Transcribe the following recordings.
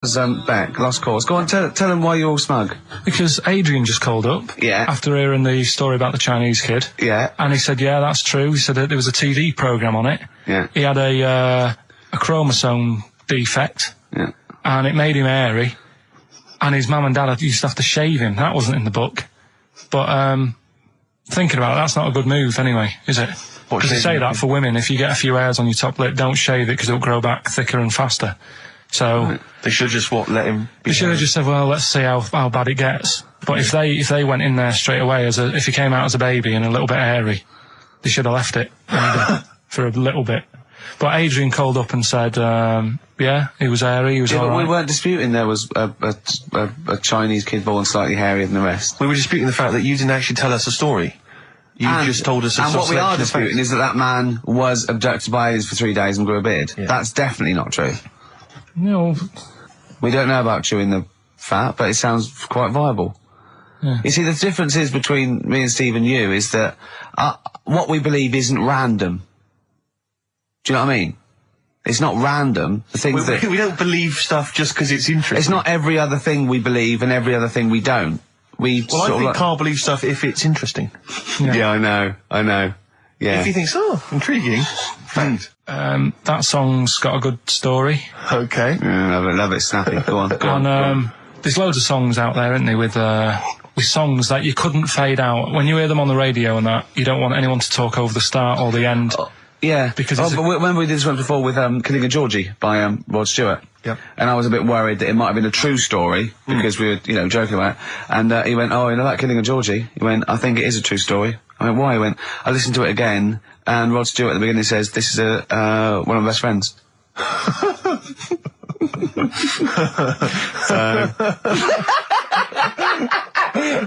Back, lost cause. Go on, tell them why you're all smug. Because Adrian just called up. Yeah. After hearing the story about the Chinese kid. Yeah. And he said, yeah, that's true. He said that there was a TV programme on it. Yeah. He had a chromosome defect. Yeah. And it made him hairy. And his mum and dad used to have to shave him. That wasn't in the book. But, thinking about it, that's not a good move anyway, is it? Because they say that for women, if you get a few hairs on your top lip, don't shave it because it'll grow back thicker and faster. So right. They should just let him. They should have just said, well, let's see how bad it gets. But if they went in there straight away if he came out as a baby and a little bit hairy, they should have left it for a little bit. But Adrian called up and said, yeah, he was hairy, he was all but right. We weren't disputing there was a Chinese kid born slightly hairier than the rest. We were disputing the fact that you didn't actually tell us a story. You just told us a And what we are disputing is that man was abducted by aliens for 3 days and grew a beard. Yeah. That's definitely not true. No. We don't know about chewing the fat, but it sounds quite viable. Yeah. You see, the difference is between me and Steve and you is that what we believe isn't random. Do you know what I mean? It's not random. The things we don't believe stuff just because it's interesting. It's not every other thing we believe and every other thing we don't. I think Karl believes stuff if it's interesting. Yeah, I know. Yeah. If he thinks, intriguing. Thanks. That song's got a good story. Okay. Yeah, love it, snappy. Go on. There's loads of songs out there, isn't there, with songs that you couldn't fade out. When you hear them on the radio and that, you don't want anyone to talk over the start or the end. Yeah. Because but when we did this one before with Killing a Georgie by Rod Stewart. Yep. And I was a bit worried that it might have been a true story because we were, joking about it. And he went, "Oh, you know that Killing a Georgie?" He went, "I think it is a true story." I went, "Why?" He went, "I listened to it again, and Rod Stewart at the beginning says this is one of my best friends."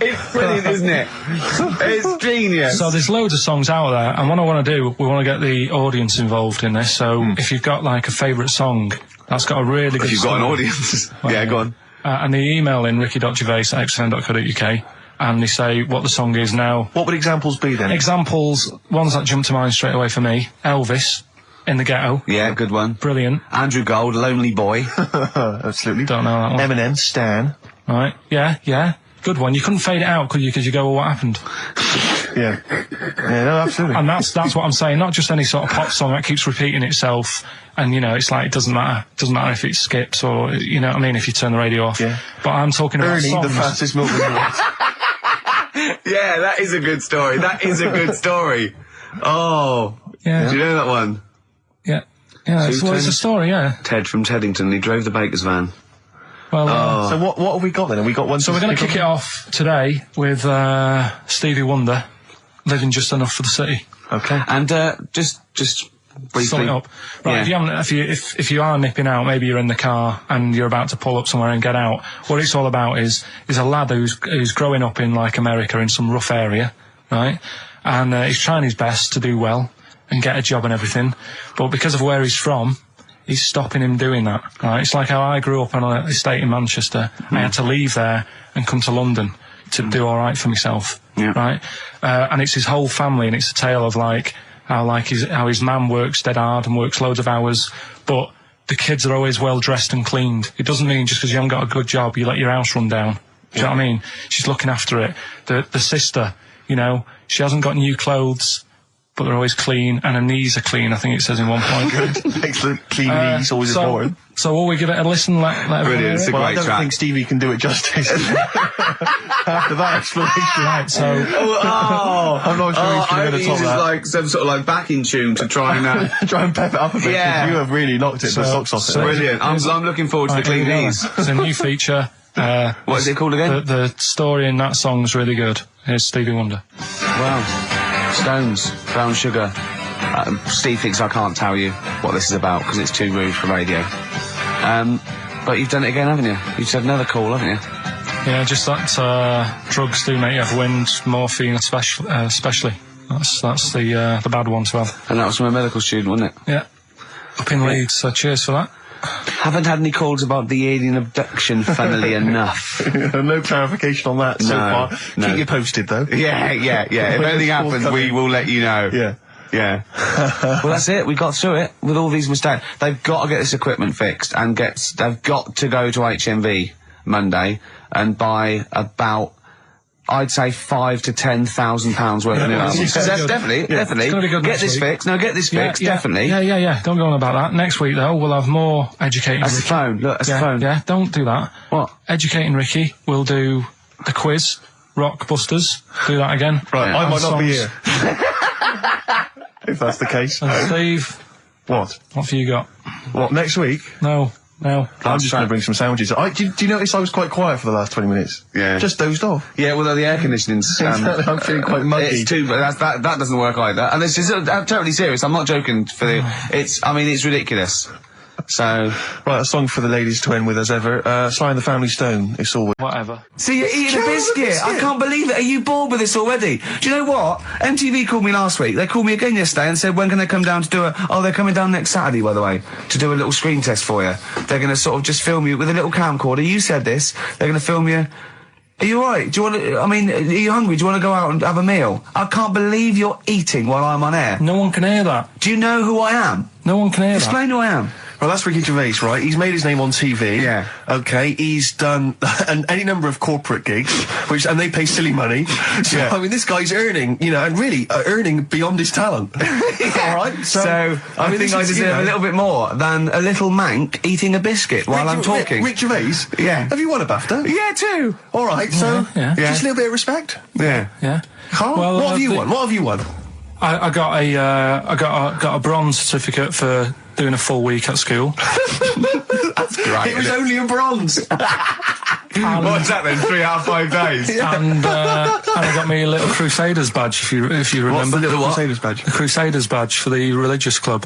It's brilliant, isn't it? It's genius. So there's loads of songs out there, and what I want to do, we want to get the audience involved in this. So if you've got like a favourite song that's got a really good If you've got an audience. Yeah, go on. And they email in ricky.gervais@xfm.co.uk and they say what the song is now. What would examples be then? Examples, ones that jump to mind straight away for me. Elvis, In the Ghetto. Yeah, good one. Brilliant. Andrew Gold, Lonely Boy. Absolutely. Don't know that one. Eminem, Stan. Right, yeah. Good one. You couldn't fade it out, could you? Because you go, well, what happened? Yeah, no, absolutely. And that's what I'm saying. Not just any sort of pop song that keeps repeating itself. And, it's like, it doesn't matter. It doesn't matter if it skips or, you know what I mean, if you turn the radio off. Yeah. But I'm talking about Ernie, songs. the fastest milk in the world. Yeah, that is a good story. That is a good story. Oh. Yeah. Do you know that one? Yeah. Yeah, it's a story, yeah. Ted from Teddington, he drove the baker's van. Well, So what have we got then? Have we got one? So we're going to kick it off today with Stevie Wonder, Living Just Enough for the City. Okay. And just briefly. Sum it up. Right, Yeah. if you are nipping out, maybe you're in the car and you're about to pull up somewhere and get out, what it's all about is a lad who's growing up in like America in some rough area, right? And he's trying his best to do well and get a job and everything, but because of where he's from, he's stopping him doing that, right? It's like how I grew up on an estate in Manchester. I had to leave there and come to London to do all right for myself, right? And it's his whole family, and it's a tale of how his man works dead hard and works loads of hours, but the kids are always well dressed and cleaned. It doesn't mean just because you haven't got a good job, you let your house run down. Do you know what I mean? She's looking after it. The sister, she hasn't got new clothes, but they're always clean, and her knees are clean, I think it says in one point. Excellent. Clean knees, always important. So will we give it a listen? Brilliant, it's a great I don't track. think Stevie can do it justice. After that explanation. Right, so... I'm not sure he's going to top that. Like some sort of like backing tune to try and... try and pep it up a bit. Yeah. You have really knocked it the socks off it. Brilliant. I'm looking forward to the clean knees. It's a new feature. What is it called again? The story in that song's really good. Here's Stevie Wonder. Wow. Stones, Brown Sugar. Steve thinks I can't tell you what this is about because it's too rude for radio. But you've done it again, haven't you? You've said another call, haven't you? Yeah, just that drugs do make you have wind, morphine especially. That's the bad one to have. And that was from a medical student, wasn't it? Yeah. Up in Leeds, so cheers for that. Haven't had any calls about the alien abduction, funnily enough. No clarification on that so far. No. Keep you posted, though. Yeah. If anything happens, we will let you know. Yeah. Yeah. Well, that's it. We got through it with all these mistakes. They've got to get this equipment fixed and they've got to go to HMV Monday and buy about, I'd say, £5,000 to £10,000 worth of new albums. That's definitely. It's gonna be good Get this fixed. No, get this fixed. Definitely. Yeah. Don't go on about that. Next week though, we'll have more educating. That's the Ricky. phone. Look, that's the phone. Yeah, don't do that. What? Educating Ricky. We'll do the quiz. Rock Busters. Do that again. Right, I might not be songs. here. If that's the case. And Steve, What? what have you got? What, next week? No. I'm just going to bring some sandwiches. Do you notice I was quite quiet for the last 20 minutes? Yeah. Just dozed off. Yeah, well, the air conditioning's... I'm feeling quite muggy. It's too, but that doesn't work either. And this is I'm totally serious. I'm not joking. It's ridiculous. So... Right, a song for the ladies to end with as ever. Sly and the Family Stone. It's always... Whatever. See, you're eating a biscuit. I can't believe it. Are you bored with this already? Do you know what? MTV called me last week. They called me again yesterday and said, when can they come down to do they're coming down next Saturday, by the way, to do a little screen test for you. They're going to sort of just film you with a little camcorder. You said this. They're going to film you. Are you alright? Do you want to, are you hungry? Do you want to go out and have a meal? I can't believe you're eating while I'm on air. No one can hear that. Do you know who I am? No one can hear Explain who I am. Well, that's Ricky Gervais, right? He's made his name on TV. Yeah. Okay, he's done any number of corporate gigs, and they pay silly money. So, Yeah. I mean, this guy's earning, and really earning beyond his talent. All right? So I think I deserve a little bit more than a little mank eating a biscuit while I'm talking. Rick Gervais? Yeah. Have you won a BAFTA? Yeah, too. All right, so Yeah. just a little bit of respect. Yeah. Yeah. Karl, Well, what have you won? What have you won? I got a bronze certificate for doing a full week at school. That's great. It was only a bronze. What's that then? 3 out of 5 days. And I got me a little Crusaders badge, if you remember. What's the little what? Crusaders badge. The Crusaders badge for the religious club.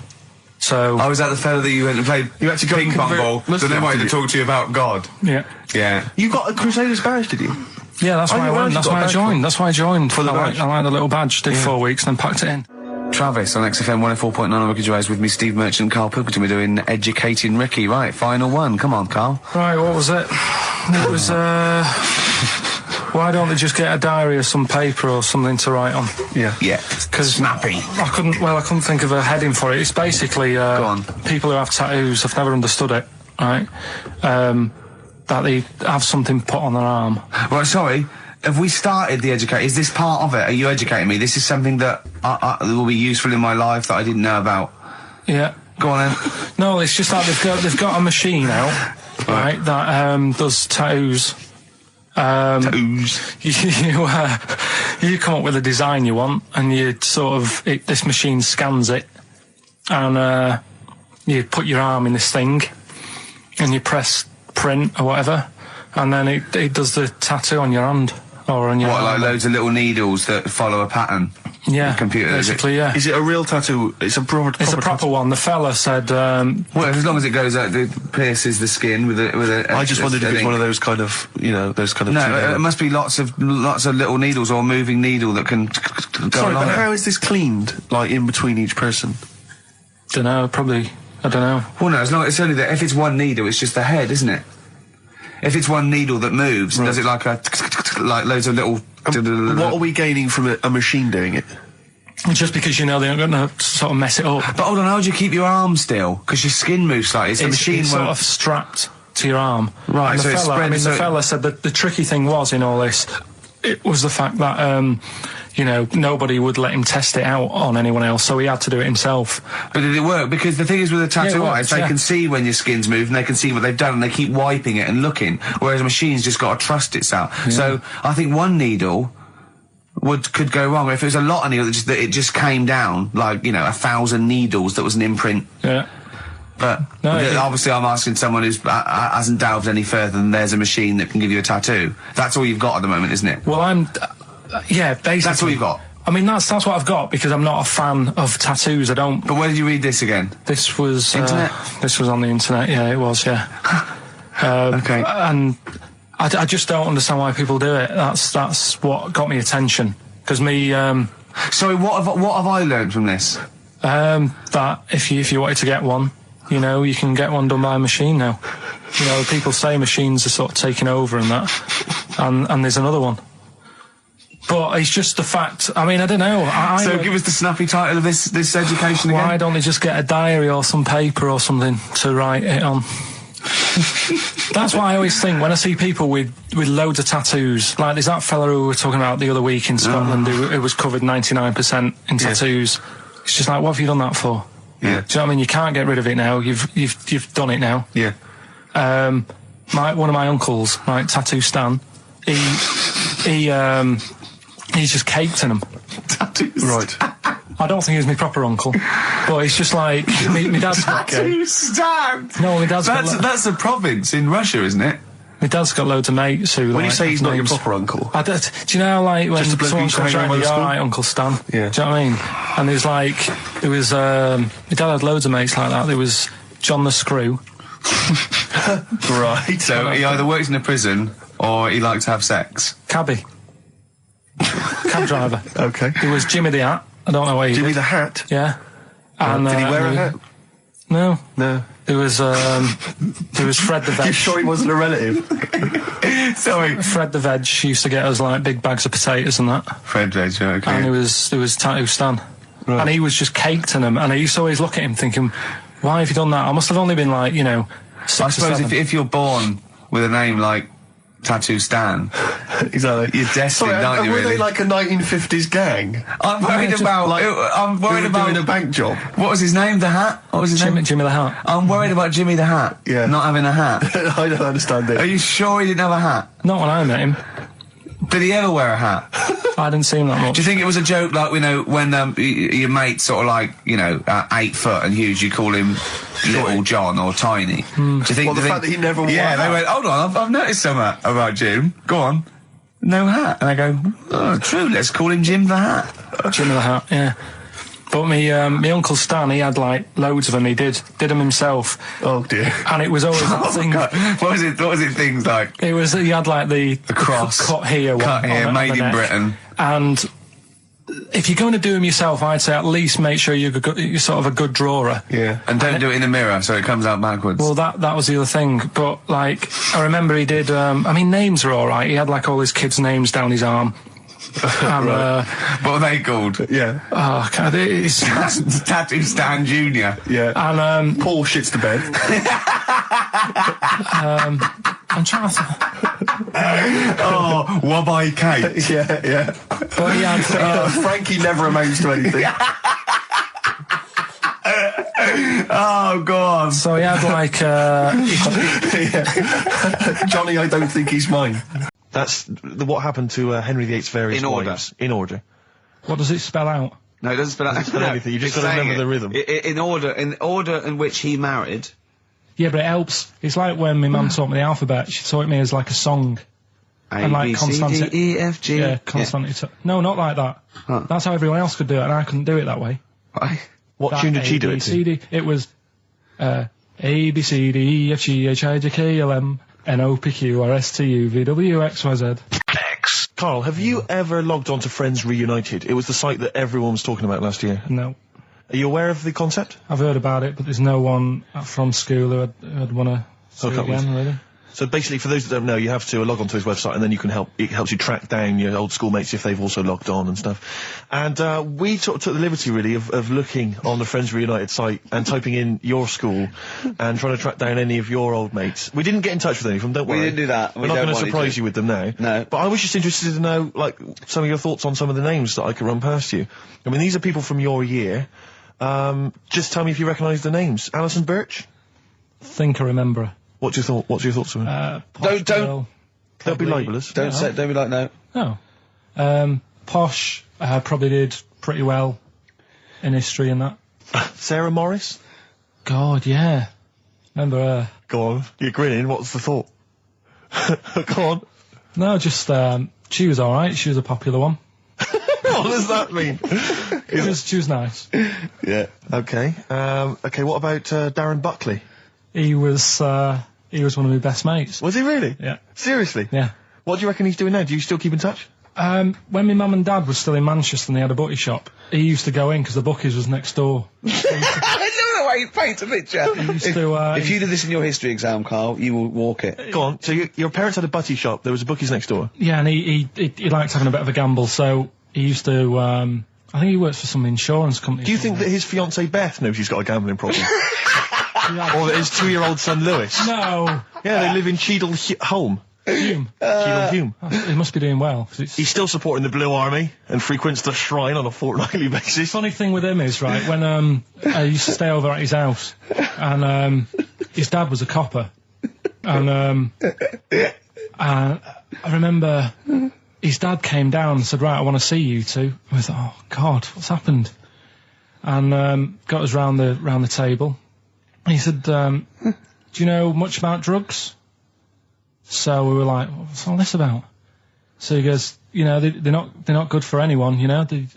So I was at the fellow that you went and played You had to go ping pong convert ball, so Muslim, they wanted did to you? talk to you about God. yeah, Yeah. You got a Crusaders badge, did you? that's why I where went. have That's you got why a I badge joined. That's why I joined. For the badge? I like the little badge. Did 4 weeks, then packed it in. Travis on XFM 104.9 on Ricky Gervais with me, Steve Merchant and Karl Pilkington. We're doing Educating Ricky. Right, final one. Come on, Karl. Right, what was it? It was why don't they just get a diary or some paper or something to write on? Yeah. Yeah. Because Snappy. I couldn't think of a heading for it. It's basically Go on. people who have tattoos. I've never understood it. Right, that they have something put on their arm. Right, sorry. Have we started the educate? Is this part of it? Are you educating me? This is something that will be useful in my life that I didn't know about. Yeah. Go on then. No, it's just that they've got a machine out, right, that does tattoos. Tattoos. You come up with a design you want, and you this machine scans it, and you put your arm in this thing, and you press print or whatever, and then it does the tattoo on your hand or on your What, like arm. loads of little needles that follow a pattern? Yeah, The computer, is it? basically, yeah. Is it a real tattoo? It's a proper. It's a proper one. The fella said, Well, as long as it goes out, it pierces the skin with a I just wondered if it's one of those kind of, those kind of. No, it must be lots of little needles or a moving needle that can go Sorry, along but it. how is this cleaned? Like in between each person? I don't know. Well, no, it's only that if it's one needle, it's just the head, isn't it? If it's one needle that moves, and does it like loads of little... What are we gaining from a machine doing it? Just because they're going to sort of mess it up. But hold on, how do you keep your arm still? Because your skin moves slightly. It's the machine It's sort won't... of strapped to your arm. Right, And so the it's fella, spread- the so- fella said that the tricky thing was in all this, it was the fact that, nobody would let him test it out on anyone else, so he had to do it himself. But did it work? Because the thing is with a tattoo Yeah, it artist, works, they yeah. can see when your skin's moved and they can see what they've done and they keep wiping it and looking, whereas a machine's just got to trust itself. Yeah. So I think one needle could go wrong. If it was a lot of needles, that it just came down, like, 1,000 needles that was an imprint. Yeah. But No, I think- obviously I'm asking someone who hasn't delved any further than there's a machine that can give you a tattoo. That's all you've got at the moment, isn't it? Well, basically. That's all you've got. I mean, that's what I've got because I'm not a fan of tattoos. I don't. But where did you read this again? This was Internet? This was on the internet. Yeah, it was. Yeah. Okay. And I just don't understand why people do it. That's what got me attention. Because me. Sorry, what have I learned from this? That if you wanted to get one, you can get one done by a machine now. People say machines are sort of taking over and that, and there's another one. But it's just the fact. I mean, I don't know. So give us the snappy title of this education again. Why don't they just get a diary or some paper or something to write it on? That's what I always think when I see people with loads of tattoos. Like there's that fella who we were talking about the other week in Scotland who was covered 99% in tattoos. It's just like, what have you done that for? Yeah. Do you know what I mean? You can't get rid of it now. You've done it now. Yeah. One of my uncles, like Tattoo Stan, he's just caked in them. Tattoos. Right. I don't think he was my proper uncle, but it's just like my dad's got. Tattoo Stan. No, my dad's that's a province in Russia, isn't it? My dad's got loads of mates who. When like, you say he's not your names. proper uncle, Do you know, like when Just a bloke someone who used to comes hang around around, with all school? right, Uncle Stan. Yeah. Do you know what I mean? And there was my dad had loads of mates like that. There was John the Screw. right? So he either works in a prison or he likes to have sex. Cabbie. Cab driver. Okay. There was Jimmy the Hat. I don't know why he Jimmy did. the Hat. Yeah. And, Did he wear a hat? No. No. There was Fred the Veg. You sure he wasn't a relative? Sorry. Fred the Veg used to get us like big bags of potatoes and that. Fred Veg, okay. And there was Tattoo Stan. Right. And he was just caked in them. And I used to always look at him thinking, why have you done that? I must have only been like, 6 I or suppose 7. if you're born with a name like Tattoo Stan, Exactly. you're destined, aren't you, were really? they like a 1950s gang? I'm worried about... I'm worried Who were about... doing a bank job? What was his name? The Hat? What was his name? Jimmy the Hat. I'm worried about Jimmy the Hat. Yeah. Not having a hat. I don't understand Are it. you sure he didn't have a hat? Not when I met him. Did he ever wear a hat? I didn't see him that much. Do you think it was a joke, like, when your mate's sort of like, 8 foot and huge, you call him Little John or Tiny? Do you think... Well, the fact that he never wore Yeah, a they hat. went, hold on, I've noticed something about Jim. Go on. No hat. And I go, oh, true, let's call him Jim the Hat. Jimmy the Hat, yeah. But my Uncle Stan, he had like loads of them. He did them himself. Oh dear. And it was always that Oh, thing. God. What was it things like? He had like the cross. cut here one. Cut here, on made the in neck. Britain. And if you're going to do them yourself, I'd say at least make sure you're sort of a good drawer. Yeah. And don't do it in the mirror so it comes out backwards. Well, that was the other thing. But like, I remember he did. Names are all right. He had like all his kids' names down his arm. And, what are they called? Yeah. oh, God, it's Tattoo Stan Jr. Yeah. and Paul shits the bed. I'm trying to. Oh, Wabbai Kate. yeah. But he had. Frankie never amounts to anything. Oh, God. So he had like. Johnny, I don't think he's mine. That's what happened to Henry VIII's various In order. wives. In order. What does it spell out? No, it doesn't spell out anything. You just got to remember the rhythm. In order in which he married. Yeah, but it helps. It's like when my mum taught me the alphabet. She taught me as like a song. A, like B, C, D, E, F, G. Yeah, constantly. No, not like that. Huh. That's how everyone else could do it, and I couldn't do it that way. Why? What tune did she do it to? A, B, C, D. It was A, B, C, D, E, F, G, H, I, J, K, L, M, N, O, P, Q, R, S, T, U, V, W, X, Y, Z. Karl, have you ever logged on to Friends Reunited? It was the site that everyone was talking about last year. No. Are you aware of the concept? I've heard about it, but there's no one from school who'd want to see it again, really. So basically, for those that don't know, you have to log on to his website, and then you can it helps you track down your old schoolmates if they've also logged on and stuff. And we took the liberty, really, of looking on the Friends Reunited site and typing in your school and trying to track down any of your old mates. We didn't get in touch with any of them, don't worry. We didn't do that. We're not going to surprise you with them now. No. But I was just interested to know, like, some of your thoughts on some of the names that I could run past you. I mean, these are people from your year. Just tell me if you recognise the names. Alison Birch? Think I remember her. What's your thoughts on it? Don't Don't be libelous. Don't be like no. No. Posh probably did pretty well in history and that. Sarah Morris? God, yeah. Remember her. Go on. You're grinning. What's the thought? Go on. No, just, she was alright. She was a popular one. What does that mean? She was nice. Yeah. Okay. Okay, what about Darren Buckley? He was one of my best mates. Was he really? Yeah. Seriously? Yeah. What do you reckon he's doing now? Do you still keep in touch? When my mum and dad were still in Manchester and they had a butty shop, he used to go in because the bookies was next door. I love the way paint a picture. If you did this in your history exam, Carl, you will walk it. Go on. So your parents had a butty shop. There was a bookies next door. Yeah, and he liked having a bit of a gamble, so he used to. I think he works for some insurance company. Do you think that his fiancée Beth knows he's got a gambling problem? Or that his 2-year-old son Lewis? No. Yeah, they live in Cheadle Home. Hume. Cheadle Hume. He must be doing well. He's still supporting the Blue Army and frequents the shrine on a fortnightly basis. Funny thing with him is, right, when I used to stay over at his house, and his dad was a copper, and I remember his dad came down and said, right, I want to see you two. I was like, oh God, what's happened? And got us round the table. And he said, do you know much about drugs? So we were like, what's all this about? So he goes, you know, they're not good for anyone, you know, the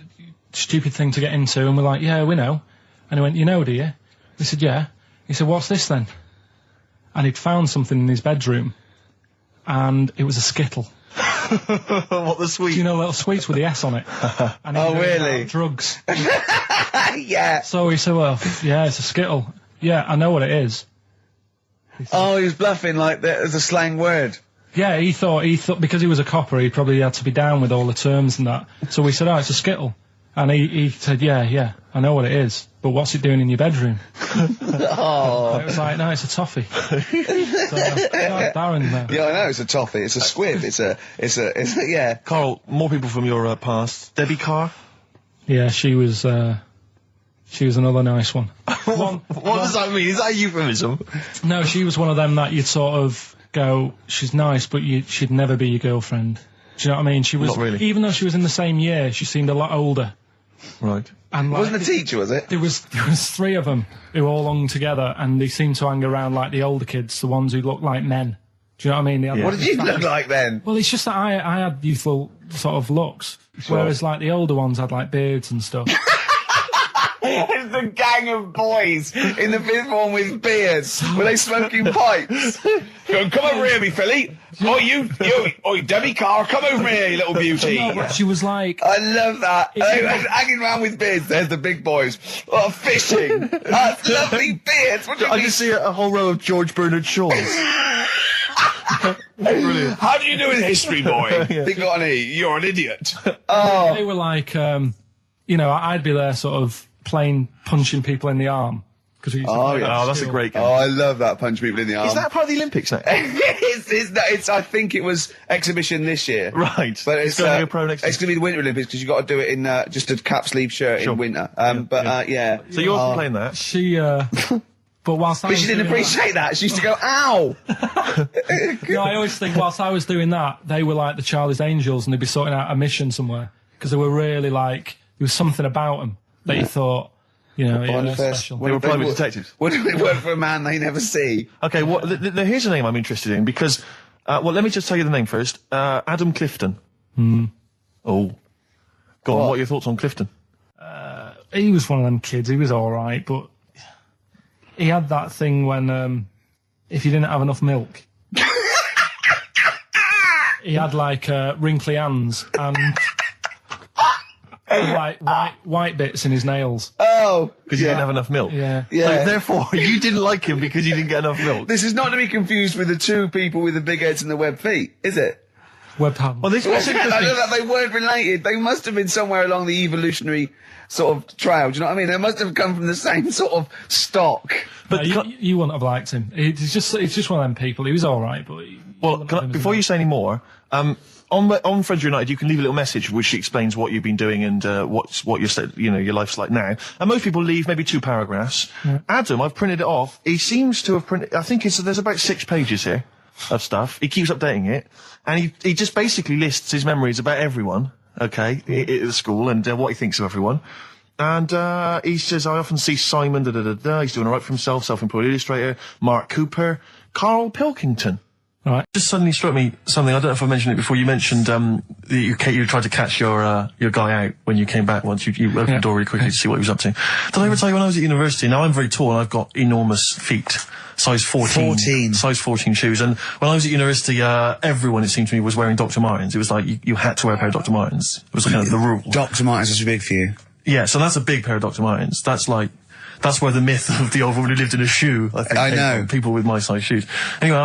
stupid thing to get into. And we're like, yeah, we know. And he went, you know, do you? We said, yeah. He said, what's this then? And he'd found something in his bedroom, and it was a Skittle. What, the sweet? Do you know little sweets with the S on it? And Oh, really? Drugs. Yeah. So he said, well, yeah, it's a Skittle. Yeah, I know what it is. Oh, he was bluffing like that as a slang word. Yeah, he thought because he was a copper, he probably had to be down with all the terms and that. So we said, oh, it's a Skittle. And he said, yeah, I know what it is, but what's it doing in your bedroom? Oh. It was like, no, it's a toffee. So, Darren there. Yeah, I know, it's a toffee, it's a squib, it's a, yeah. Carl, more people from your past. Debbie Carr? Yeah, she was another nice one. What does that mean? Is that a euphemism? No, she was one of them that you'd sort of go, she's nice, but she'd never be your girlfriend. Do you know what I mean? She was, Not really. Even though she was in the same year, she seemed a lot older. Right. And It wasn't a teacher, was it? There was 3 of them who all hung together, and they seemed to hang around like the older kids, the ones who looked like men. Do you know what I mean? They had, What did you look like then? Well, it's just that I had youthful sort of looks, whereas like the older ones had like beards and stuff. It's the gang of boys in the 5th form with beards. Were they smoking pipes? Going, come over here, me filly. Oh, Debbie Carr, come over here, you little beauty. No, but she was like, I love that. They were hanging around with beards. There's the big boys. Oh, fishing. That's lovely beards. What do you I mean? just see a whole row of George Bernard Shaws. Brilliant. How do you do in history, boy? Think got any? You're an idiot. they were like, you know, I'd be there sort of punching people in the arm. Cause we used to play that that's a skill. great game. Oh, I love that, punch people in the arm. Is that part of the Olympics now? it's I think it was exhibition this year. Right. But it's going to be a pro next It's going to be the Winter Olympics because you've got to do it in just a cap sleeve shirt in winter. Yeah. So you're also playing that? She, but whilst I But was she didn't doing appreciate that. She used to go, ow! No, I always think whilst I was doing that, they were like the Charlie's Angels, and they'd be sorting out a mission somewhere because they were really like there was something about them that you thought, you know, they're special. They were private detectives. What do they work for a man they never see? Okay, well, here's a name I'm interested in because, well, let me just tell you the name first. Adam Clifton. Oh. Go on, what are your thoughts on Clifton? He was one of them kids. He was all right, but he had that thing when if you didn't have enough milk, he had like wrinkly hands and like white bits in his nails. Oh, because you didn't have enough milk. Yeah. So therefore, you didn't like him because you didn't get enough milk. This is not to be confused with the 2 people with the big heads and the web feet, is it? Webbed hands. Well, this was I interesting. know that they weren't related. They must have been somewhere along the evolutionary sort of trail. Do you know what I mean? They must have come from the same sort of stock. But you wouldn't have liked him. It's just one of them people. He was all right, but Before you say any more, on Friends United, you can leave a little message which explains what you've been doing and what your life's like now. And most people leave maybe 2 paragraphs. Yeah. Adam, I've printed it off. He seems to have printed. I think there's about 6 pages here of stuff. He keeps updating it, and he just basically lists his memories about everyone. Okay, at the school and what he thinks of everyone. And he says, I often see Simon. He's doing all right for himself. Self-employed illustrator. Mark Cooper. Karl Pilkington. All right. Just suddenly struck me something. I don't know if I mentioned it before. You mentioned that you tried to catch your guy out when you came back once. You opened the door really quickly to see what he was up to. Did I ever tell you when I was at university? Now I'm very tall and I've got enormous feet. Size 14. Size 14 shoes. And when I was at university, everyone, it seemed to me, was wearing Dr. Martens. It was like you had to wear a pair of Dr. Martens. It was kind of the rule. Dr. Martens was too big for you. Yeah, so that's a big pair of Dr. Martens. That's like That's where the myth of the old woman who lived in a shoe, I think, I came know. from, people with my size shoes. Anyway,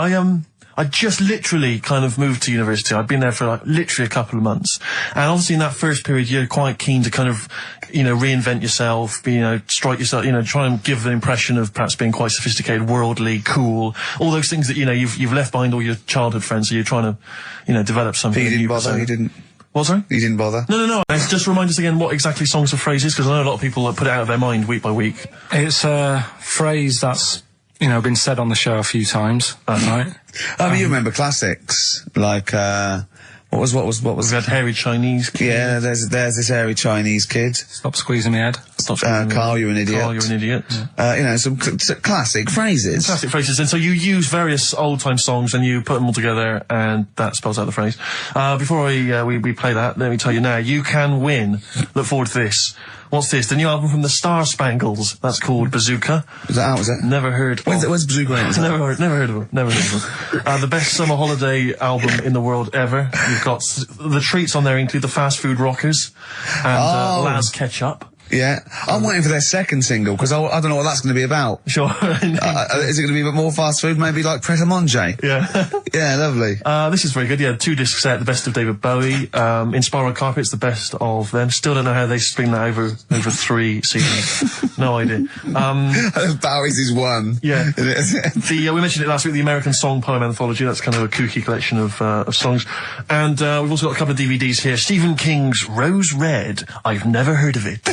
I just literally kind of moved to university. I'd been there for like literally a couple of months. And obviously in that first period, you're quite keen to kind of, reinvent yourself, strike yourself, try and give an impression of perhaps being quite sophisticated, worldly, cool, all those things that, you've left behind all your childhood friends, so you're trying to, develop something. He didn't bother, he didn't. What, sorry? He didn't bother? No. Just remind us again what exactly songs or phrases, because I know a lot of people put it out of their mind week by week. It's a phrase that's, been said on the show a few times, right? I mean, you remember classics, like, what was We had hairy Chinese kid. Yeah, there's this hairy Chinese kid. Stop squeezing my head. Karl, you're an idiot. Karl, you're an idiot. Yeah. Some classic phrases. Classic phrases. And so you use various old-time songs and you put them all together and that spells out the phrase. Before we play that, let me tell you now, you can win. Look forward to this. What's this? The new album from the Star Spangles. That's called Bazooka. Is that out, is it? Never heard. When's Bazooka out? Never heard of them. Never heard of them. The best summer holiday album in the world ever. You've got the treats on there include the Fast Food Rockers and Laz Ketchup. Yeah. I'm waiting for their second single, because I don't know what that's going to be about. Sure. Is it going to be a bit more fast food? Maybe like Pret a Manger? Yeah. Yeah, lovely. This is very good. Yeah, 2 disc set, the best of David Bowie. Inspiral Carpets, the best of them. Still don't know how they spring that over 3 seasons. No idea. Bowie's is one. Yeah. We mentioned it last week, the American Song Poem Anthology. That's kind of a kooky collection of songs. And we've also got a couple of DVDs here. Stephen King's Rose Red. I've never heard of it.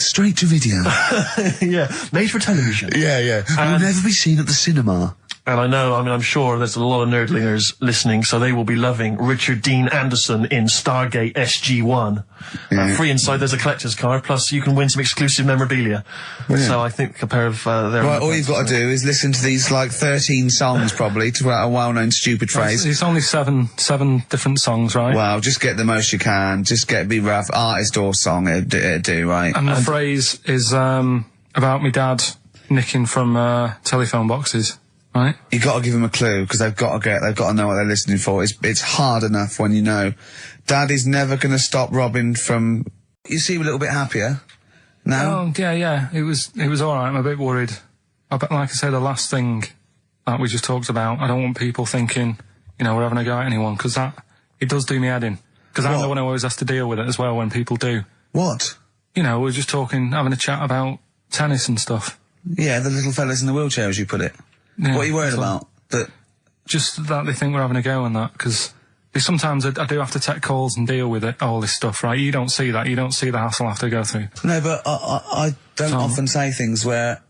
Straight to video. Yeah, made for television. Yeah. Will never be seen at the cinema. And I'm sure there's a lot of nerdlingers listening, so they will be loving Richard Dean Anderson in Stargate SG-1. Yeah. Free inside, there's a collector's card, plus you can win some exclusive memorabilia. Brilliant. So I think a pair of their... Right, all you've got to do is listen to these, 13 songs, probably, to a well-known stupid phrase. It's only seven different songs, right? Well, just get the most you can. Just be rough. Artist or song, it'd do, right? And the phrase is about me dad nicking from telephone boxes. Right. You got to give them a clue, because they've got to know what they're listening for. It's hard enough when you know. Dad is never going to stop robbing from. You seem a little bit happier. No. Oh yeah. It was all right. I'm a bit worried. Like I said, the last thing that we just talked about. I don't want people thinking, we're having a go at anyone, because it does do me head in. Because I'm the one who always has to deal with it as well when people do. What? We're just having a chat about tennis and stuff. Yeah, the little fellas in the wheelchair, as you put it. Yeah, what are you worried about? Just that they think we're having a go and that, because sometimes I do have to take calls and deal with all this stuff, right? You don't see that. You don't see the hassle I have to go through. No, but I don't often say things where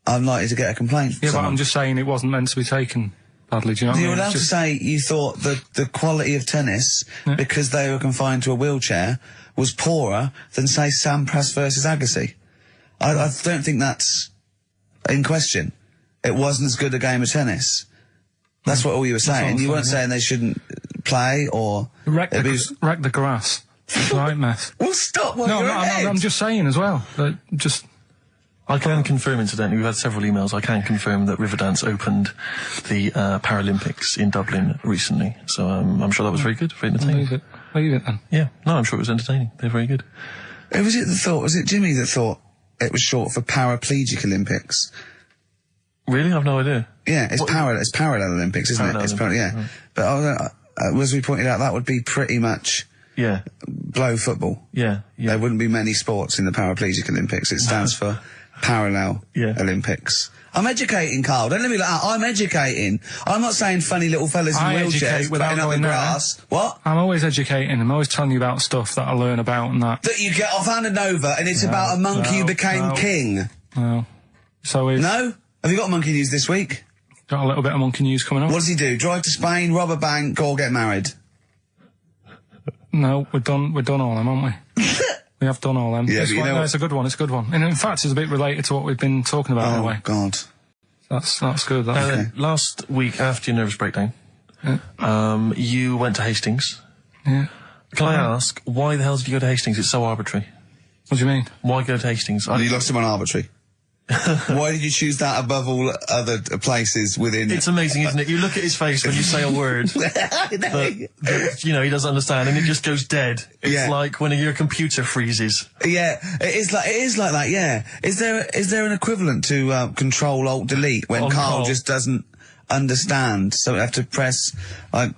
I'm likely to get a complaint from Yeah, someone. but I'm just saying it wasn't meant to be taken badly, do you know what I mean? You're allowed to say you thought that the quality of tennis, because they were confined to a wheelchair, was poorer than, say, Sampras versus Agassi. I don't think that's in question. It wasn't as good a game of tennis. That's what all you were saying. You weren't saying they shouldn't play or... Wreck the grass. Right, mess. Well, stop while No, you're ahead. I'm just saying as well. That I can confirm, incidentally, we've had several emails, I can confirm that Riverdance opened the Paralympics in Dublin recently. So I'm sure that was very good, very entertaining. Leave it then. Yeah, no, I'm sure it was entertaining. They're very good. Who was it that thought? Was it Jimmy that thought it was short for Paraplegic Olympics? Really? I've no idea. Yeah, it's parallel Olympics, isn't it? It's yeah. Right. But as we pointed out, that would be pretty much blow football. Yeah. There wouldn't be many sports in the Paraplegic Olympics. It stands for Parallel Olympics. I'm educating, Karl. Don't let me like that. I'm educating. I'm not saying funny little fellas in wheelchairs playing up the grass. What? I'm always educating. I'm always telling you about stuff that I learn about and that. That you get off hand and over, and it's about a monkey who became king. No. So if... No? Have you got monkey news this week? Got a little bit of monkey news coming up. What does he do? Drive to Spain, rob a bank, or get married? No, we've done all them, haven't we? We have done all them. Yeah, it's a good one. It's a good one. And in fact, it's a bit related to what we've been talking about in a way. Oh, God. That's good. Okay. Last week, after your nervous breakdown, you went to Hastings. Yeah. Can I ask, why the hell did you go to Hastings? It's so arbitrary. What do you mean? Why go to Hastings? You lost him on arbitrary. Why did you choose that above all other places within... It's amazing, isn't it? You look at his face when you say a word that, you know, he doesn't understand, and it just goes dead. It's like when your computer freezes. Yeah, it is like that, yeah. Is there an equivalent to Control-Alt-Delete when Karl just doesn't understand, so we have to press, like,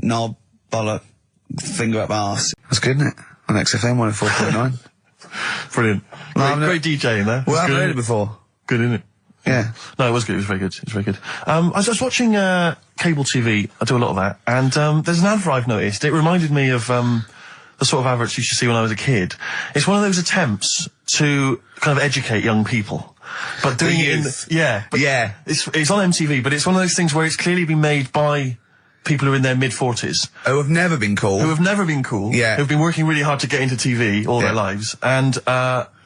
knob, bollock, finger up arse. That's good, isn't it? On XFM 104.9. Brilliant. Great DJing there. Well, I haven't heard it before. Good, isn't it? Yeah. No, it was good. It was very good. It was very good. I was watching cable TV. I do a lot of that. And there's an advert I've noticed. It reminded me of the sort of adverts you used to see when I was a kid. It's one of those attempts to kind of educate young people. But doing it in... It's on MTV, but it's one of those things where it's clearly been made by... people who are in their mid-40s. Who have never been cool. Yeah. Who've been working really hard to get into TV all their lives.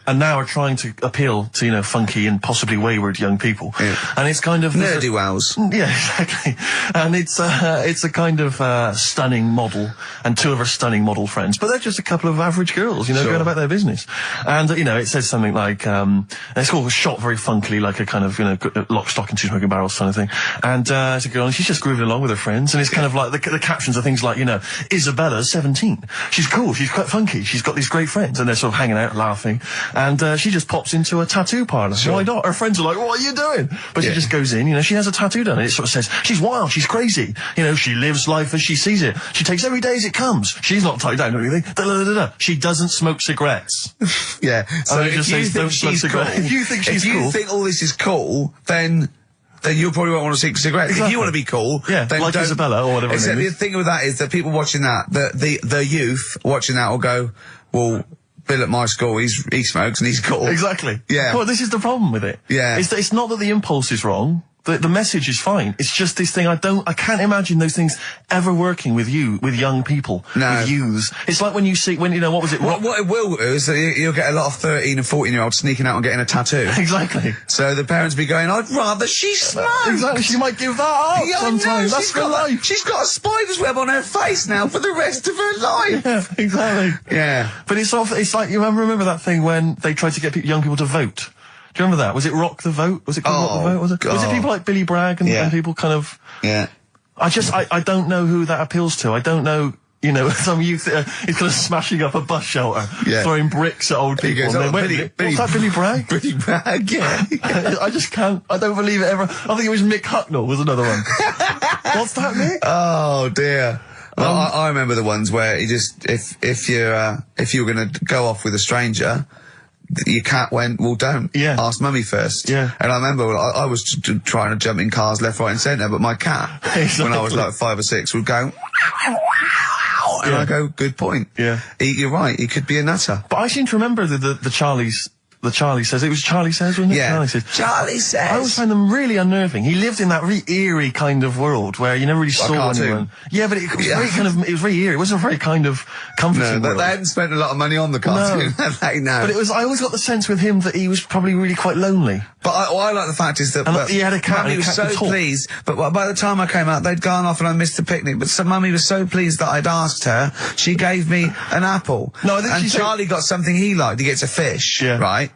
And now are trying to appeal to, you know, funky and possibly wayward young people. Yeah. And it's kind of... Nerdy-wells. Yeah, exactly. And it's a kind of stunning model, and two of her stunning model friends. But they're just a couple of average girls, you know, going about their business. And, you know, it says something like, it's all shot very funkily, like a kind of, you know, lock, stock and two smoking barrels kind of thing. And it's a girl, and she's just grooving along with her friends. And it's kind of like, the captions are things like, you know, Isabella's 17. She's cool, she's quite funky, she's got these great friends. And they're sort of hanging out, laughing. And she just pops into a tattoo parlour. Why not? Her friends are like, what are you doing? But she just goes in, you know, she has a tattoo done, and it sort of says, she's wild, she's crazy. You know, she lives life as she sees it. She takes every day as it comes. She's not tied down or anything. She doesn't smoke cigarettes. Yeah. So if you think she's cool, if you think all this is cool, then you probably won't want to smoke cigarettes. Exactly. If you want to be cool, then like don't. Isabella or whatever. Except the thing with that is that people watching that, the youth watching that will go, well, Bill at my school, he smokes and he's cool. Exactly. Yeah. Well, this is the problem with it. Yeah. It's not that the impulse is wrong. The message is fine. It's just this thing I can't imagine those things ever working with young people. No. With youths. It's like when you know, what was it? What it will do is that you'll get a lot of 13 and 14-year-olds sneaking out and getting a tattoo. Exactly. So the parents be going, I'd rather she smoked. Exactly. She might give that up sometimes. That's her life. She's got a spider's web on her face now for the rest of her life. Yeah, exactly. Yeah. But it's like, you remember that thing when they tried to get young people to vote? Do you remember that? Was it Rock the Vote? Was it called Rock the Vote? Was it? God. Was it people like Billy Bragg and people kind of... Yeah. I don't know who that appeals to. I don't know, you know, some youth is kind of smashing up a bus shelter, throwing bricks at old people. Goes, what's that, Billy Bragg? Billy Bragg, yeah. I just can't, I don't believe it ever. I think it was Mick Hucknall was another one. What's that, Mick? Oh, dear. Well, I remember the ones where you just, if you were going to go off with a stranger, your cat went, well, don't. Yeah. Ask mummy first. Yeah. And I remember I was trying to jump in cars left, right and centre, but my cat, when I was like 5 or 6, would go, and I go, good point. Yeah. You're right, he could be a nutter. But I seem to remember the Charlie's... The Charlie Says. It was Charlie Says, wasn't it? Yeah. Charlie Says. Charlie Says. I always find them really unnerving. He lived in that really eerie kind of world where you never really saw anyone. Yeah, but it was very kind of, it was very eerie. It wasn't very kind of comforting. No, but they hadn't spent a lot of money on the cartoon. No. But I always got the sense with him that he was probably really quite lonely. But I like the fact is that he had a cat. Mummy was so pleased. But by the time I came out, they'd gone off and I missed the picnic. But Mummy was so pleased that I'd asked her. She gave me an apple. No, I think and Charlie got something he liked. He gets a fish. Yeah. Right.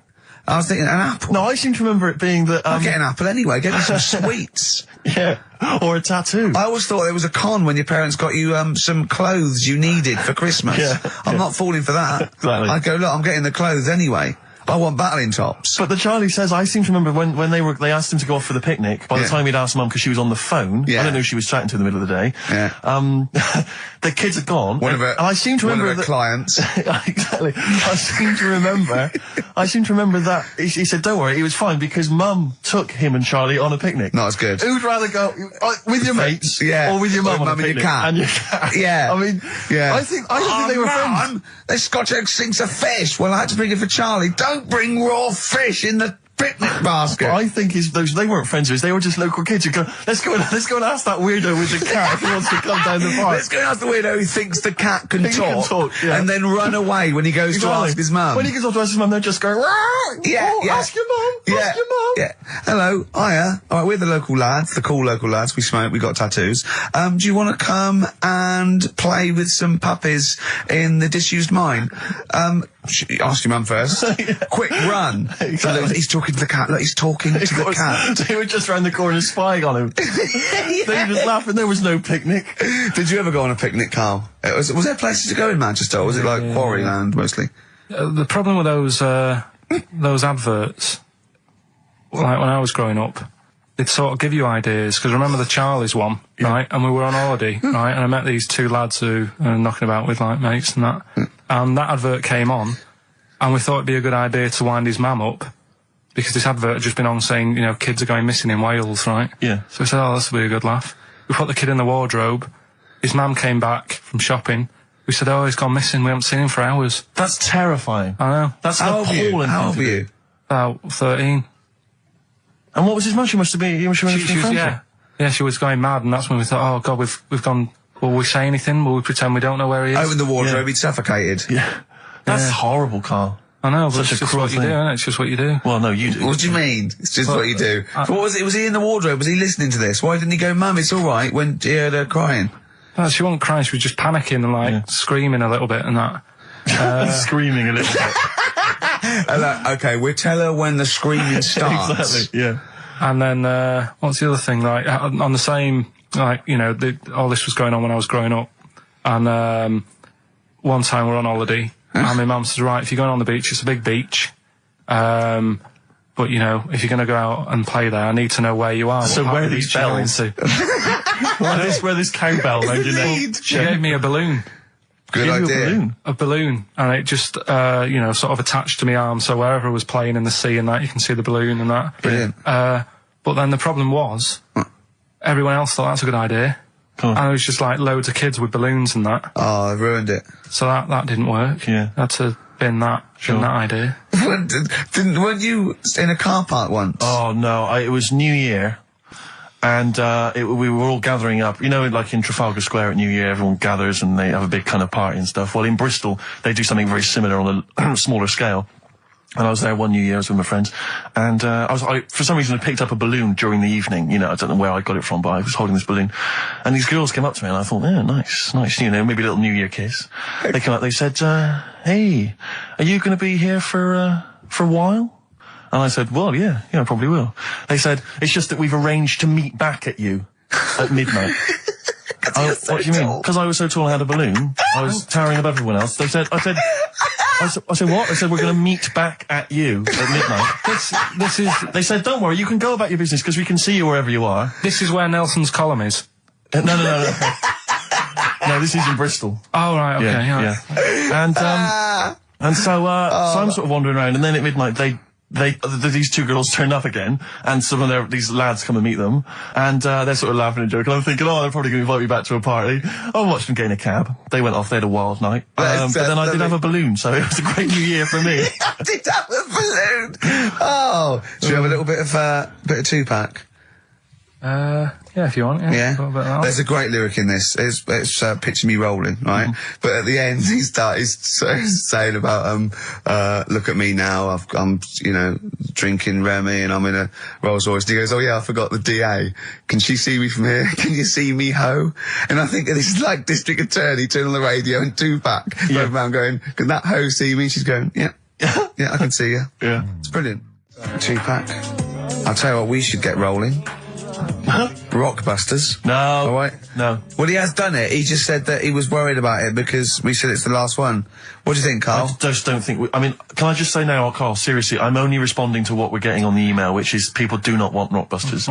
I was thinking, an apple? No, I seem to remember it being that... I'll get an apple anyway, get me some sweets. Yeah, or a tattoo. I always thought there was a con when your parents got you some clothes you needed for Christmas. I'm not falling for that. Exactly. I'd go, look, I'm getting the clothes anyway. I want battling tops. But the Charlie Says, I seem to remember when they asked him to go off for the picnic, by the time he'd asked Mum, because she was on the phone, I don't know who she was chatting to in the middle of the day, the kids are gone, and I seem to remember one of her clients. Exactly. I seem to remember that he said, don't worry, he was fine, because Mum took him and Charlie on a picnic. Not as good. Who'd rather go with your mates, or with your mum on a picnic? And your cat. Yeah. I mean, I think they were friends. This Scotch egg sinks a fish. Well, I had to bring it for Charlie. Don't bring raw fish in the picnic basket. I think they weren't friends with us. They were just local kids who go, let's go and ask that weirdo with the cat if he wants to come down the park. Let's go and ask the weirdo who thinks the cat can talk, and then run away when he goes to ask his mum. When he goes off to ask his mum, they're just going, ask your mum, ask your mum. Yeah. Hello, hiya. All right, we're the local lads, the cool local lads. We smoke, we got tattoos. Do you want to come and play with some puppies in the disused mine? Ask your mum first. Quick, run. Exactly. So look, he's talking to the cat. Look, he's talking to the cat. They were just round the corner spying on him. They were just laughing. There was no picnic. Did you ever go on a picnic, Karl? Was there places to go in Manchester, or was it like Quarryland mostly? The problem with those adverts, like when I was growing up, they'd sort of give you ideas, because remember the Charlie's one, right? And we were on holiday, right? And I met these two lads who are knocking about with like mates and that. And that advert came on, and we thought it'd be a good idea to wind his mum up, because this advert had just been on saying, you know, kids are going missing in Wales, right? Yeah. So we said, oh, this will be a good laugh. We put the kid in the wardrobe. His mum came back from shopping. We said, oh, he's gone missing. We haven't seen him for hours. That's terrifying. I know. That's an appalling How old thing were to do. you? About 13. And what was his mum? She must have been Yeah, she was going mad, and that's when we thought, oh God, we've gone. Will we say anything? Will we pretend we don't know where he is? Open the wardrobe, he'd suffocated. Yeah. That's horrible, Karl. I know, but Such it's a just cruel what you do, thing. isn't it? It's just what you do. Well, no, you do. What do you mean? It's just what you do. But what was it? Was he in the wardrobe? Was he listening to this? Why didn't he go, Mum, it's all right, when he heard her crying? No, she wasn't crying, she was just panicking and like screaming a little bit and that. Screaming a little bit. Okay, we'll tell her when the screaming starts. Exactly, yeah. And then, what's the other thing? Like, on the same, like, you know, all this was going on when I was growing up. And, one time we're on holiday, and my mum says, right, if you're going on the beach, it's a big beach. But, you know, if you're going to go out and play there, I need to know where you are. So where are these bells? Where this cowbell around your neck? She gave me a balloon. Good idea. A balloon, and it just, you know, sort of attached to my arm, so wherever I was playing in the sea and that, you can see the balloon and that. Brilliant. But then the problem was, everyone else thought that's a good idea. And it was just like loads of kids with balloons and that. Oh, I ruined it. So that didn't work. Yeah. Had to bin that idea. Weren't you in a car park once? Oh, no, it was New Year. And we were all gathering up, you know, like in Trafalgar Square at New Year, everyone gathers and they have a big kind of party and stuff. Well, in Bristol, they do something very similar on a smaller scale. And I was there one New Year, I was with my friends, and for some reason I picked up a balloon during the evening. You know, I don't know where I got it from, but I was holding this balloon. And these girls came up to me and I thought, yeah, nice, you know, maybe a little New Year kiss. They came up, they said, hey, are you going to be here for a while? And I said, well, yeah, I probably will. They said, it's just that we've arranged to meet back at you at midnight. What do you mean? Because I was so tall and had a balloon, I was towering above everyone else. I said, what? They said, we're going to meet back at you at midnight. They said, don't worry, you can go about your business because we can see you wherever you are. This is where Nelson's column is. No. No, this is in Bristol. Oh, right, okay, yeah. And so I'm sort of wandering around, and then at midnight these two girls turn up again, and some of these lads come and meet them, and they're sort of laughing and joking. I'm thinking, oh, they're probably going to invite me back to a party. I watched them get in a cab. They went off. They had a wild night. But then I did have a balloon, so it was a great New Year for me. I did have a balloon. Oh, should we have a little bit of two-pack? Yeah, if you want. Yeah. There's a great lyric in this. It's picture me rolling, right? But at the end, he's saying about look at me now. I'm drinking Remy and I'm in a Rolls Royce. And he goes, oh yeah, I forgot the DA. Can she see me from here? Can you see me, ho? And I think this is like District Attorney turning on the radio and Tupac going around going, can that ho see me? She's going, yeah, I can see you. Yeah, it's brilliant. Tupac. I'll tell you what, we should get rolling. Rockbusters. No. All right? No. Well, he has done it. He just said that he was worried about it because we said it's the last one. What do you think, Karl? I just don't think... I mean, can I just say now, Karl, seriously, I'm only responding to what we're getting on the email, which is people do not want Rockbusters.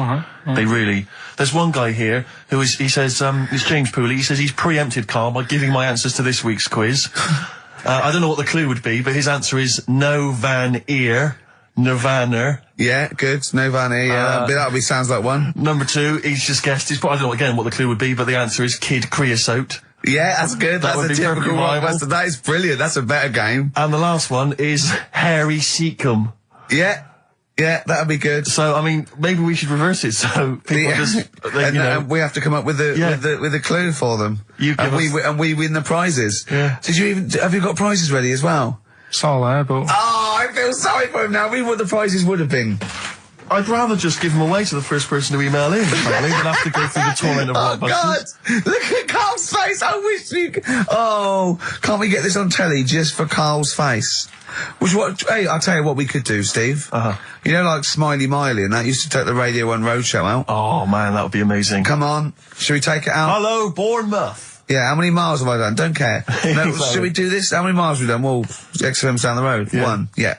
They really... There's one guy here who he says, it's James Pooley, he says he's preempted Karl by giving my answers to this week's quiz. I don't know what the clue would be, but his answer is no van ear. Nirvana. Yeah, good. Nirvana, yeah. That sounds like one. Number 2, he's just guessed. I don't know again what the clue would be, but the answer is Kid Creosote. Yeah, that's good. That's a typical Rockbuster. That is brilliant. That's a better game. And the last one is Harry Seacombe. Yeah, that'd be good. So, I mean, maybe we should reverse it so people just... and we have to come up with a clue for them. And we win the prizes. Yeah. Have you got prizes ready as well? It's all there, but... Oh, I feel sorry for him now. What the prizes would have been. I'd rather just give them away to the first person to email in, frankly, than have to go through the torrent of Oh, blockbusters. God! Look at Carl's face! I wish you could... Oh, can't we get this on telly just for Carl's face? Hey, I'll tell you what we could do, Steve. You know, like Smiley Miley and that used to take the Radio 1 Roadshow out? Oh, man, that would be amazing. Come on, should we take it out? Hello, Bournemouth. Yeah, how many miles have I done? Don't care. No, Exactly. should we do this? How many miles have we done? Well, XFM's down the road. Yeah. 1, yeah.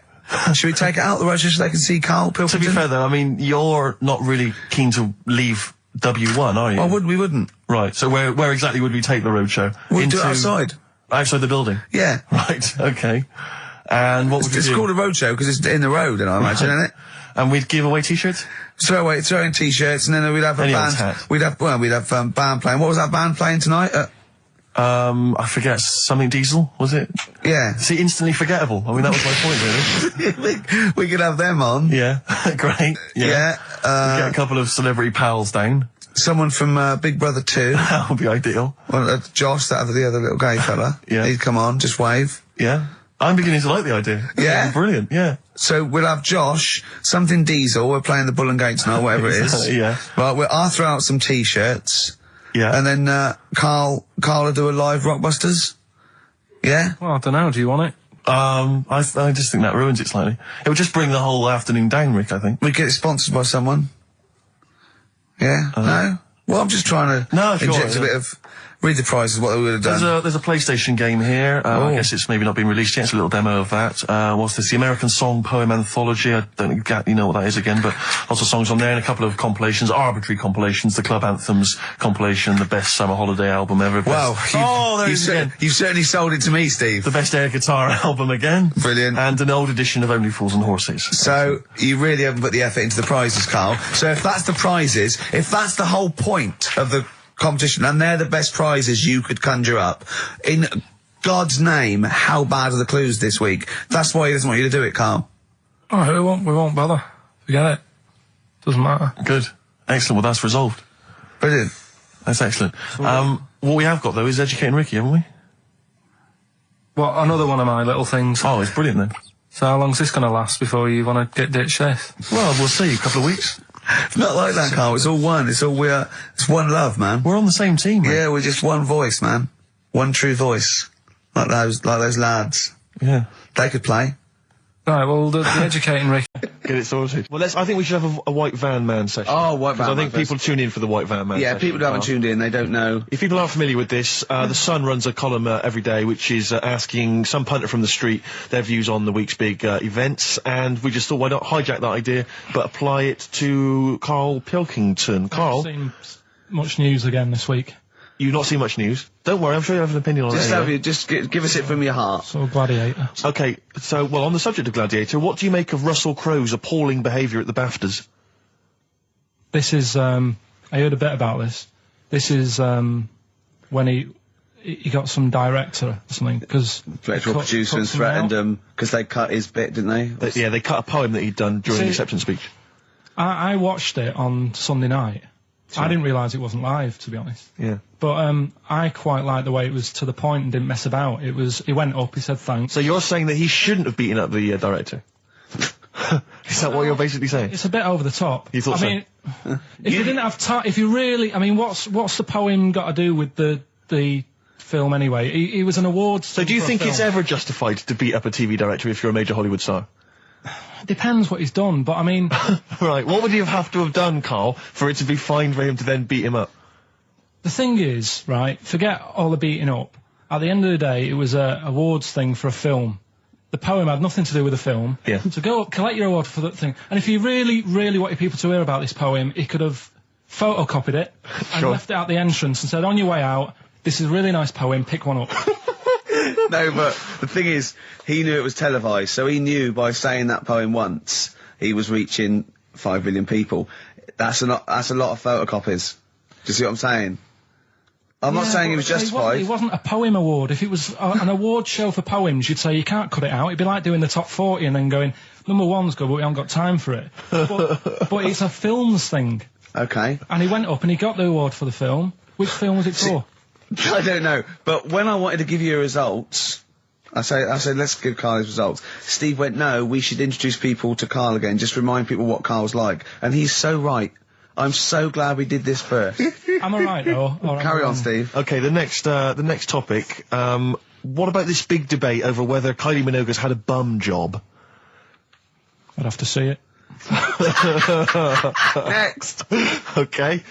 Should we take it out the road just so they can see Karl Pilkington? To be fair, though, I mean, you're not really keen to leave W1, are you? Oh, we wouldn't. Right, so where exactly would we take the roadshow? We'd do it outside. Outside the building? Yeah. Right, okay. And what would we It's do? called a roadshow because it's in the road, and I imagine, isn't it? And we'd give away t-shirts? Throw in t-shirts, and then we'd have a Any old band. hat. We'd have band playing. What was that band playing tonight? I forget, something Diesel, was it? Yeah. See, instantly forgettable. I mean, that was my point, really. we could have them on. Yeah, great. Yeah. Get a couple of celebrity pals down. Someone from Big Brother 2. That would be ideal. Well, Josh, the other little gay fella. Yeah. He'd come on, just wave. Yeah. I'm beginning to like the idea. Yeah? Brilliant, yeah. So we'll have Josh, something Diesel. We're playing the Bull and Gates now, whatever it is. Yeah. Right, I'll throw out some t-shirts. Yeah. And then Karl will do a live Rockbusters. Yeah? Well, I don't know. Do you want it? I just think that ruins it slightly. It would just bring the whole afternoon down, Rick, I think. We get it sponsored by someone. Yeah? No? Well, I'm just trying to No, sure, inject a yeah. bit of... Read the prizes, what they would have done. There's a PlayStation game here. I guess it's maybe not been released yet. It's a little demo of that. What's this? The American Song Poem Anthology. I don't exactly know what that is again, but lots of songs on there and a couple of compilations, arbitrary compilations, the Club Anthems compilation, the best summer holiday album ever. Wow. There it is again. You've certainly sold it to me, Steve. The best air guitar album again. Brilliant. And an old edition of Only Fools and Horses. So, you really haven't put the effort into the prizes, Karl. So if that's the prizes, if that's the whole point of the competition, and they're the best prizes you could conjure up, in God's name, how bad are the clues this week? That's why he doesn't want you to do it, Karl. Oh, we won't bother. Forget it. Doesn't matter. Good. Excellent. Well, that's resolved. Brilliant. That's excellent. What we have got, though, is Educating Ricky, haven't we? Well, another one of my little things. Oh, it's brilliant, then. So how long's this going to last before you want to get ditched this? Well, we'll see. A couple of weeks. It's not like that, Karl. It's all one. It's one love, man. We're on the same team, man. Yeah, we're just one voice, man. One true voice. Like those lads. Yeah. They could play. Right, well, the Educating Rick. Get it sorted. Well, I think we should have a White Van Man session. Oh, White Van I think Man people tune in for the White Van Man Yeah, session. people who haven't tuned in, they don't know. If people aren't familiar with this, The Sun runs a column every day which is asking some punter from the street their views on the week's big events, and we just thought, why not hijack that idea, but apply it to Karl Pilkington. Karl, I've seen much news again this week. you've not seen much news. Don't worry, I'm sure you have an opinion on it. Just give us it from your heart. So Gladiator. Okay, so, well, on the subject of Gladiator, what do you make of Russell Crowe's appalling behaviour at the BAFTAs? This is, I heard a bit about this. This is, when he got some director or something, because... Director or producer and threatened him, because they cut his bit, didn't they? They cut a poem that he'd done during the acceptance speech. I watched it on Sunday night. I didn't realise it wasn't live, to be honest. Yeah. But I quite liked the way it was to the point and didn't mess about. He went up, he said thanks. So you're saying that he shouldn't have beaten up the director? Is that what you're basically saying? It's a bit over the top. You thought so? I mean, if you didn't have time, if you really, I mean, what's the poem got to do with the film anyway? He was an awards. So do you think it's ever justified to beat up a TV director if you're a major Hollywood star? Depends what he's done, but I mean... Right, what would you have to have done, Karl, for it to be fine for him to then beat him up? The thing is, right, forget all the beating up. At the end of the day, it was a awards thing for a film. The poem had nothing to do with the film. Yeah. So go up, collect your award for that thing. And if he really, really wanted people to hear about this poem, he could have photocopied it and Sure. left it at the entrance and said, on your way out, this is a really nice poem, pick one up. No, but the thing is, he knew it was televised, so he knew by saying that poem once, he was reaching 5 million people. That's a lot of photocopies. Do you see what I'm saying? I'm not saying he was justified. It wasn't a poem award. If it was an award show for poems, you'd say you can't cut it out. It'd be like doing the top 40 and then going, number one's good, but we haven't got time for it. But it's a films thing. Okay. And he went up and he got the award for the film. Which film was it for? I don't know, but when I wanted to give you results, I say, let's give Karl his results. Steve went, no, we should introduce people to Karl again, just remind people what Karl's like. And he's so right. I'm so glad we did this first. Am I right, though? Carry on, Steve. Okay, the next topic. What about this big debate over whether Kylie Minogue's had a bum job? I'd have to see it. Next. Okay.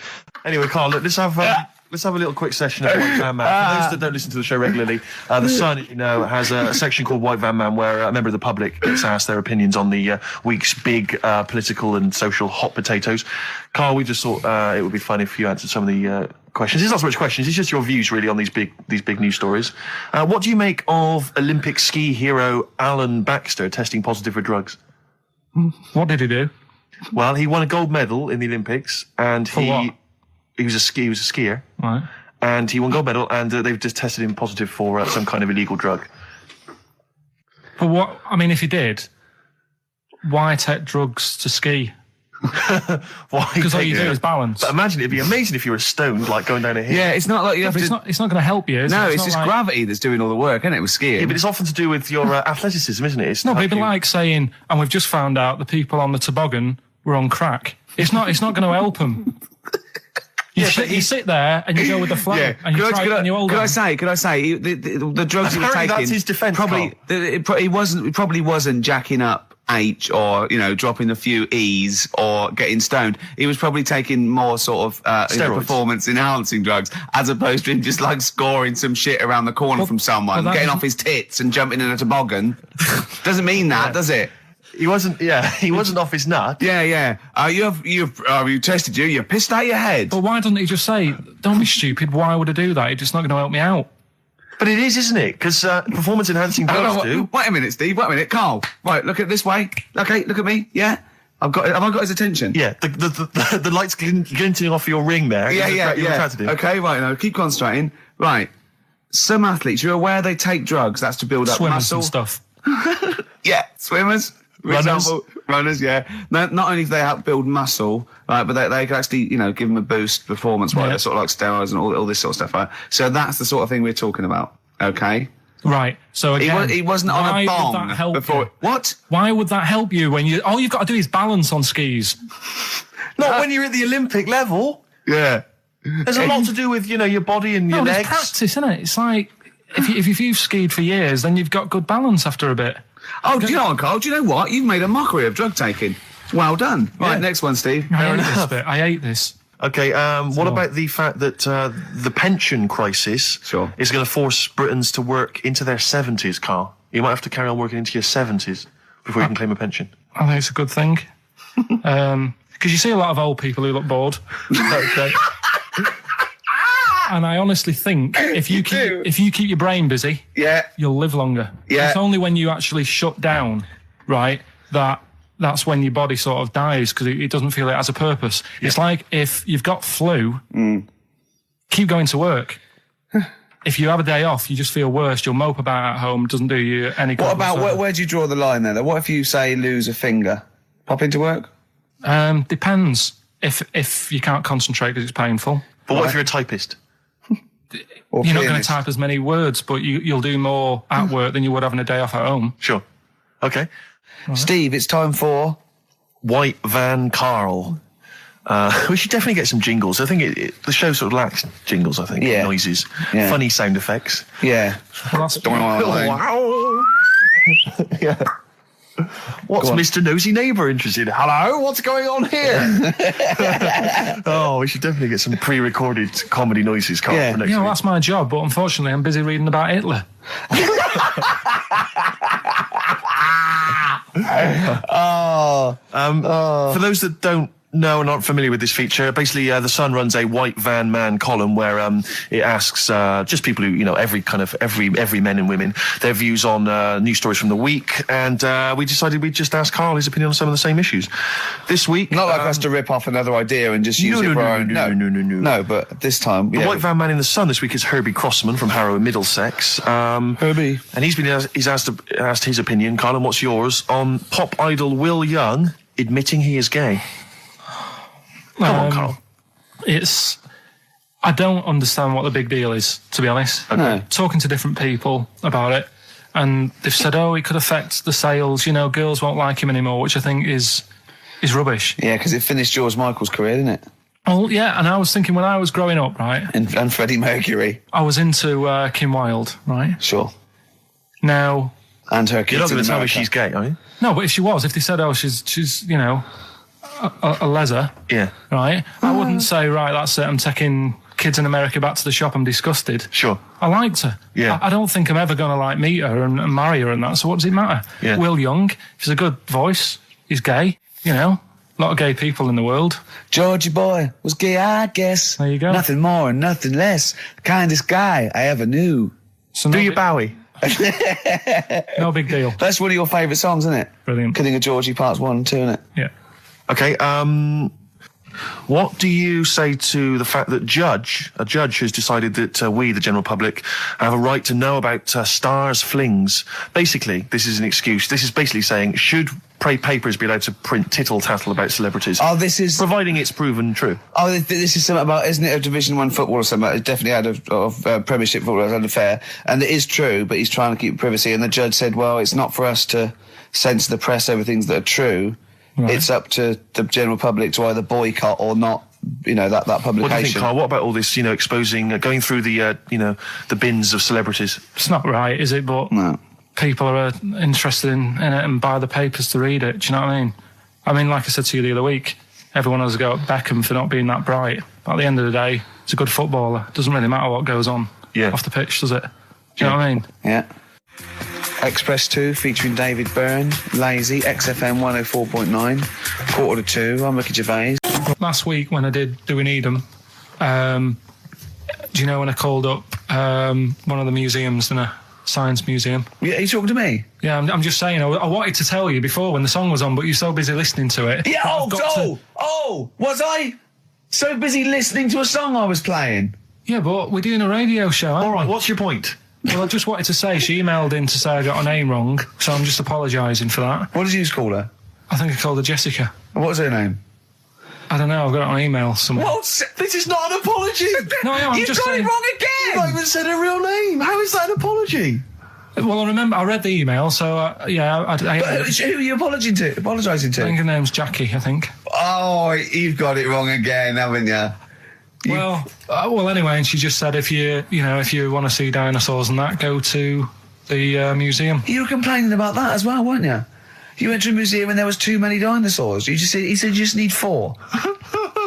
Anyway, Karl, look, let's have a little quick session of White Van Man. For those that don't listen to the show regularly, The Sun, as you know, has a section called White Van Man where a member of the public gets asked their opinions on the week's big political and social hot potatoes. Karl, we just thought it would be fun if you answered some of the questions. It's not so much questions, it's just your views really on these big news stories. What do you make of Olympic ski hero Alan Baxter testing positive for drugs? What did he do? Well, he won a gold medal in the Olympics, and what? He was a skier. Right. And he won gold medal, and they've just tested him positive for some kind of illegal drug. But what? I mean, if he did, why take drugs to ski? Why? Because all you do is balance. But imagine, it'd be amazing if you were stoned, like going down a hill. Yeah, it's not like you have But to... it's not going to help you, is it? No, it's not just like, gravity that's doing all the work, isn't it, with skiing? Yeah, but it's often to do with your athleticism, isn't it? It's No, to but help it'd be you- like saying, and we've just found out the people on the toboggan were on crack. It's not going to help them. You sit there and you go with the flow, and you try and you hold Could on. I say, the drugs he was Apparently taking... that's his defence, Probably, he probably wasn't jacking up H or, dropping a few E's or getting stoned. He was probably taking more sort of, Steroids. performance enhancing drugs, as opposed to him just like scoring some shit around the corner from someone, that getting is- off his tits and jumping in a toboggan. Doesn't mean that, does it? He wasn't off his nut. Yeah. You tested you pissed out your head. But why doesn't he just say, don't be stupid, why would I do that? It's just not going to help me out. But it is, isn't it? Because performance enhancing drugs do. Wait a minute, Steve. Wait a minute, Karl. Right, look at this way. Okay, look at me. Yeah, have I got his attention? Yeah, the lights glinting off your ring there. Yeah. You're attracted to him. Okay, right. Now keep concentrating. Right. Some athletes, you're aware they take drugs. That's to build up Swimmers muscle. and stuff. Yeah, swimmers. For Runners. example, runners, yeah. Not only do they help build muscle, right, but they can actually, give them a boost performance-wise, Yeah. sort of like steroids and all this sort of stuff, right? So that's the sort of thing we're talking about, okay? Right. So again, He wasn't on a why bomb would that help before. you? What? Why would that help you when all you've got to do is balance on skis? Not when you're at the Olympic level. Yeah. There's a lot to do with, your body and your No, legs. it's practice, isn't it? It's like, if you've skied for years, then you've got good balance after a bit. Oh, do you know what, Karl? Do you know what? You've made a mockery of drug taking. Well done. Right, Yeah. next one, Steve. I hate this bit. I hate this. Okay, what about the fact that the pension crisis Sure. is going to force Britons to work into their 70s, Karl? You might have to carry on working into your 70s before you can claim a pension. I think it's a good thing. Because you see a lot of old people who look bored. Okay. And I honestly think if you keep your brain busy, Yeah. you'll live longer. Yeah. It's only when you actually shut down, right, that's when your body sort of dies because it doesn't feel it has a purpose. Yeah. It's like if you've got flu, keep going to work. If you have a day off, you just feel worse. You'll mope about at home. Doesn't do you any good. What about, where do you draw the line there? What if you say lose a finger? Pop into work? Depends. If you can't concentrate because it's painful. But what if you're a typist? Or You're not going to pianist? type as many words, but you'll do more at work than you would having a day off at home. Sure. Okay. Steve, it's time for... White Van Karl. We should definitely get some jingles. I think the show sort of lacks jingles, I think. Yeah. Noises. Yeah. Funny sound effects. Yeah. Well, that's Wow. Yeah. What's Mr. Nosy Neighbour interested in? Hello, what's going on here? Oh, we should definitely get some pre-recorded comedy noises, Karl, Yeah. for next Yeah, well, week. that's my job, but unfortunately I'm busy reading about Hitler. For those that don't know and aren't familiar with this feature, basically The Sun runs a White Van Man column where it asks just people who, every men and women, their views on news stories from the week, and we decided we'd just ask Karl his opinion on some of the same issues. This week... Not like us to rip off another idea and just use it for our own... No. No, but this time... The White Van Man in the Sun this week is Herbie Crossman from Harrow in Middlesex. Herbie. And he's asked his opinion, Karl, and what's yours, on pop idol Will Young admitting he is gay. Come on, Karl. I don't understand what the big deal is, to be honest. No. Talking to different people about it, and they've said, oh, it could affect the sales, you know, girls won't like him anymore, which I think is rubbish. Yeah, because it finished George Michael's career, didn't it? Oh, yeah, and I was thinking when I was growing up, right? And Freddie Mercury. I was into Kim Wilde, right? Sure. Now... And her kids. You're not going in to tell me America. she's gay, are you? No, but if she was, if they said, oh, she's you know, a leather, Yeah. right? I wouldn't say, right, that's it, I'm taking kids in America back to the shop, I'm disgusted. Sure. I liked her. Yeah. I don't think I'm ever going to, like, meet her and marry her and that, so what does it matter? Yeah. Will Young, he's a good voice, he's gay, you know, a lot of gay people in the world. Georgie boy was gay, I guess. There you go. Nothing more and nothing less. The kindest guy I ever knew. So Do no you big- Bowie? No big deal. That's one of your favourite songs, isn't it? Brilliant. Kidding of Georgie Parts 1 and 2, isn't it? Yeah. Okay, what do you say to the fact that a judge has decided that we, the general public, have a right to know about stars' flings? Basically, this is an excuse. This is basically saying, should papers be allowed to print tittle-tattle about celebrities? Oh, this is... Providing it's proven true. Oh, this is something about, isn't it, a Division 1 football or something? It's definitely out of Premiership football, it's unfair. And it is true, but he's trying to keep privacy. And the judge said, well, it's not for us to censor the press over things that are true. Right. It's up to the general public to either boycott or not, you know, that publication. What do you think, Karl? What about all this, you know, exposing, going through the, you know, the bins of celebrities? It's not right, is it? But No. people are interested in it and buy the papers to read it. Do you know what I mean? Like I said to you the other week, everyone has a go at Beckham for not being that bright. But at the end of the day, he's a good footballer. It doesn't really matter what goes on off the pitch, does it? Do you know what I mean? Yeah. Express 2 featuring David Byrne, Lazy, XFM 104.9, 1:45. I'm Ricky Gervais. Last week when I did Do We Need 'Em, do you know when I called up one of the museums in a science museum? Yeah, are you talking to me? Yeah, I'm just saying, I wanted to tell you before when the song was on, but you're so busy listening to it. Yeah, that I've was I so busy listening to a song I was playing? Yeah, but we're doing a radio show, aren't All right, we? what's your point? Well, I just wanted to say, she emailed in to say I got her name wrong, so I'm just apologising for that. What did you call her? I think I called her Jessica. What was her name? I don't know, I've got it on email somewhere. This is not an apology. No, I'm You've just got saying... it wrong You've not again! even said her real name. How is that an apology? Well, I remember, I read the email, so, yeah, I Who are you apologising to? think her name's Jackie, I think. Oh, you've got it wrong again, haven't you? Well, anyway, and she just said if you want to see dinosaurs and that, go to the museum. You were complaining about that as well, weren't you? You went to a museum and there was too many dinosaurs. He said you just need 4.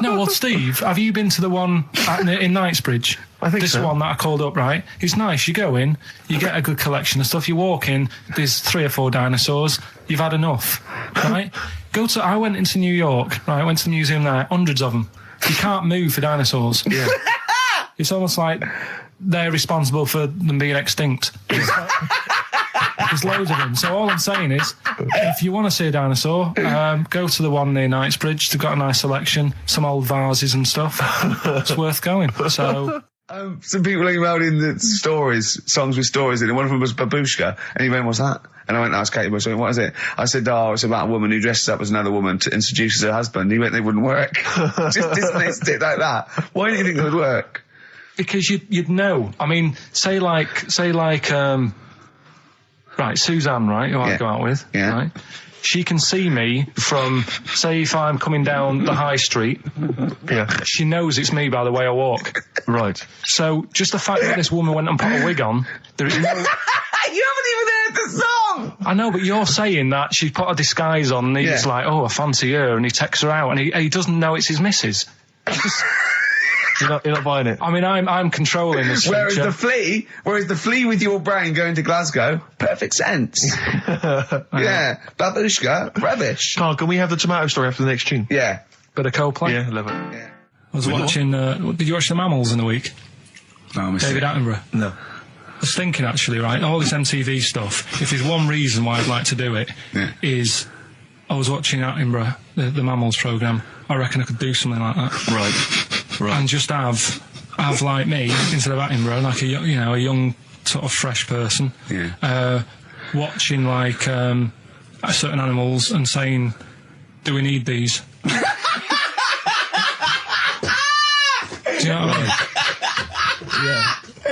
No, well, Steve, have you been to the one in Knightsbridge? I think this so. one that I called up, right? It's nice. You go in, you get a good collection of stuff. You walk in, there's 3 or 4 dinosaurs. You've had enough, right? I went into New York, right? I went to the museum there, hundreds of them. You can't move for dinosaurs. Yeah. It's almost like they're responsible for them being extinct. There's loads of them. So all I'm saying is, if you want to see a dinosaur, go to the one near Knightsbridge. They've got a nice selection, some old vases and stuff. It's worth going. So... Some people emailed in the songs with stories in it. One of them was Babushka, and he went, what's that? And I went, that's Katie Bush. I went, what is it? I said, it's about a woman who dresses up as another woman and seduces her husband. He went, they wouldn't work. Just dismissed it like that. Why do you think it would work? Because you'd know. I mean, say like, right, Suzanne, right, who I go out with, right? She can see me from, say, if I'm coming down the high street. Yeah. She knows it's me by the way I walk. Right. So just the fact that this woman went and put a wig on, there is no... You haven't even heard the song! I know, but you're saying that she put a disguise on and he's like, I fancy her, and he takes her out and he doesn't know it's his missus. You're not buying it. I mean, I'm controlling this Whereas feature. the flea with your brain going to Glasgow, perfect sense. Yeah. Babushka, rubbish. Karl, can we have the tomato story after the next tune? Yeah. Bit of Coldplay. Yeah, love it. Yeah. I was watching, did you watch The Mammals in the week? No, David Attenborough. No. I was thinking, actually, right, all this MTV stuff, if there's one reason why I'd like to do it, is I was watching Attenborough, the Mammals programme. I reckon I could do something like that. Right. And just have like me, instead of Attenborough, like a young sort of fresh person, watching like certain animals and saying, do we need these? Do you know what I mean?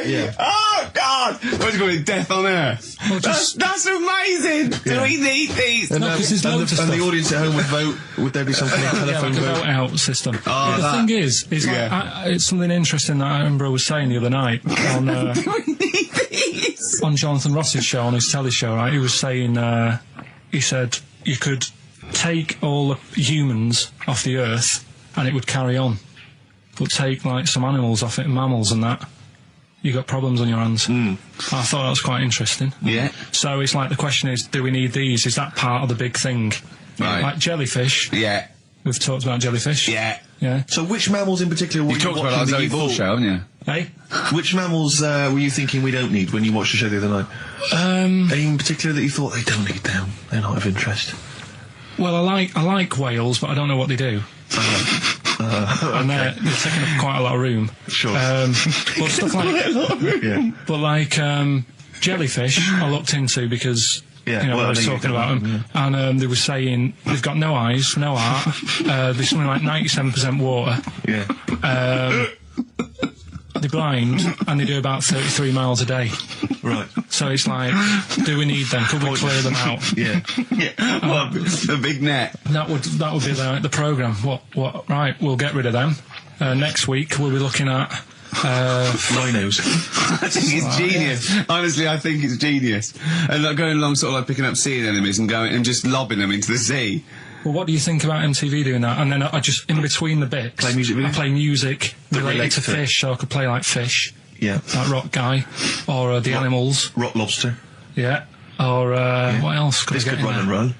Yeah. Oh, God! What do you call it? Death on Earth. Well, That's amazing! Do we need these? And, No, 'cause there's loads of and the stuff. audience at home would vote. Would there be some kind of Yeah, telephone like a vote? vote out system. Oh, But the that- thing is like, it's something interesting that I remember I was saying the other night on on Jonathan Ross's show, on his telly show, right? He was saying, he said you could take all the humans off the earth and it would carry on, but take like some animals off it, mammals and that, you got problems on your hands. I thought that was quite interesting. Yeah. So it's like the question is, do we need these? Is that part of the big thing? Right. Like jellyfish. Yeah. We've talked about jellyfish. Yeah. Yeah. So which mammals in particular were You talked about watching our that Zoe you Ball thought- show, haven't you? Hey? Which mammals were you thinking we don't need when you watched the show the other night? Any in particular that you thought they don't need them? They're not of interest. Well, I like whales, but I don't know what they do. And they're taking up quite a lot of room. Sure. But stuff like, Yeah. but like jellyfish, I looked into because Yeah, you know well, I was I know you talking don't about like them, and they were saying they've got no eyes, no heart. There's something like 97% water. Yeah. They're blind, and they do about 33 miles a day. Right. So it's like, do we need them? Could we clear them out? Yeah. Well, the big net. That would be the programme. What? Right, we'll get rid of them. Next week we'll be looking at Rhinos. I think it's genius. Honestly, I think it's genius. And like going along, sort of like picking up sea anemones and going and just lobbing them into the sea. Well, what do you think about MTV doing that? And then I just, in between the bits, Play music I videos? play music related relates to to it. fish, so I could play like Fish, Yeah. that rock guy, or the animals, Rock lobster. yeah, or what else could This I could get in run and there? run.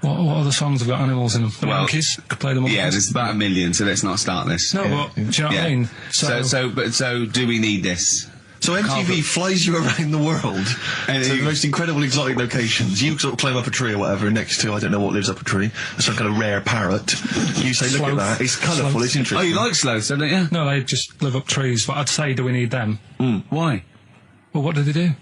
What other songs have got animals in them? The Well, monkeys, could play the monkeys. Yeah, there's about 1 million, so let's not start this. No, but do you know what I mean? So do we need this? So MTV flies you around the world And to the you- most incredible exotic locations. You sort of climb up a tree or whatever next to, I don't know what lives up a tree, some kind of rare parrot. You say, look at Sloth. that, it's colourful, Sloth. it's Oh, interesting. you like sloths, don't you? No, they just live up trees, but I'd say, do we need them? Why? Well, what do they do?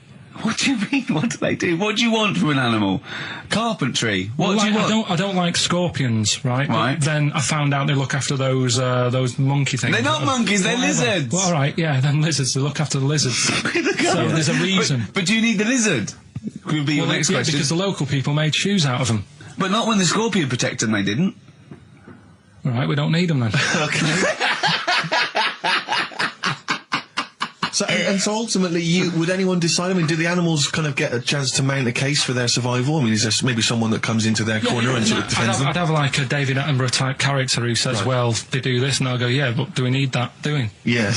What do you mean? What do they do? What do you want from an animal? Carpentry. What Well, do you like, want? I don't like scorpions, right? Right. But then I found out they look after those monkey things. They're not monkeys, they're Whatever. lizards. Well, all right, yeah, then lizards. They look after the lizards. So there's a reason. But do you need the lizard? Could be your Well, next yeah, question. because the local people made shoes out of them. But not when the scorpion protected them, they didn't. All right, we don't need them then. So, and so ultimately, would anyone decide? I mean, do the animals kind of get a chance to mount a case for their survival? I mean, is there maybe someone that comes into their corner and sort of defends them? I'd have like a David Attenborough type character who says, well, they do this, and I'll go, yeah, but do we need that doing? Yeah.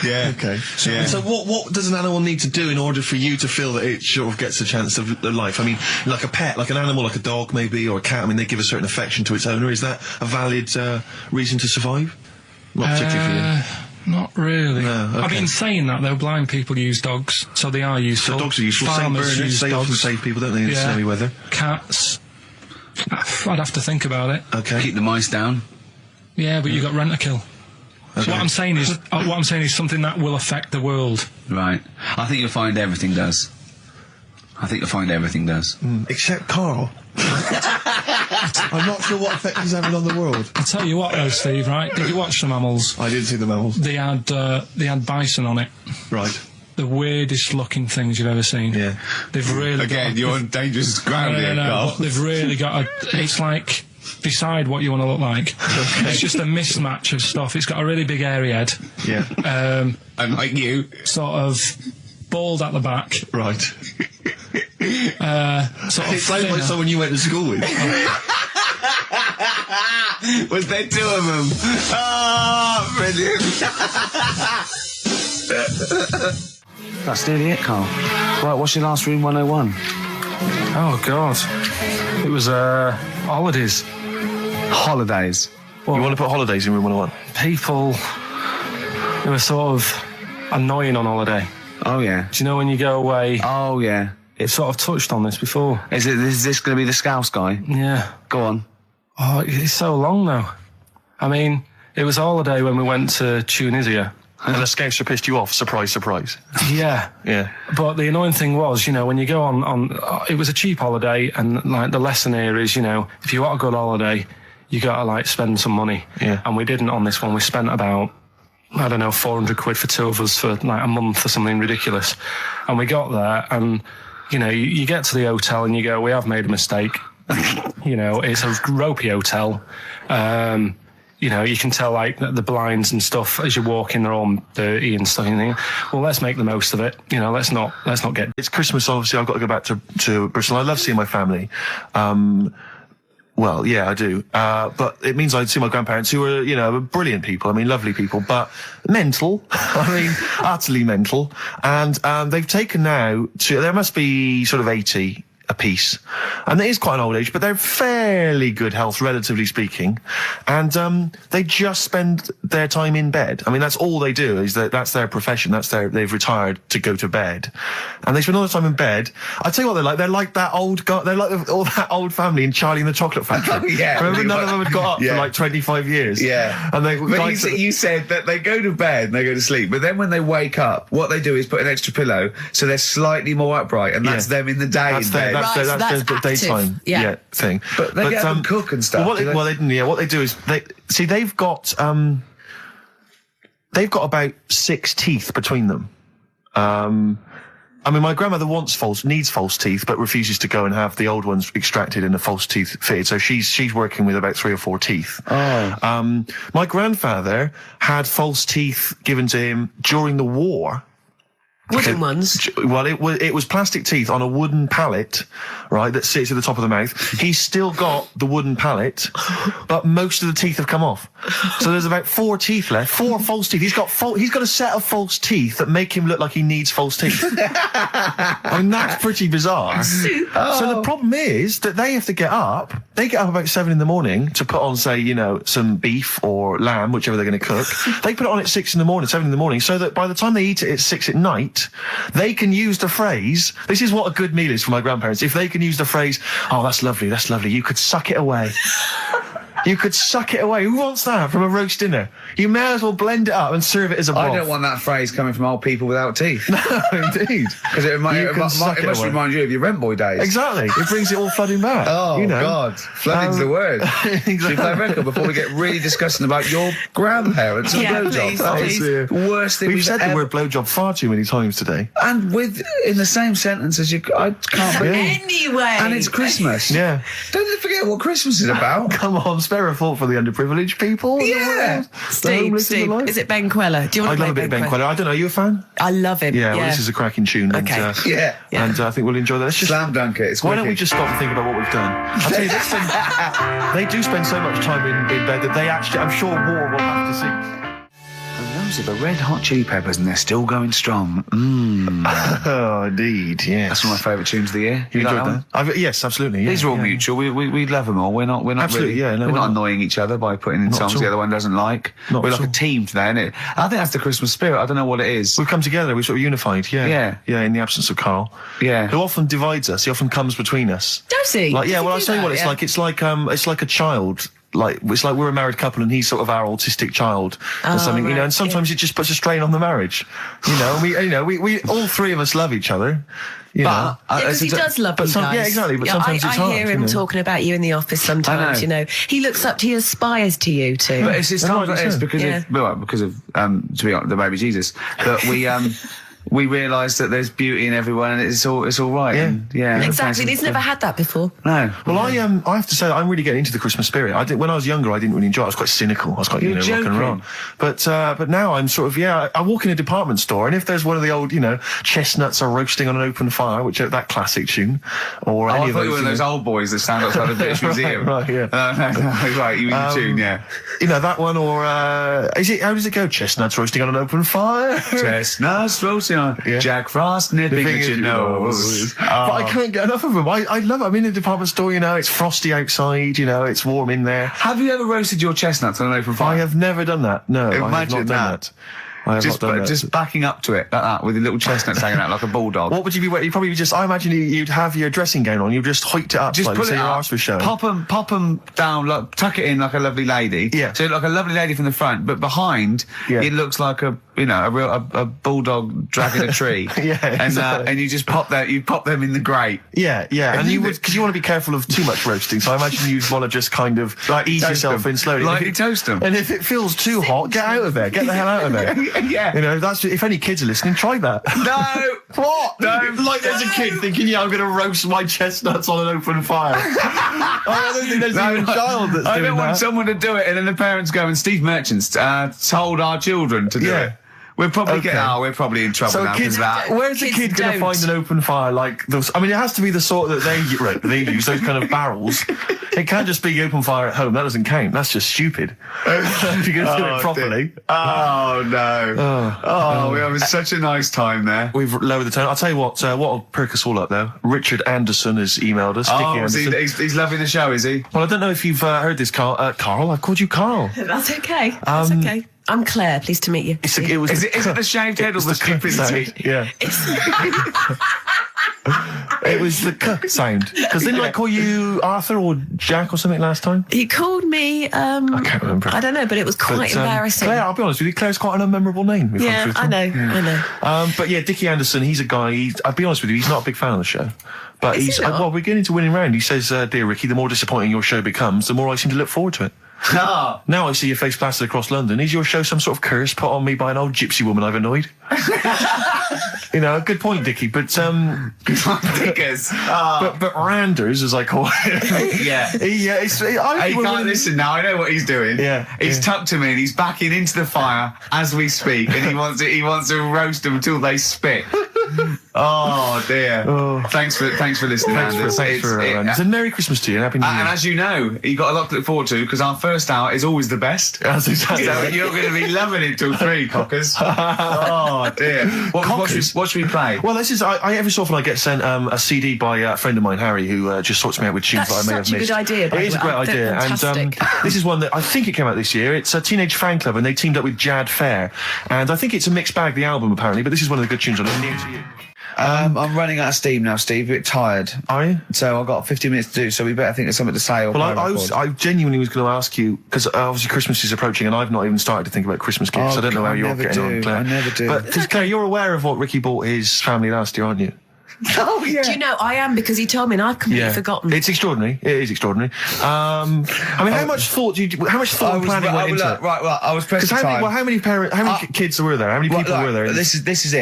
Yeah. Okay. So, Yeah. so what does an animal need to do in order for you to feel that it sort of gets a chance of life? I mean, like a pet, like an animal, like a dog maybe, or a cat. I mean, they give a certain affection to its owner. Is that a valid reason to survive? Not particularly for you. Not really. No, okay. I've been saying that though. Blind people use dogs, so they are useful. So dogs are useful. Saint Farmers Bernards, use they often dogs. save people, don't they, in Yeah. snowy weather? Cats. I'd have to think about it. Okay. Keep the mice down. Yeah, but you got rent to kill. Okay. So what I'm saying is something that will affect the world. Right. I think you'll find everything does. Except Karl. I'm not sure what effect he's having on the world. I'll tell you what though, Steve, right? Did you watch the mammals? I didn't see the mammals. They had bison on it. Right. The weirdest looking things you've ever seen. Yeah. They've really Again, you're on dangerous ground here, no, Carl. but they've really got it's like, decide what you want to look like. It's just a mismatch of stuff. It's got a really big airy head. Yeah. Unlike you. Sort of bald at the back. Right. Sort of It sounds like thinner. someone you went to school with. Was there two of them? Ah, brilliant. That's nearly it, Carl. Right, what's your last room 101? Oh God, it was holidays. Holidays. You want to put holidays in room 101? People who were sort of annoying on holiday. Oh, yeah. Do you know when you go away? Oh, yeah. It sort of touched on this before. Is this going to be the Scouse guy? Yeah. Go on. Oh, it's so long though. I mean, it was a holiday when we went to Tunisia. And the Scouser pissed you off. Surprise, surprise. Yeah. Yeah. But the annoying thing was, when you go on it was a cheap holiday, and like the lesson here is, if you want a good holiday, you gotta like spend some money. Yeah. And we didn't on this one. We spent about I don't know, 400 quid for two of us for like a month or something ridiculous. And we got there, and, you know, you get to the hotel and you go, we have made a mistake. You know, it's a ropey hotel. You know, you can tell like the blinds and stuff as you walk in, they're all dirty and stuff. And you think, well, let's make the most of it. You know, let's not get. It's Christmas, obviously. I've got to go back to Bristol. I love seeing my family. Well, yeah, I do. But it means I see my grandparents, who are, you know, brilliant people. I mean, lovely people, but mental. I mean, utterly mental. And they've taken now to, there must be sort of 80 a piece. And it is quite an old age, but they're fairly good health, relatively speaking. And they just spend their time in bed. I mean, that's all they do, is that's their profession. They've retired to go to bed. And they spend all the time in bed. I tell you what they're like. They're like that old guy, they're like all that old family in Charlie and the Chocolate Factory. Oh, yeah. Remember, none of them had got up for like 25 years. Yeah. And they, but you said that they go to bed and they go to sleep, but then when they wake up, what they do is put an extra pillow so they're slightly more upright, and that's them in the day in bed. That's the daytime thing. But they get up and cook and stuff. What they do is they've got about 6 teeth between them. I mean, my grandmother needs false teeth, but refuses to go and have the old ones extracted and the false teeth fitted. So she's working with about 3 or 4 teeth. Oh. My grandfather had false teeth given to him during the war. Wooden ones? Well, it was plastic teeth on a wooden pallet, right, that sits at the top of the mouth. He's still got the wooden pallet, but most of the teeth have come off. So there's about 4 teeth left, 4 false teeth. He's got a set of false teeth that make him look like he needs false teeth. I mean, that's pretty bizarre. So the problem is that they have to get up. They get up about 7 in the morning to put on, say, you know, some beef or lamb, whichever they're going to cook. They put it on at 6 in the morning, 7 in the morning, so that by the time they eat it at 6 at night, they can use the phrase, this is what a good meal is for my grandparents, if they can use the phrase, oh, that's lovely, you could suck it away. You could suck it away. Who wants that from a roast dinner? You may as well blend it up and serve it as a broth. I don't want that phrase coming from old people without teeth. No, indeed. Because it must remind you of your rent boy days. Exactly. It brings it all flooding back. Oh, you know. God. Flooding's the word. Exactly. Should we play a record before we get really disgusting about your grandparents and blowjobs? That is the worst thing we've said ever. the word blowjob far too many times today. And in the same sentence as I can't believe. Anyway. And it's Christmas. Yeah. Don't forget what Christmas is about. Come on, spare a thought for the underprivileged people. Yeah. Steve, is it Ben Queller? Do you want to play I love a bit of Ben Queller. I don't know, are you a fan? I love him. Yeah, well, this is a cracking tune. Okay. And, and I think we'll enjoy that. Let's just slam dunk it. Why don't we just stop and think about what we've done? I'll tell you, they do spend so much time in bed that they actually, I'm sure, war will have to sing. And those are the Red Hot Chili Peppers, and they're still going strong. Oh, indeed, yes. That's one of my favourite tunes of the year. You enjoyed that? Yes, absolutely. Yeah, These are all mutual. We love them all. We're not absolutely, really, we're not annoying each other by putting in songs the other one doesn't like. We're like a team today, isn't it? I think that's the Christmas spirit. I don't know what it is. We've come together. We're sort of unified. Yeah, in the absence of Karl. Yeah, who often divides us. He often comes between us. Does he? Like, yeah. Well, I'll tell you what it's like. It's like a child. Like, it's like we're a married couple and he's sort of our autistic child or something, you know, and sometimes it just puts a strain on the marriage, you know, we all 3 of us love each other, you know. Because he does love you guys. Yeah, exactly, but sometimes it's hard. I hear him talking about you in the office sometimes, you know. He looks up to you, aspires to you too. But it's because of to be honest, the baby Jesus, that we realise that there's beauty in everyone, and it's all right. Yeah, exactly. He's never had that before. No. Well, I have to say that I'm really getting into the Christmas spirit. When I was younger, I didn't really enjoy it. I was quite cynical. I was quite, rock and roll. But now I'm sort of, I walk in a department store, and if there's one of the old, chestnuts are roasting on an open fire, which are that classic tune, or any of those. I thought you were one of those old boys that stand outside the British Museum. Right, yeah. No, right, you mean the tune, yeah. You know, that one, or, how does it go? Chestnuts roasting on an open fire? Chestnuts roasting on Jack Frost nipping at your nose. But I can't get enough of them. I love it. I'm in a department store, it's frosty outside, it's warm in there. Have you ever roasted your chestnuts on an open fire? I have never done that. No, Imagine I have not done that. I have not done that. Just backing up to it like that with your little chestnuts hanging out like a bulldog. What would you be wearing? You'd probably just, I imagine you'd have your dressing gown on, you'd just hiked it up Just slightly, pull so it your up, arse was showing. pop them down, like, tuck it in like a lovely lady. Yeah. So like a lovely lady from the front, but behind, it looks like a bulldog dragging a tree. And you just pop them in the grate. Yeah. And you would, because you want to be careful of too much roasting, so I imagine you'd want to just kind of Like ease yourself in slowly. Lightly toast them. And if it feels too hot, get out of there. Get the hell out of there. Yeah. You know, that's, if any kids are listening, try that. No! What? No. Like there's a kid thinking, I'm going to roast my chestnuts on an open fire. I don't think there's even a child that's I doing don't want that. someone to do it, and then the parents go, and Steve Merchant's told our children to do it. We're probably we're probably in trouble now because of that. Where's a kid going to find an open fire like those? I mean, it has to be the sort that they use, those kind of barrels. It can't just be open fire at home. That doesn't count. That's just stupid. If you're going to do it properly. Oh, no. We're having such a nice time there. We've lowered the tone. I'll tell you what'll perk us all up, though. Richard Anderson has emailed us. He's loving the show, is he? Well, I don't know if you've heard this, Karl. Karl, I've called you Karl. That's okay. That's okay. I'm Claire. Pleased to meet you. Is it the shaved head or the skipping teeth? Yeah. It was the k sound. Because didn't I call you Arthur or Jack or something last time? You called me, I can't remember. I don't know, but it was quite embarrassing. Claire, I'll be honest with you, Claire's quite an unmemorable name. Yeah, I know. But yeah, Dickie Anderson, he's a guy, I'll be honest with you, he's not a big fan of the show. But Is he not? well, we're getting into winning round. He says, dear Ricky, the more disappointing your show becomes, the more I seem to look forward to it. Now I see your face plastered across London. Is your show some sort of curse put on me by an old gypsy woman I've annoyed? You know, good point, Dickie. But Dickers. but Randers, as I call it. He can't listen now. I know what he's doing. Yeah, he's tucked him in. He's backing into the fire as we speak, and he wants to roast them until they spit. Oh dear. Thanks for listening, Randers. It's a Merry Christmas to you and Happy New Year. And as you know, you got a lot to look forward to because our first hour is always the best. That's exactly So you're going to be loving it till 3, cockers. Oh dear. What should we play? Well, this is I every so often I get sent a CD by a friend of mine, Harry, who just sorts me out with tunes that I may have missed. That's such a good idea. It is a great idea, fantastic. and this is one that I think it came out this year. It's a Teenage Fan Club, and they teamed up with Jad Fair, and I think it's a mixed bag, the album apparently. But this is one of the good tunes on it. New to you. I'm running out of steam now, Steve. A bit tired. Are you? So I've got 15 minutes to do. So we better think of something to say. Well, I genuinely was going to ask you because obviously Christmas is approaching, and I've not even started to think about Christmas gifts. I don't know how you're getting on, Claire. I never do. But Claire, you're aware of what Ricky bought his family last year, aren't you? Oh yeah. Do you know, I am because he told me and I've completely forgotten. It's extraordinary. It is extraordinary. I mean, how much thought and planning went into it? Right, well, I was pressed for time. How many kids were there? How many people were there? This is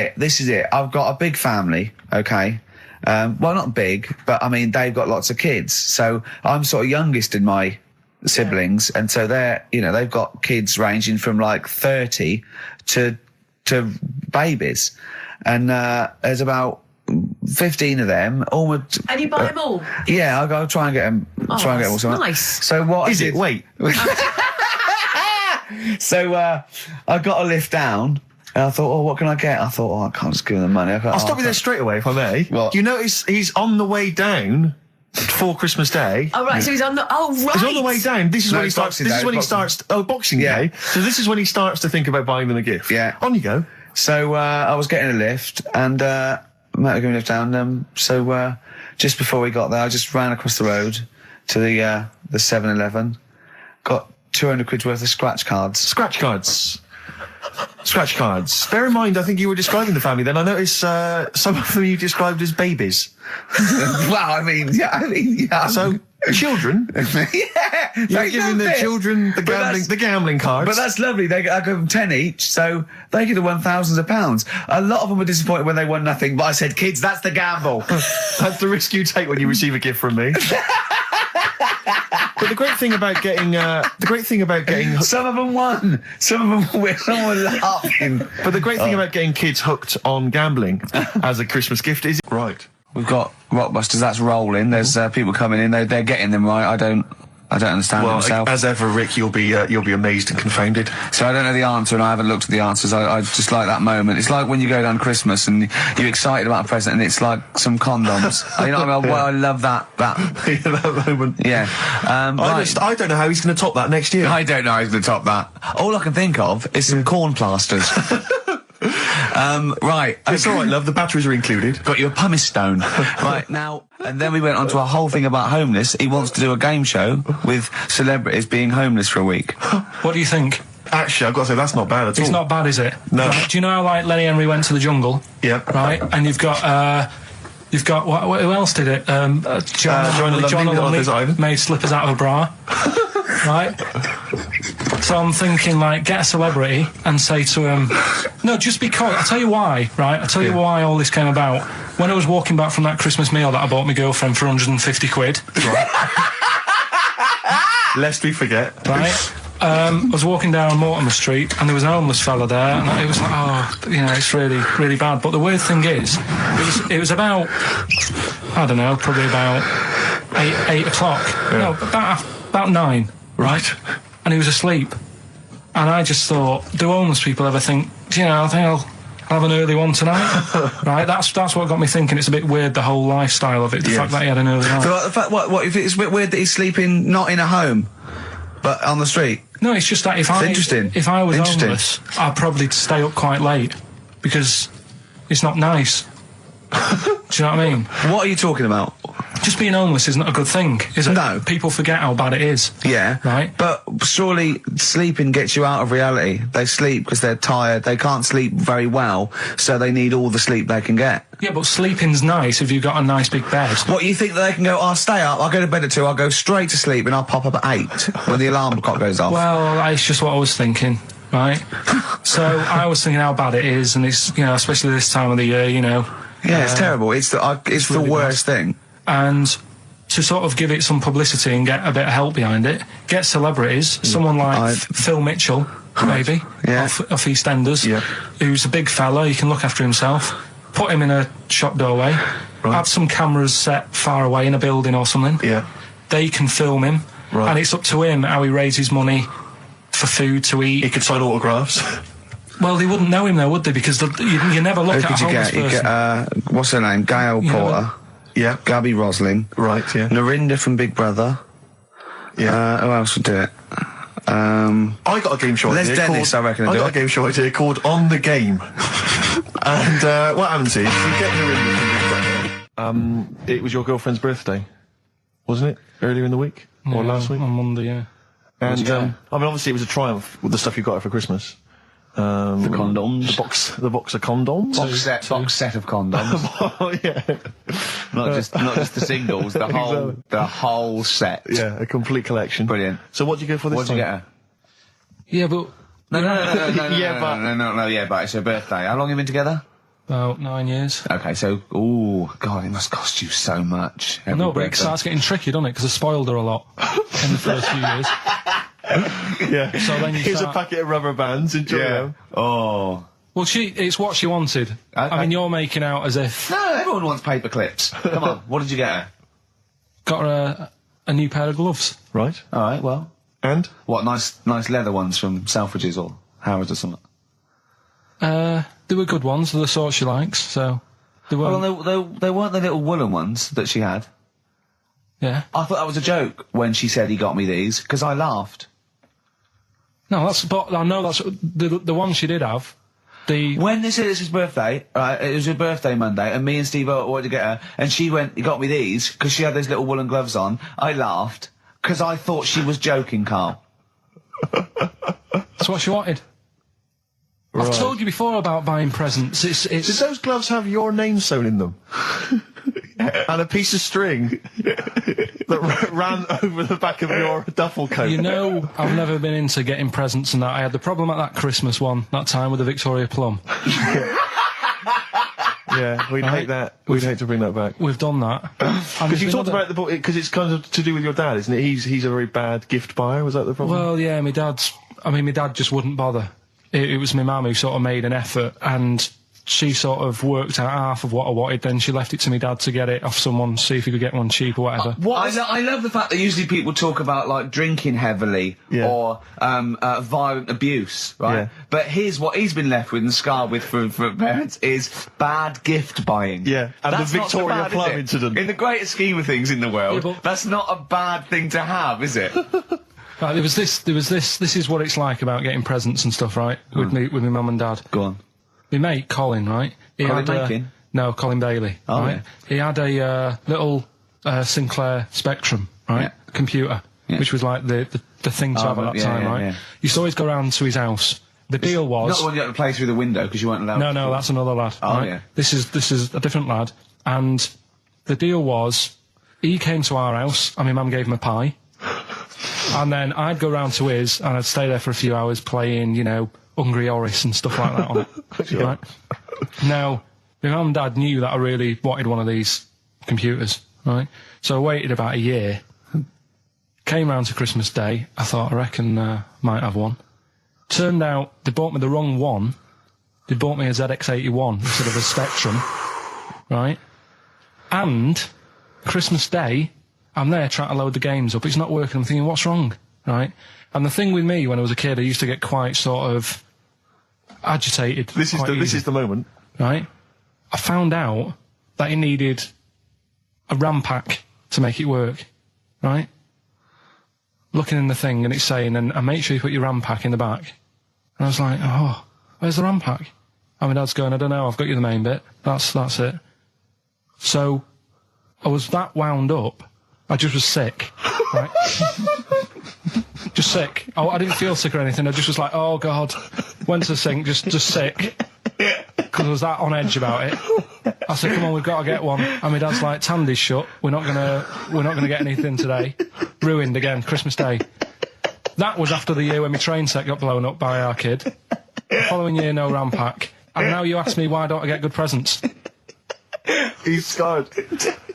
it. I've got a big family, okay? Well, not big, but I mean, they've got lots of kids. So I'm sort of youngest in my siblings, and so they've got kids ranging from like 30 to babies. And there's about 15 of them. And you buy them all? Yeah, I'll try and get them. All. Nice. So what is it? Wait. So I got a lift down, and I thought, what can I get? I thought, I can't just give them the money. I'll stop you there straight away, if I may. What? You notice he's on the way down for Christmas Day. Oh right, so he's on the. Oh right. He's on the way down. This is when he starts. Boxing Day. So this is when he starts to think about buying them a gift. Yeah. On you go. So I was getting a lift, and Matt was going to lift down. So just before we got there, I just ran across the road to the 7-Eleven, got 200 quid worth of scratch cards. Scratch cards. Bear in mind, I think you were describing the family then. I noticed some of them you described as babies. Well, I mean, yeah. So, children? Yeah. You're giving the children the gambling cards. But that's lovely. I give them 10 each, so they could have won thousands of pounds. A lot of them were disappointed when they won nothing, but I said, kids, that's the gamble. That's the risk you take when you receive a gift from me. But the great thing about getting some of them won. Some of them were laughing. But the great thing about getting kids hooked on gambling as a Christmas gift is Right. We've got Rockbusters. That's rolling. There's people coming in. They're getting them right. I I don't understand it myself. As ever, Rick, you'll be amazed and confounded. So I don't know the answer, and I haven't looked at the answers. I just like that moment. It's like when you go down Christmas and you're excited about a present, and it's like some condoms. You know what I mean? Well, I love that. That moment. Yeah. I don't know how he's going to top that next year. I don't know how he's going to top that. All I can think of is some corn plasters. Right. It's all right, love. The batteries are included. Got you a pumice stone. Right, now, and then we went on to a whole thing about homeless. He wants to do a game show with celebrities being homeless for a week. What do you think? Actually, I've got to say, that's not bad at all. It's not bad, is it? No. Right, do you know how, like, Lenny Henry went to the jungle? Yeah. Right? And you've got, who else did it? John Lumley made slippers out of a bra. Right? So I'm thinking, like, get a celebrity and say to him, no, just because, I'll tell you why, right? I'll tell you why all this came about. When I was walking back from that Christmas meal that I bought my girlfriend for 150 quid. Right? Lest we forget. Right? I was walking down Mortimer Street and there was a homeless fella there, and it was like, oh, you know, it's really, really bad. But the weird thing is, it was about, I don't know, probably about 8 o'clock. Yeah. No, about 9. Right. And he was asleep. And I just thought, do homeless people ever think, you know, I think I'll have an early one tonight? Right? That's what got me thinking. It's a bit weird, the whole lifestyle of it, the fact that he had an early night. So, the fact, what, if it's a bit weird that he's sleeping not in a home, but on the street? No, it's just that if I was homeless, I'd probably stay up quite late, because it's not nice. Do you know what I mean? What are you talking about? Just being homeless isn't a good thing, is it? No. People forget how bad it is. Yeah. Right? But surely sleeping gets you out of reality. They sleep because they're tired. They can't sleep very well, so they need all the sleep they can get. Yeah, but sleeping's nice if you've got a nice big bed. What, you think that they can go, I'll stay up, I'll go to bed at 2, I'll go straight to sleep, and I'll pop up at 8 when the alarm clock goes off? Well, that's just what I was thinking. Right? So I was thinking how bad it is, and it's, you know, especially this time of the year, you know. Yeah, it's terrible. It's the really worst thing. And to sort of give it some publicity and get a bit of help behind it, get celebrities, someone like Phil Mitchell, maybe, off EastEnders, who's a big fella, he can look after himself, put him in a shop doorway, have some cameras set far away in a building or something, they can film him, and it's up to him how he raises money for food to eat. He could sign autographs. Well, they wouldn't know him though, would they? Because you never look at a homeless person. You get, what's her name? Gail Porter. Yeah. Gabby Roslin. Right, yeah. Narinda from Big Brother. Yeah. Who else would do it? I got a game show idea. Les Dennis, I reckon. I got a game show idea called On the Game. And what happens is, you get Narinda from Big Brother. It was your girlfriend's birthday, wasn't it? Earlier in the week? Or last week? On Monday, yeah. And, I mean, obviously it was a triumph with the stuff you got her for Christmas. The condoms. The box of condoms. Box set of condoms. Oh, yeah. Not just the singles, the whole set. Yeah, a complete collection. Brilliant. So what did you go for this time? What did you get her? Yeah, but... No, but it's her birthday. How long have you been together? About 9 years. Okay, so, God, it must cost you so much. No, but it starts getting tricky, doesn't it? Because I spoiled her a lot in the first few years. Yeah. So then Here's a packet of rubber bands. Enjoy them. Oh. Well, it's what she wanted. Okay. I mean, you're making out as if... No, everyone wants paper clips. Come on, what did you get her? Got her a new pair of gloves. Right. All right, well. And? What, nice leather ones from Selfridges or Harrods or something? They were good ones, the sort she likes, so... They weren't... Well, they weren't the little woolen ones that she had. Yeah. I thought that was a joke when she said he got me these, because I laughed. No, but I know that's the one she did have. When they said it's his birthday, it was her birthday Monday, and me and Steve wanted to get her, and she went, he got me these, because she had those little woolen gloves on. I laughed, because I thought she was joking, Karl. That's what she wanted. Right. I've told you before about buying presents. Did those gloves have your name sewn in them? And a piece of string that ran over the back of your duffel coat? You know, I've never been into getting presents and that. I had the problem at that Christmas one, that time with the Victoria Plum. Yeah, we'd hate that. We'd hate to bring that back. We've done that. Because you talked about the book, because it's kind of to do with your dad, isn't it? He's a very bad gift buyer, was that the problem? Well, yeah, my dad just wouldn't bother. It was my mum who sort of made an effort, and she sort of worked out half of what I wanted, then she left it to me dad to get it off someone, see if he could get one cheap or whatever. I love the fact that usually people talk about, like, drinking heavily or violent abuse, right? Yeah. But here's what he's been left with and scarred with from parents is bad gift buying. Yeah, and That's the not so Victoria bad, is Plum it? incident. In the greater scheme of things in the world, Yeah, but- that's not a bad thing to have, is it? Right, there was this, this is what it's like about getting presents and stuff, right? With me, with my mum and dad. Go on. My mate, Colin, right? He Colin had, Makin? No, Colin Bailey, Oh, right? yeah. He had a, little, Sinclair Spectrum, right? Yeah. Computer, Yeah. which was like the thing to have at that yeah, time, yeah, right? yeah. Used to always go round to his house. The deal was... Not the one you had to play through the window because you weren't allowed No, that's another lad. Oh, right? yeah. This is a different lad. And the deal was, he came to our house, and my mum gave him a pie. And then I'd go round to his, and I'd stay there for a few hours playing, you know, Hungry Horace and stuff like that on it. Sure. Right? Now, my mum and dad knew that I really wanted one of these computers, right? So I waited about a year. Came round to Christmas Day. I thought, I reckon might have one. Turned out they bought me the wrong one. They bought me a ZX81 instead of a Spectrum, right? And Christmas Day, I'm there trying to load the games up. It's not working. I'm thinking, what's wrong, right? And the thing with me when I was a kid, I used to get quite sort of agitated. This quite is easy, the moment. right? I found out that it needed a RAM pack to make it work, right? Looking in the thing and it's saying, and make sure you put your RAM pack in the back. And I was like, oh, where's the RAM pack? And my dad's going, I don't know, I've got you the main bit. That's it. So I was that wound up, I just was sick, right? Just sick. I didn't feel sick or anything, I just was like, oh God. Went to the sink, just sick. Because I was that on edge about it. I said, come on, we've got to get one. And my dad's like, Tandy's shut. We're not gonna get anything today. Ruined again, Christmas Day. That was after the year when my train set got blown up by our kid. The following year, no RAM pack. And now you ask me why don't I get good presents? He's scarred.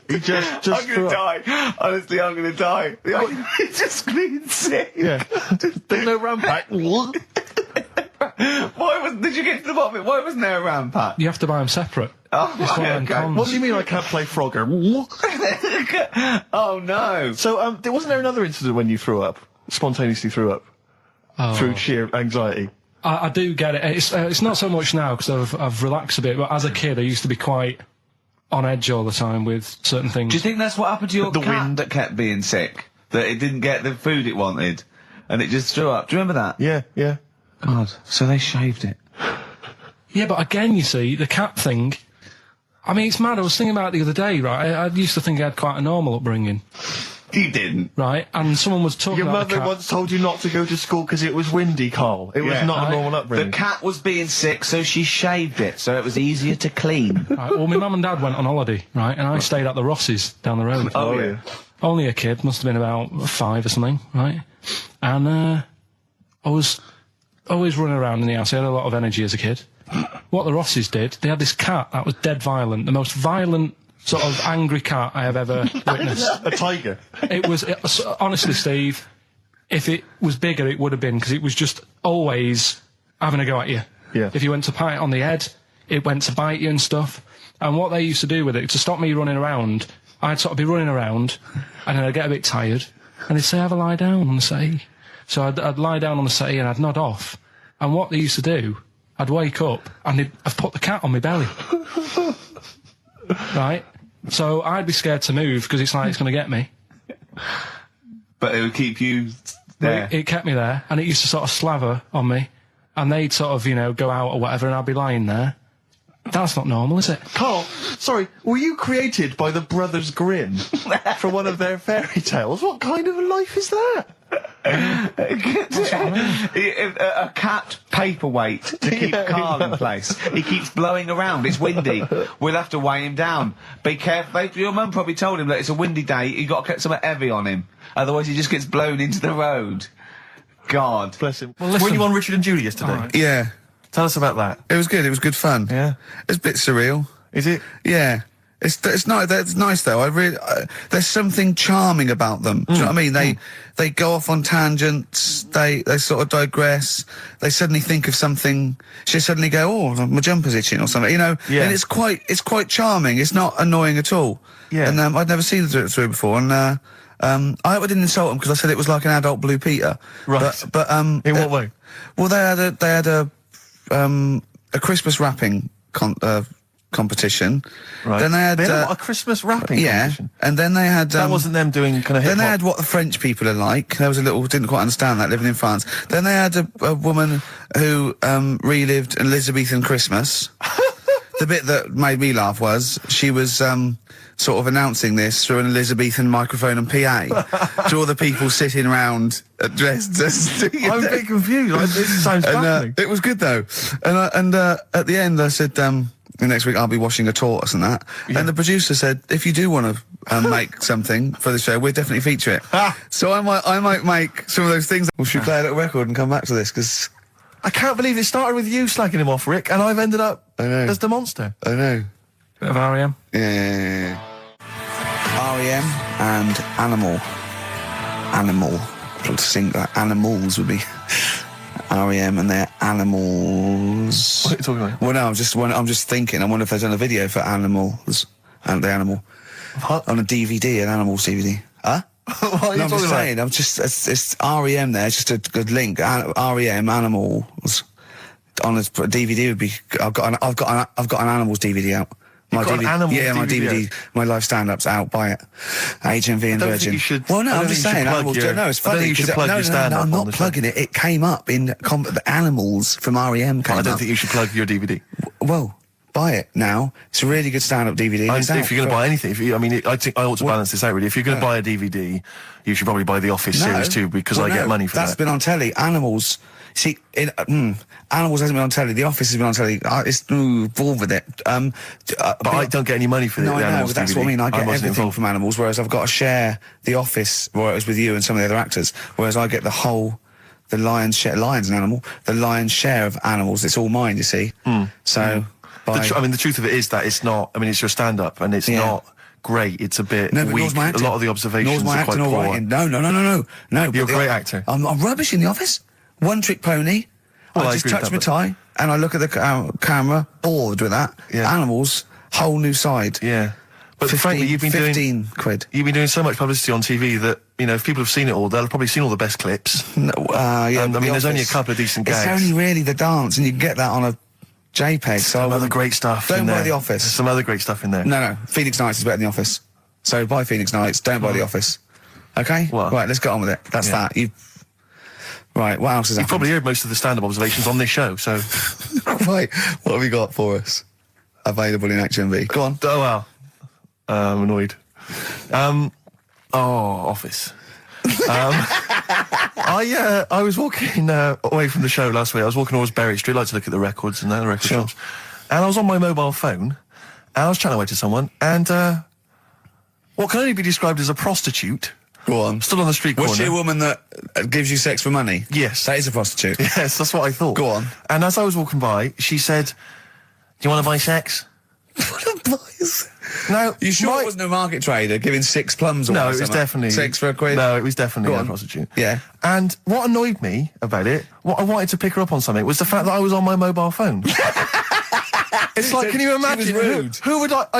He just I'm gonna die. Honestly, I'm gonna die. It's just being sick. Yeah. There's no RAM pack. Did you get to the bottom of it? Why wasn't there a RAM pack? You have to buy them separate. Oh, It's one of them okay. cons. What do you mean I can't play Frogger? Oh no. So, wasn't there another incident when you threw up? Spontaneously threw up? Through sheer anxiety? I do get it. It's not so much now because I've relaxed a bit, but as a kid I used to be quite on edge all the time with certain things. Do you think that's what happened to your The cat wind. that kept being sick? That it didn't get the food it wanted, and it just threw up. Do you remember that? Yeah. God. So they shaved it. Yeah, but again, you see, the cat thing, I mean, it's mad. I was thinking about it the other day, right? I used to think I had quite a normal upbringing, You didn't. right? And someone was talking Your about the mother cat. once told you not to go to school because it was windy, Karl. It was Yeah. not a Right. normal The upbringing. cat was being sick, so she shaved it, so it was easier to clean. Right, well, my mum and dad went on holiday, right? And I stayed at the Rosses down the road. Oh, yeah. Only a kid, must have been about 5 or something, right? And I was always running around in the house. I had a lot of energy as a kid. What the Rosses did, they had this cat that was dead violent, the most violent sort of angry cat I have ever witnessed. A tiger. It was honestly, Steve, if it was bigger, it would have been, because it was just always having a go at you. Yeah. If you went to pat it on the head, it went to bite you and stuff. And what they used to do with it, to stop me running around, I'd sort of be running around, and then I'd get a bit tired, and they'd say, have a lie down on the settee. So I'd lie down on the settee and I'd nod off. And what they used to do, I'd wake up and I'd put the cat on my belly. Right? So I'd be scared to move because it's like it's going to get me. But it would keep you there. It kept me there, and it used to sort of slaver on me, and they'd sort of, you know, go out or whatever, and I'd be lying there. That's not normal, is it? Karl, sorry, were you created by the Brothers Grimm for one of their fairy tales? What kind of a life is that? A cat paperweight to keep Karl in place. He keeps blowing around. It's windy. We'll have to weigh him down. Be careful. Your mum probably told him that it's a windy day. You got to get something heavy on him, otherwise he just gets blown into the road. God. Bless him. Well, listen. Were you on Richard and Julie yesterday? All right. Yeah, Tell us about that. it was good. It was good fun. Yeah. It's a bit surreal. Is it? Yeah. It's nice though. There's something charming about them. Do you know what I mean? They go off on tangents. They sort of digress. They suddenly think of something. She suddenly go, oh, my jumper's itching or something. You know. Yeah. And it's quite charming. It's not annoying at all. Yeah. And I'd never seen them do it through before. And I hope I didn't insult them because I said it was like an adult Blue Peter. Right. But in what way? Well, they had a Christmas wrapping competition. Right. Then they had a Christmas wrapping competition. And then they had that wasn't them doing kind of hip-hop. Then they had what the French people are like. There was didn't quite understand that living in France. Then they had a woman who relived Elizabethan Christmas. The bit that made me laugh was she was sort of announcing this through an Elizabethan microphone and PA to all the people sitting around dressed. I'm a bit confused. This sounds fascinating. It was good though. And at the end I said, next week I'll be washing a tortoise and that. Yeah. And the producer said, if you do want to make something for the show, we'll definitely feature it. So I might make some of those things. We should play a little record and come back to this, because I can't believe it started with you slagging him off, Rick, and I've ended up as the monster. I know. Bit of R.E.M. Yeah. R.E.M. and Animal. To sing that Animals would be R.E.M. and their Animals. What are you talking about? Well, no, I'm just thinking. I wonder if there's done a video for Animals and the Animal on a DVD, an Animals DVD. Huh? What are you I'm talking just about? saying. It's R.E.M. there. It's just a good link. R.E.M. Animals on a DVD would be. I've got an Animals DVD out. You've got an Animals my DVD DVD, my live stand-up's out. Buy it. HMV and I don't Virgin. think you should. Well, no, I don't I'm just think you saying. should plug Animals. your- No, it's I don't funny. think you should 'cause plug your no, stand-up I'm on not the show. plugging it. It came up in the Animals from REM. I don't think you should plug your DVD. Well, buy it now. It's a really good stand-up DVD. It's If you're going to buy anything, I think I ought to balance this out really. If you're going to buy a DVD, you should probably buy the Office series too, because I get money for That's that. been on telly. Animals. See, Animals hasn't been on telly. The Office has been on telly. It's bored with it. But I don't get any money for No, the I know, Animals but that's DVD. what I mean. I get wasn't everything involved. from Animals, whereas I've got to share The Office, where it was with you and some of the other actors, whereas I get the lion's share. Lion's an animal. The lion's share of Animals. It's all mine, you see. So, the truth of it is that it's not. I mean, it's your stand-up, and it's not great. It's a bit but weak. nor's my A acting. lot of the observations Nor's my are quite acting or poor. writing. No. You're a but great actor. I'm rubbish in The Office. One trick pony. Well, I I just agree with touch that, my but- tie and I look at the camera, bored with that. Yeah. Animals, whole new side. Yeah, but 15, frankly, you've been 15 quid. You've been doing so much publicity on TV that, if people have seen it all, they'll have probably seen all the best clips. No, yeah, And, but The there's only a Office, couple of decent It's gags. only really the dance, and you can get that on a JPEG. So Some other great stuff Don't in buy there. The Office. There's some other great stuff in there. No, Phoenix Nights is better than The Office. So buy Phoenix Nights, don't buy The Office. Okay? Well, right, let's get on with it. That's yeah. that. Right, what else has You've happened? probably heard most of the stand-up observations on this show, so... Right, what have we got for us? Available in HMV. Go on. Oh, wow. I'm annoyed. Office. I was walking away from the show last week. I was walking towards Berry Street. I like to look at the records and the record shops. And I was on my mobile phone, and I was chatting away to someone, and what can only be described as a prostitute... Go on. Stood on the street corner. Was she a woman that gives you sex for money? Yes. That is a prostitute. Yes, that's what I thought. Go on. And as I was walking by, she said, "Do you want to buy sex?" Now, You sure it wasn't a market trader giving 6 plums or No, it was something? definitely 6 for a quid? No, it was definitely Go a on. prostitute. Yeah. And what annoyed me about it, what I wanted to pick her up on something, was the fact that I was on my mobile phone. It's like, can you imagine? She was rude. Who would what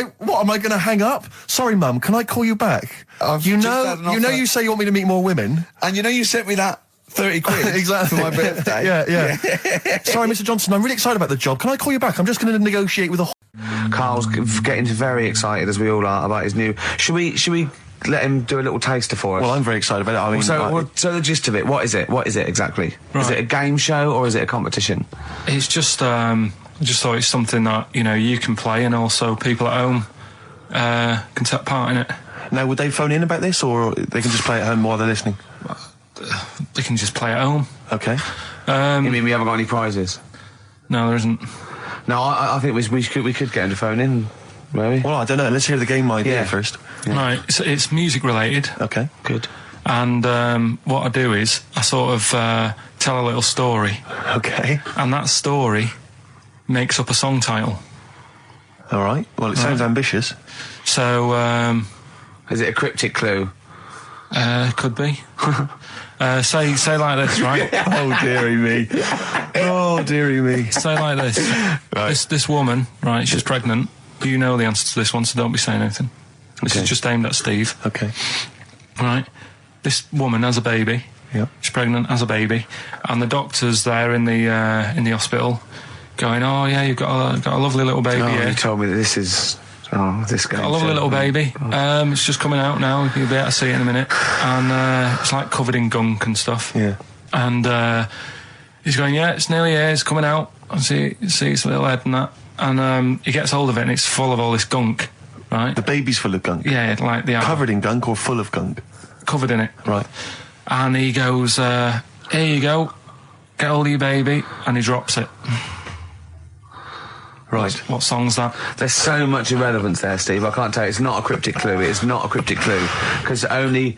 am I going to hang up? Sorry, Mum, can I call you back? I've You just know, had an you know, offer. you say you want me to meet more women. And you sent me that 30 quid Exactly. for my birthday. Yeah. Sorry, Mr. Johnson, I'm really excited about the job. Can I call you back? I'm just going to negotiate with a... Carl's getting very excited, as we all are, about his new... Should we let him do a little taster for us? Well, I'm very excited about it. I mean, So the gist of it, what is it? What is it exactly? Right. Is it a game show or is it a competition? It's just thought it's something that, you can play, and also people at home can take part in it. now, would they phone in about this, or they can just play at home while they're listening? They can just play at home. Okay. You mean we haven't got any prizes? No, there isn't. No, I think we could get him to phone in, maybe. Well, I don't know. Let's hear the game idea Yeah. first. Right, it's music related. Okay. Good. And what I do is I sort of tell a little story, Okay. and that story makes up a song title. All right. Well, it sounds ambitious. So, Is it a cryptic clue? could be. Say like this, right? Oh, dearie me. Oh, dearie me. Say like this. Right. This woman, right, she's pregnant. You know the answer to this one, so don't be saying anything. This Okay. is just aimed at Steve. Okay. Right. This woman has a baby. Yeah. She's pregnant, has a baby, and the doctor's there in the hospital, going, "Oh yeah, you've got a lovely little baby Oh, here. you told me that this is... Oh, this guy. Got a lovely little baby. It's just coming out now. You'll be able to see it in a minute, and it's like covered in gunk and stuff. Yeah. And he's going, yeah, it's nearly here. It's coming out. I see its little head and that, and he gets hold of it, and it's full of all this gunk, right? The baby's full of gunk. Yeah, like the Covered in gunk or full of gunk? covered in it. Right. And he goes, here you go, get hold of your baby, and he drops it. Right. What song's that? There's so much irrelevance there, Steve. I can't tell you. It's not a cryptic clue. It's not a cryptic clue. Because only...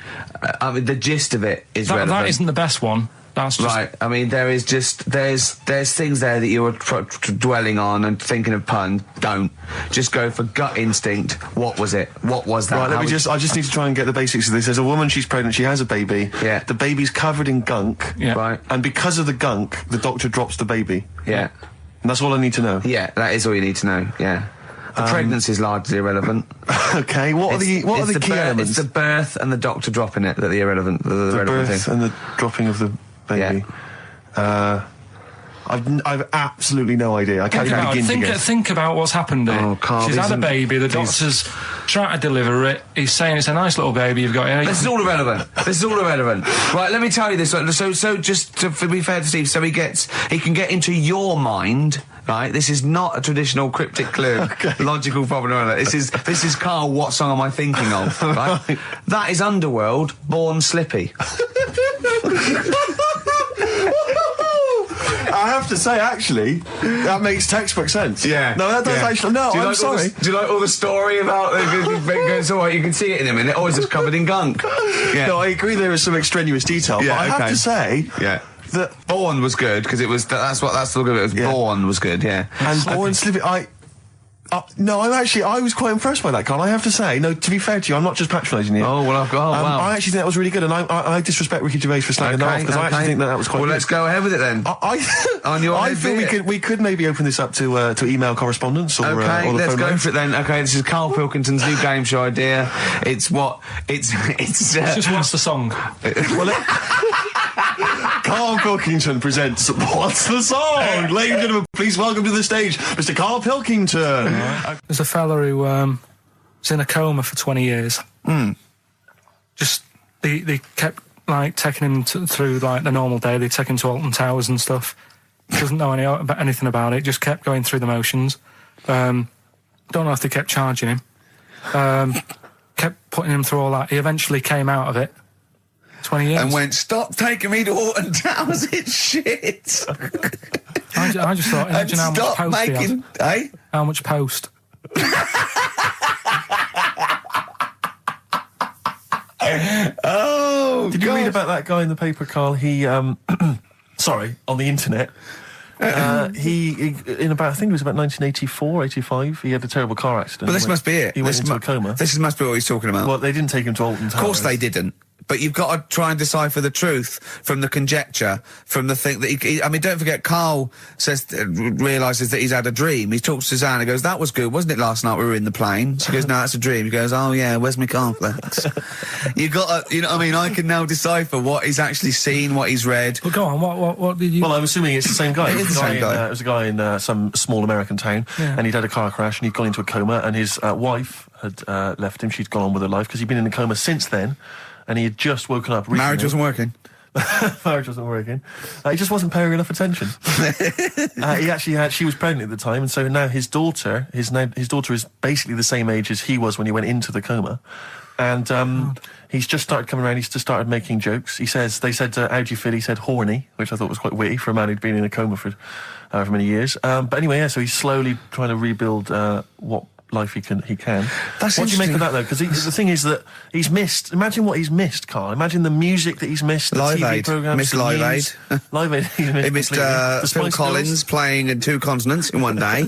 I mean, the gist of it is relevant. That isn't the best one. That's just... Right. I mean, there is just... There's things there that you were dwelling on and thinking of pun. Don't. Just go for gut instinct. What was it? What was that? Right, I just need to try and get the basics of this. There's a woman, she's pregnant, she has a baby. Yeah. The baby's covered in gunk. Yeah. Right. And because of the gunk, the doctor drops the baby. Yeah. And that's all I need to know. Yeah, that is all you need to know. Yeah. The pregnancy is largely irrelevant. Okay, what are the key elements? It's the birth and the doctor dropping it that are the irrelevant, the The relevant birth thing. and the dropping of the baby. I've absolutely no idea. I can't even begin to guess. Think about what's happened here. Oh, Karl, She's had a isn't- baby, the doctor's trying to deliver it, he's saying it's a nice little baby you've got here. This is all irrelevant. This is all irrelevant. Right, let me tell you this. So just to be fair to Steve, so he can get into your mind. Right, this is not a traditional cryptic clue, logical problem. Or this is Karl. What song am I thinking of? Right, that is Underworld, Born Slippy. I have to say, actually, that makes textbook sense. Yeah. No, that does actually. No, I'm sorry. Do you like all the story about it's all right, you can see it in a minute, or is it covered in gunk? Yeah. No, I agree there is some extraneous detail, Yeah, but I have okay. to say Yeah. that Born was good, because it was, that's the look of it, was Yeah. Born was good, yeah. and Born Slippy, no, I was quite impressed by that, Karl. I have to say, no, to be fair to you, I'm not just patronising you. Oh, well, wow. I actually think that was really good, and I disrespect Ricky Gervais for slagging that off, because I actually think that was quite Well, good. let's go ahead with it then. On your I head, feel be it. we could maybe open this up to email correspondence or Okay, or the let's phone go line. for it then. Okay, this is Karl Pilkington's new game show idea. It's Just what's the song? Karl Pilkington presents What's the Song? Ladies and gentlemen, please welcome to the stage Mr. Karl Pilkington. There's a fella who was in a coma for 20 years. Just they kept like taking him through like the normal day. They take him to Alton Towers and stuff. Doesn't know anything about it. Just kept going through the motions. Don't know if they kept charging him. Kept putting him through all that. He eventually came out of it. 20 years. and went, stop taking me to Alton Towers, it's shit. I just thought, and imagine how much stop post he had. making, eh? How much post? Oh, Did you God. read about that guy in the paper, Karl? He, sorry, on the internet. He in about, I think it was about 1984, 85, he had a terrible car accident. But this must be it. He went This into a coma. This must be what he's talking about. Well, they didn't take him to Alton Towers. Of course they didn't. But you've got to try and decipher the truth from the conjecture, from the thing that I mean, don't forget, Karl realises that he's had a dream. He talks to Susanna, goes, that was good, wasn't it, last night we were in the plane? She goes, no, that's a dream. He goes, oh yeah, where's my cornflakes? You've got to, you know what I mean? I can now decipher what he's actually seen, what he's read. But go on, what did you... Well, I'm assuming it's the same guy. It is the same guy. It was a guy in some small American town, and he'd had a car crash, and he'd gone into a coma, and his wife had left him. She'd gone on with her life, because he'd been in a coma since then, and he had just woken up recently. Marriage wasn't working. Marriage wasn't working. He just wasn't paying enough attention. She was pregnant at the time, and so now his daughter is basically the same age as he was when he went into the coma. And he's just started coming around. He's just started making jokes. They said, how do you feel? He said, horny, which I thought was quite witty for a man who'd been in a coma for however many years. But anyway, yeah, so he's slowly trying to rebuild what life he can. That's what do you make interesting. of that though? Because the thing is that he's missed. Imagine what he's missed, Karl. Imagine the music that he's missed. The Live TV Aid. programs. Missed the Live news. Aid. Live Aid. He He missed The Phil Spice Collins Girls. playing in 2 continents in one day.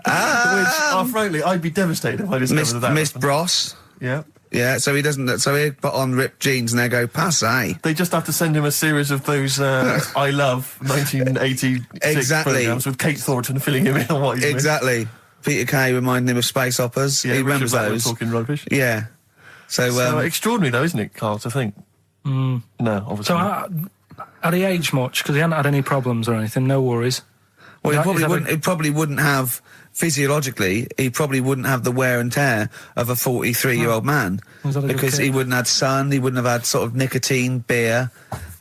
Which, frankly, I'd be devastated if I discovered that. Missed happened. Bros. Yeah. Yeah, so he doesn't. So he put on ripped jeans and they go passe. They just have to send him a series of those I Love 1986 Exactly. programs with Kate Thornton filling him in on what he's missed. Exactly. Peter Kay reminding him of space operas. Yeah, he Richard remembers Blackwood those. talking rubbish. Yeah. So, Extraordinary though, isn't it, Karl, to think? No, obviously So, not. had he aged much? Because he hadn't had any problems or anything, no worries. well, Is that he probably wouldn't have physiologically. He probably wouldn't have the wear and tear of a 43-year-old man Was that a good because kid? he wouldn't have had sun. He wouldn't have had sort of nicotine, beer.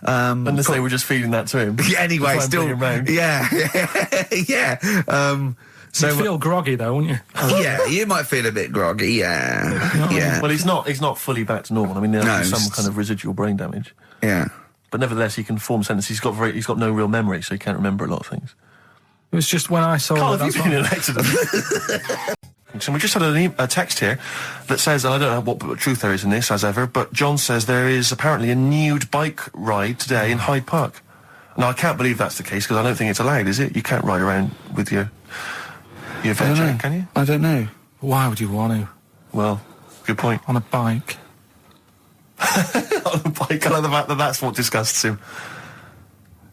Unless they were just feeding that to him. Yeah, anyway, To try and still, bring him round. yeah. So You'd feel groggy though, wouldn't you? yeah, you might feel a bit groggy. Yeah. Well, he's not fully back to normal. I mean, there's No, some it's- kind of residual brain damage. Yeah. But nevertheless, he can form sentences. He's got no real memory, so he can't remember a lot of things. It was just when I saw Karl, it. have you been in an accident? So we just had a text here that says, and I don't know what truth there is in this, as ever, but John says there is apparently a nude bike ride today in Hyde Park. Now, I can't believe that's the case, because I don't think it's allowed, is it? You can't ride around with your I don't veg, know. can you? I don't know. Why would you want to? Well, good point. On a bike? On a bike, I like the fact that that's what disgusts him.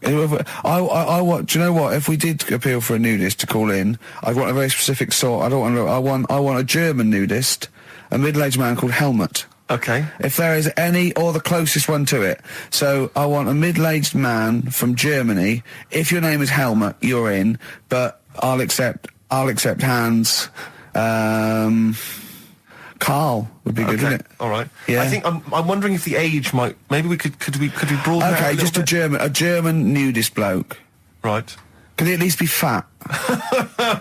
I want. Do you know what? If we did appeal for a nudist to call in, I'd want a very specific sort. I want a German nudist, a middle-aged man called Helmut. Okay. If there is any, or the closest one to it. So I want a middle-aged man from Germany. If your name is Helmut, you're in. But I'll accept Hans. Karl would be good, Okay, wouldn't it? all right. Yeah. I think I'm wondering if the age might. Maybe we could we broaden that Okay, out just a German nudist bloke. right. Could he at least be fat?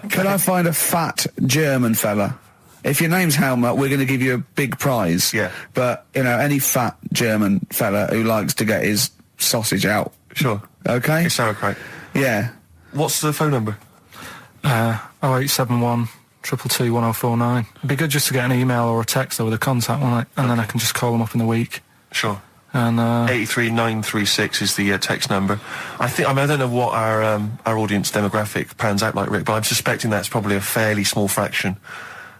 Could I find a fat German fella? If your name's Helmut, we're going to give you a big prize. Yeah. But, any fat German fella who likes to get his sausage out. Sure. Okay? It's sauerkraut. Yeah. What's the phone number? 0871 222 1049. It'd be good just to get an email or a text over the contact, wouldn't it? And then I can just call them up in the week. Sure. And 83936 is the text number. I don't know what our audience demographic pans out like, Rick, but I'm suspecting that's probably a fairly small fraction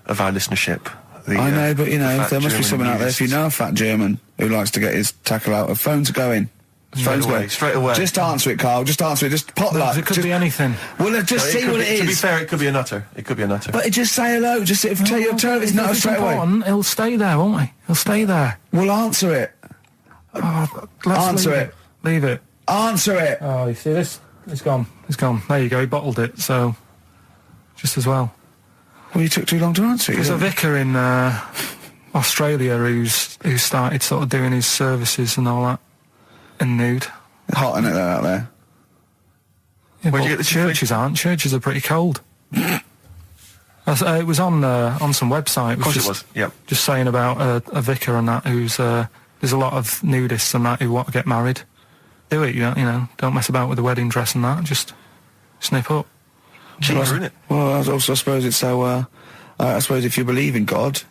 of our listenership. I know, but, the fat there must be German someone out there, if you nudists. know a fat German who likes to get his tackle out, phones are going. Phones going. Straight away. Just answer it, Carl. Just answer it. Just potluck. it could Just- be anything. Well, just see what it is. To be fair, it could be a nutter. It could be a nutter. But just say hello. Just tell you it's If not it's straight away. important, he'll stay there, won't he? He'll stay there. Well, answer it. Let's Answer leave it. Leave it. Answer it. Oh, you see this? It's gone. It's gone. There you go. He bottled it, so just as well. Well, you took too long to answer it. There's you a don't- vicar in Australia who started sort of doing his services and all that in nude. Hot, isn't it, though, out there? Yeah, Where'd but you get this churches aren't. Churches are pretty cold. It was on some website. Of course it was. Yep. Just saying about a vicar and that who's there's a lot of nudists and that who want to get married. Do it, don't mess about with the wedding dress and that. Just snip up. Cheaper, isn't it? Well, I also suppose it's so, I suppose if you believe in God,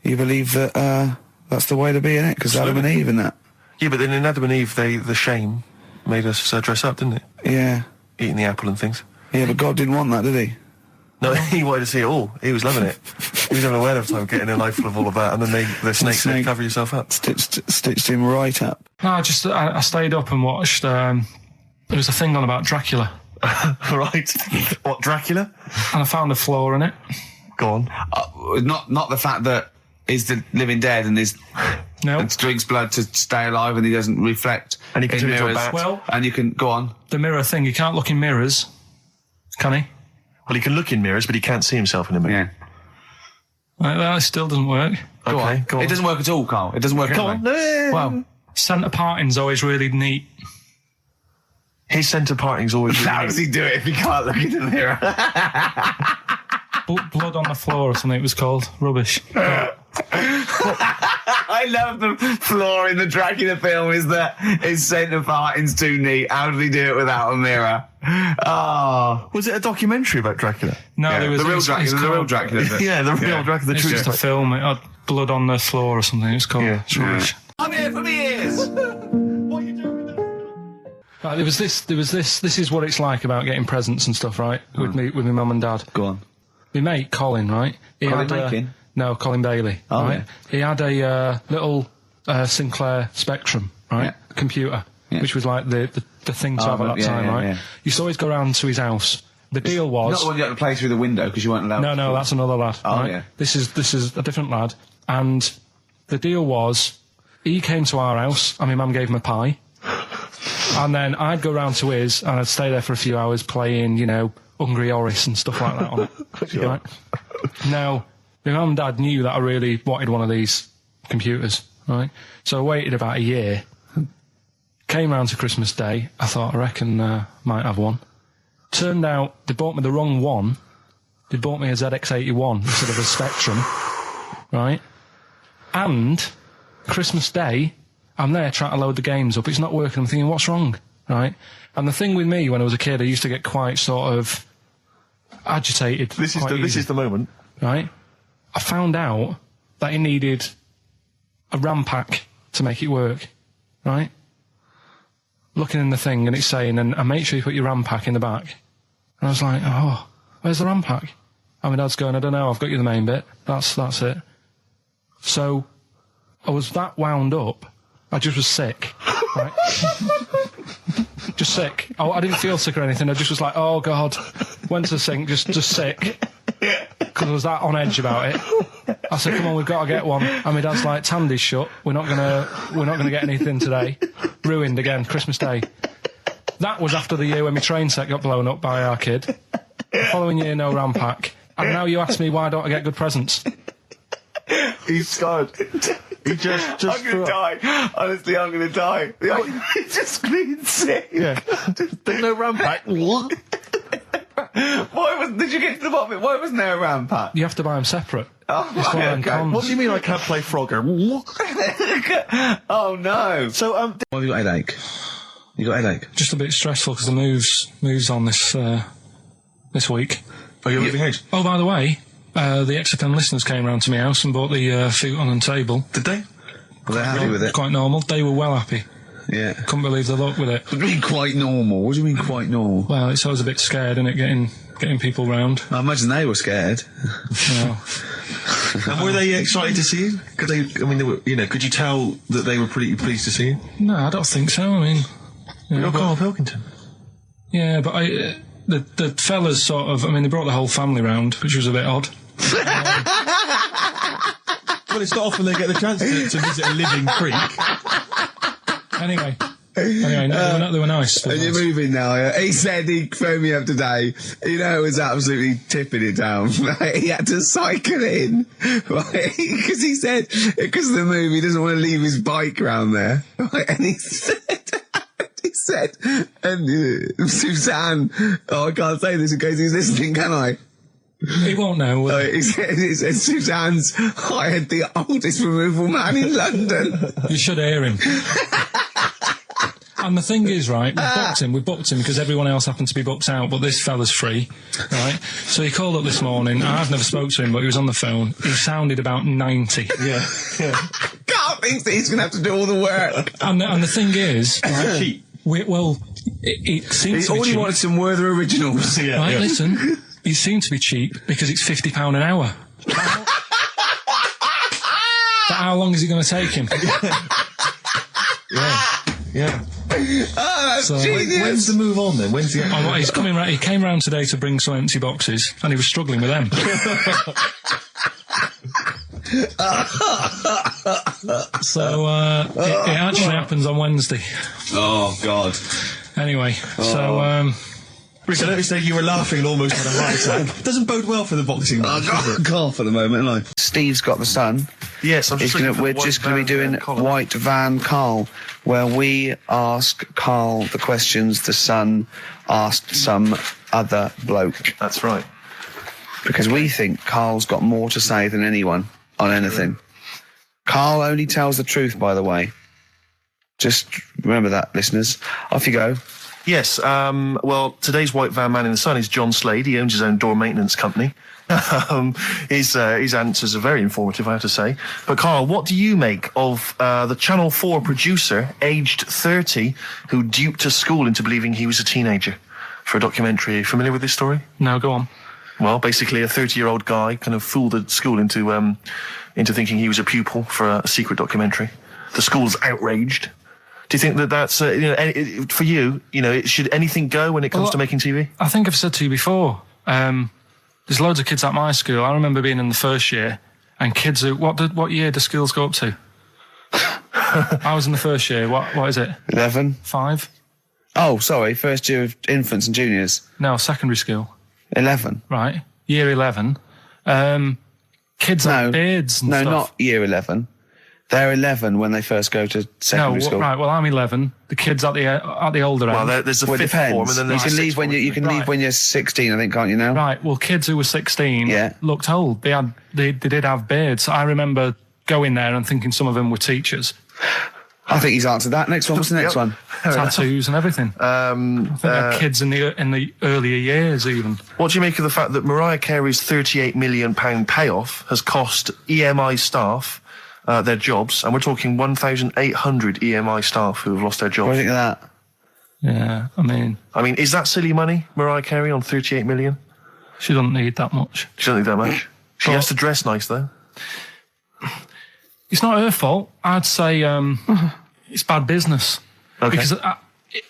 you believe that, that's the way to be, innit? Because Adam and Eve and that. Yeah, but then in Adam and Eve, the shame made us dress up, didn't it? Yeah. Eating the apple and things. Yeah, but God didn't want that, did he? No, he wanted to see it all. He was loving it. He was having a whale of time getting a life full of all of that, and then the snake said, snake. cover yourself up. Stitched him right up. No, I stayed up and watched. There was a thing on about Dracula, Right. What, Dracula? and I found a flaw in it. Go on. Not the fact that he's the living dead and No, and drinks blood to stay alive and he doesn't reflect And he can in turn into a mirrors. bat. Well- and you can go on. the mirror thing. You can't look in mirrors, can he? Well, he can look in mirrors, but he can't see himself in a mirror. Yeah. That still doesn't work. Go Okay, on. go on. It doesn't work at all, Carl. It doesn't work Go anyway. on. Well, Centre parting's always really neat. His centre parting's always... how does he do it if he can't look in the mirror? Blood on the floor or something it was called. Rubbish. I love the flaw in the Dracula film is that his centre parting's too neat. How does he do it without a mirror? Oh. Was it a documentary about Dracula? No, Yeah, there was the real it's Dracula. The real called- Dracula. Yeah, the real Dracula. The It's true just a story. film. It had blood on the floor or something. It's called. Yeah. It's rubbish. I'm here for my ears. Right, there was this. This is what it's like about getting presents and stuff, right? With my mum and dad. Go on. My mate Colin, right? He Colin had Makin? no, Colin Bailey. Oh, right? yeah. He had a little Sinclair Spectrum, right? Yeah. Computer, Yeah. which was like the thing to Oh, have at that yeah, time, yeah, right? yeah. You used to always go round to his house. The deal was Not the one you had to play through the window because you weren't allowed. no, that's another lad. Oh, right? yeah. This is a different lad, and the deal was he came to our house, and my mum gave him a pie. And then I'd go round to his, and I'd stay there for a few hours playing, Hungry Oris and stuff like that on it. Right? Now, my mum and dad knew that I really wanted one of these computers, right? So I waited about a year. Came round to Christmas Day. I thought, I reckon might have one. Turned out they bought me the wrong one. They bought me a ZX81 instead of a Spectrum, right? And Christmas Day, I'm there trying to load the games up. It's not working. I'm thinking, what's wrong, right? And the thing with me, when I was a kid, I used to get quite sort of agitated. This is quite easy, the moment. right? I found out that it needed a RAM pack to make it work, right? Looking in the thing and it's saying, and make sure you put your RAM pack in the back. And I was like, oh, where's the RAM pack? And my dad's going, I don't know, I've got you the main bit. That's it. So I was that wound up, I just was sick, right? Just sick. I didn't feel sick or anything, I just was like, oh God, went to the sink, just sick. Because I was that on edge about it. I said, come on, we've got to get one. And my dad's like, Tandy's shut, we're not gonna get anything today. Ruined again, Christmas Day. That was after the year when my train set got blown up by our kid. The following year, no RAM pack. And now you ask me, why don't I get good presents? He's scarred. He just I'm gonna die. Honestly, I'm gonna die. He's just clean sick. Yeah. There's no RAM pack. What? Did you get to the bottom of it? Why wasn't there a RAM pack? You have to buy them separate. Oh, It's one of them okay. cons. What do you mean I can't play Frogger? Oh no. So, Why have you got a headache? You got a headache? Just a bit stressful because the moves on this week. are you moving house? Oh, by the way, the XFM listeners came round to my house and bought the futon and table. Did they? Well, they're happy with it. Quite normal. They were well happy. Yeah. Couldn't believe the luck with it. What do you mean quite normal? What do you mean quite normal? Well, it's always a bit scared, isn't it, getting people round. I imagine they were scared. Well, And were they excited to see you? Could they? I mean, they were, could you tell that they were pretty pleased to see you? no, I don't think so. I mean, You're Karl Pilkington. yeah, but the fellas sort of, they brought the whole family round, which was a bit odd. Well, it's not often they get the chance to visit a living creek. Anyway, no, they were nice. And you're moving now, yeah? He said he phoned me up today. It was absolutely tipping it down. Right? He had to cycle in. Right? Because he said, because of the move, he doesn't want to leave his bike round there. Right? And he said, and Suzanne, oh, I can't say this in case he's listening, can I? He won't know. He said Suzanne's hired the oldest removal man in London. You should hear him. And the thing is, right, we booked him because everyone else happened to be booked out, but this fella's free, right? So he called up this morning. I've never spoke to him, but he was on the phone. He sounded about 90. Yeah. Carl thinks that he's going to have to do all the work. And the thing is, right, Cheap. it seems to be All he cheap. wanted some Werther originals. Yeah. Right, listen, it seemed to be cheap because it's £50 an hour. But how long is it going to take him? Yeah. Oh, that's So- genius. When's the move on then? When's the? Oh, he's coming round. He came round today to bring some empty boxes, and he was struggling with them. So it actually happens on Wednesday. Oh, God. Anyway, so Rick, I noticed that you were laughing and almost had a heart attack. Doesn't bode well for the boxing match, does it? Carl for the moment, aren't I? Steve's got the sun. Yes, I'm just We're just going to be doing White Van Karl, where we ask Karl the questions the Sun asked some other bloke. That's right. Because we think Karl's got more to say than anyone on anything. Karl only tells the truth, by the way. Just remember that, listeners. Off you go. Yes, well, today's White Van Man in the Sun is John Slade. He owns his own door maintenance company. His answers are very informative, I have to say. But Karl, what do you make of the Channel 4 producer, aged 30, who duped a school into believing he was a teenager for a documentary? Are you familiar with this story? No, go on. Well, basically a 30-year-old guy kind of fooled the school into thinking he was a pupil for a secret documentary. The school's outraged. Do you think that that's, for you, should anything go when it comes to making TV? I think I've said to you before, there's loads of kids at my school. I remember being in the first year, and kids who, what year do schools go up to? I was in the first year. What is it? 11. 5? Oh, sorry, first year of infants and juniors. No, secondary school. 11. Right, year 11. Kids have beards and stuff. No, not year 11. They're 11 when they first go to secondary school. Right. Well, I'm 11. The kids at the older end. Well, there's a fifth form, and then there's you can leave leave when you're 16, I think, can't you now? Right. Well, kids who were 16 looked old. They did have beards. I remember going there and thinking some of them were teachers. I think he's answered that. Next one. What's the next one? Tattoos and everything. I think they're kids in the earlier years even. What do you make of the fact that Mariah Carey's £38 million payoff has cost EMI staff their jobs, and we're talking 1,800 EMI staff who have lost their jobs? What do you think of that? Yeah, I mean, is that silly money, Mariah Carey, on 38 million? She doesn't need that much. She doesn't need that much. She has to dress nice, though. It's not her fault. I'd say it's bad business. Okay. Because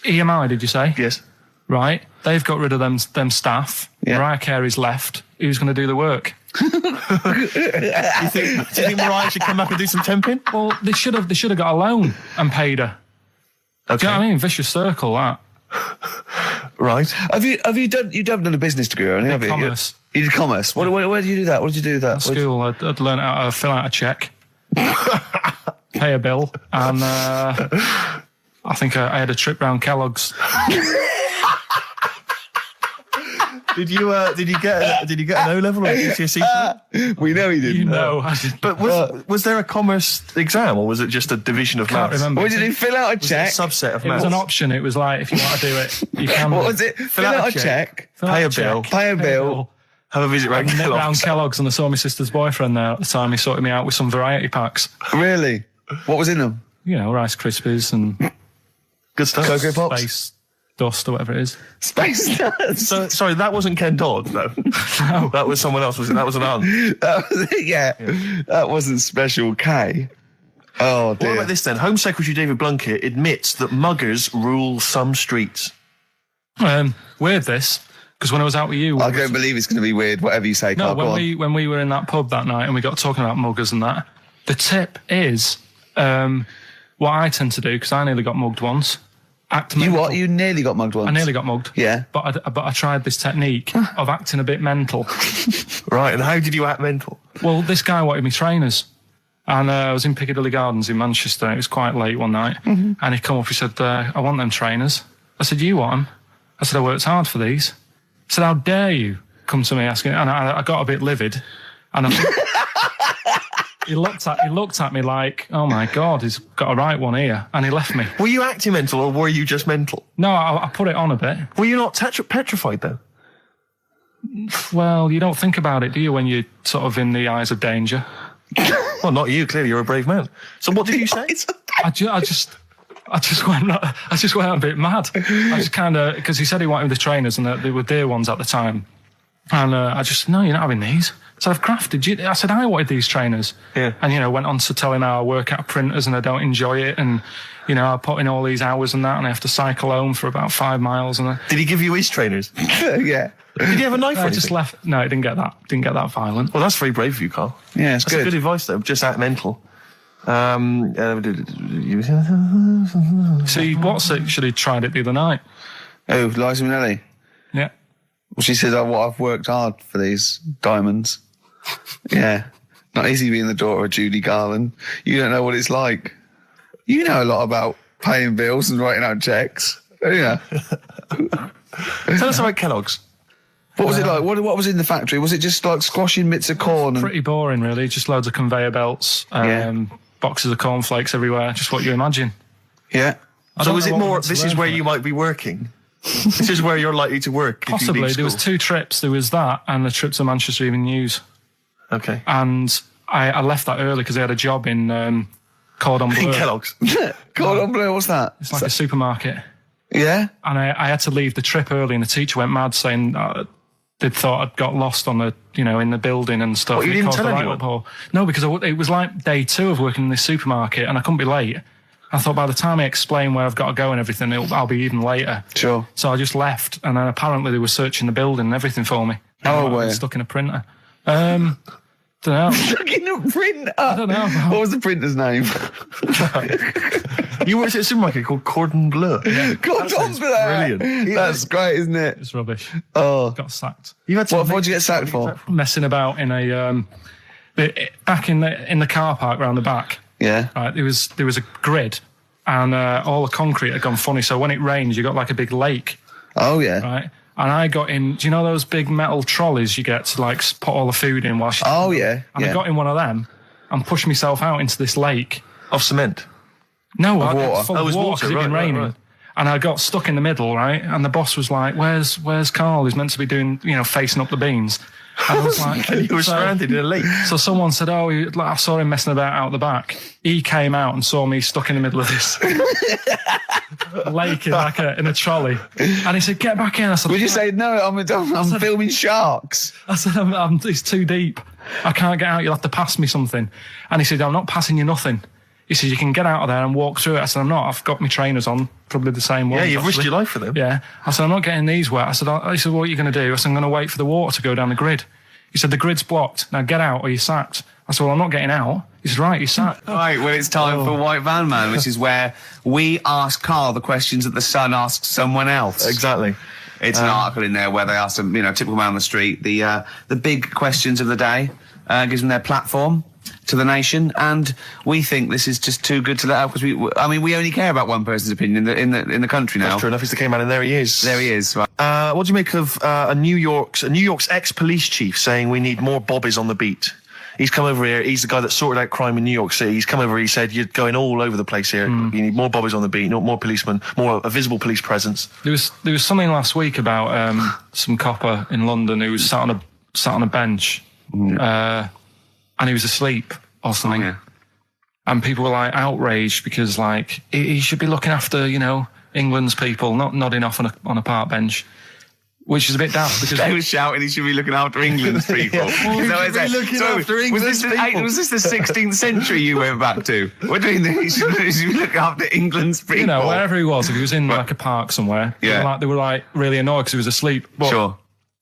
EMI, did you say? Yes. Right. They've got rid of them staff. Yeah. Mariah Carey's left. Who's going to do the work? Do you think Mariah should come back and do some temping? Well, they should have got a loan and paid her. Okay. Do you know what I mean? Vicious circle, that. Right. Have you done a business degree or anything? Commerce. You did commerce. Where did you do that? What did you do with that? At school, I'd learned how to fill out a cheque, pay a bill, and I think I had a trip round Kellogg's. Did you get an O level or a GCSE? We know he didn't. You know, I did. But was there a commerce exam, or was it just a division of Can't maths? remember. What did he fill out a check? A subset of It was maths. an option. It was like, if you want to do it, you can. What was it? Fill out a check. Pay a bill. Pay a bill. Have a visit round Round Kellogg's. Kellogg's, and I saw my sister's boyfriend there at the time. He sorted me out with some variety packs. Really? What was in them? You know, Rice Krispies and Good stuff. Cocoa Pops? Space Dust or whatever it is. Space Nuts. So, sorry, that wasn't Ken Dodd, though. No. That was someone else, was it? That was an aunt. That was it, yeah. That wasn't Special K. Oh, dear. What about this then? Home Secretary David Blunkett admits that muggers rule some streets. Weird this, because when I was out with you... I don't believe it's going to be weird, whatever you say, No, Karl. when we were in that pub that night and we got talking about muggers and that, the tip is what I tend to do, because I nearly got mugged once. Act You mental. what? You nearly got mugged once? I nearly got mugged. Yeah. But I tried this technique of acting a bit mental. Right, and how did you act mental? Well, this guy wanted me trainers. And I was in Piccadilly Gardens in Manchester. It was quite late one night. And he come up, he said, I want them trainers. I said, you want them? I said, I worked hard for these. He said, how dare you come to me asking? And I got a bit livid. And he looked at me like, oh my God, he's got a right one here. And he left me. Were you acting mental, or were you just mental? No, I put it on a bit. Were you not petrified, though? Well, you don't think about it, do you, when you're sort of in the eyes of danger? Well, not you. Clearly, you're a brave man. So what did you say? I just went a bit mad. I just kind of, because he said he wanted the trainers and they were dear ones at the time. And I just, no, you're not having these. So I've crafted you. I said, I wanted these trainers. Yeah. And, went on to tell him how I work at printers and I don't enjoy it. And, I put in all these hours and that, and I have to cycle home for about 5 miles. And Did he give you his trainers? Yeah. Did he have a knife or I anything? just left. No, it didn't get that violent. Well, that's very brave of you, Karl. Yeah, it's That's good. good advice, though. Just act mental. See, what's it? Should have tried it the other night. Oh, Liza Minnelli. Yeah. Well, she said, I've worked hard for these diamonds. Yeah. Not easy being the daughter of Judy Garland. You don't know what it's like. You know a lot about paying bills and writing out checks. Yeah. Tell us about Kellogg's. What was it like? What was in the factory? Was it just like squashing bits of corn? And... Pretty boring, really. Just loads of conveyor belts, boxes of cornflakes everywhere. Just what you imagine. Yeah. So is it more, this is where you might be working? This is where you're likely to work. Possibly. If you There was 2 trips. There was that and a trip to Manchester Evening News. Okay. And I left that early because I had a job in Cordon Bleu. In Kellogg's. Cordon Bleu, what's that? It's like a supermarket. Yeah? And I had to leave the trip early, and the teacher went mad saying they'd thought I'd got lost on the, in the building and stuff. What, you didn't tell anyone? No, because it was like day 2 of working in this supermarket, and I couldn't be late. I thought by the time I explain where I've got to go and everything, I'll be even later. Sure. So I just left, and then apparently they were searching the building and everything for me. Oh, I where? was stuck in a printer. Don't know. Stuck in a printer? I don't know. What was the printer's name? You worked at a supermarket called Cordon Bleu. Cordon Bleu! Brilliant. That's great, isn't it? It's rubbish. Oh. Got sacked. You had to What'd you get sacked for? Messing about in a back in the car park round the back. Yeah. Right, there was a grid, and all the concrete had gone funny. So when it rains, you got like a big lake, Oh, yeah. right? And I got in. Do you know those big metal trolleys you get to like put all the food in whilst? Oh, yeah. And I got in one of them and pushed myself out into this lake. Of cement. No, Of I water. got full Oh, it of was water water, because it'd been right, raining. right. And I got stuck in the middle, right? And the boss was like, "Where's Karl? He's meant to be doing, facing up the beans." And I was like, You were stranded in a lake. So someone said, I saw him messing about out the back. He came out and saw me stuck in the middle of this lake in a trolley. And he said, "Get back in." I said, Would you say, no, I'm filming sharks? I said, it's too deep. I can't get out. You'll have to pass me something. And he said, "I'm not passing you nothing." He said, "You can get out of there and walk through it." I said, "I'm not. I've got my trainers on, probably the same ones." Yeah, you've risked actually. your life for them. Yeah. I said, "I'm not getting these wet." I said, "He said, what are you going to do?" I said, "I'm going to wait for the water to go down the grid." He said, "The grid's blocked. Now get out or you're sacked." I said, "Well, I'm not getting out." He said, "Right, you're sacked." Right, well, it's time for White Van Man, which is where we ask Karl the questions that the Sun asks someone else. Exactly. It's an article in there where they ask them, typical man on the street, the big questions of the day, gives them their platform to the nation, and we think this is just too good to let out because we only care about one person's opinion in the country now. That's true enough. He's the K-man, and there he is. There he is. Right. What do you make of New York's ex-police chief saying we need more bobbies on the beat? He's come over here. He's the guy that sorted out crime in New York City. He's come over. He said, "You're going all over the place here. You need more bobbies on the beat, more policemen, a visible police presence." There was something last week about some copper in London who was sat on a bench, and he was asleep or something. Oh, yeah. And people were like outraged because like he should be looking after England's people, not nodding off on a park bench. Which is a bit daft because They were shouting he should be looking after England's people. Was this the 16th century you went back to? What do you mean he should be looking after England's people? wherever he was, if he was in like a park somewhere, Yeah. they were like really annoyed because he was asleep. But Sure.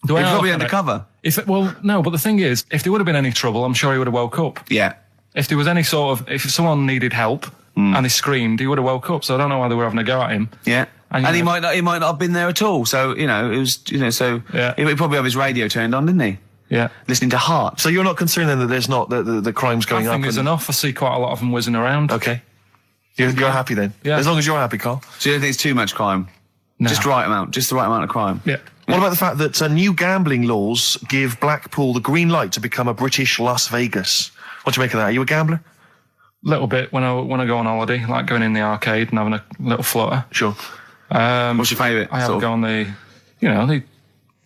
the way He's I probably look at it, undercover. No, but the thing is, if there would have been any trouble, I'm sure he would have woke up. Yeah. If there was any if someone needed help and he screamed, he would have woke up. So I don't know why they were having a go at him. Yeah. And he might not have been there at all. So, it was, so Yeah. he probably have his radio turned on, didn't he? Yeah. Listening to Heart. So you're not concerned then that there's not the crime's going I up? think there's enough. I see quite a lot of them whizzing around. Okay. You're happy then? Yeah. As long as you're happy, Karl. So you don't think it's too much crime? No. Just the right amount of crime? Yeah. What about the fact that new gambling laws give Blackpool the green light to become a British Las Vegas? What do you make of that? Are you a gambler? Little bit when I go on holiday, like going in the arcade and having a little flutter. Sure. What's your favourite? I have a go on the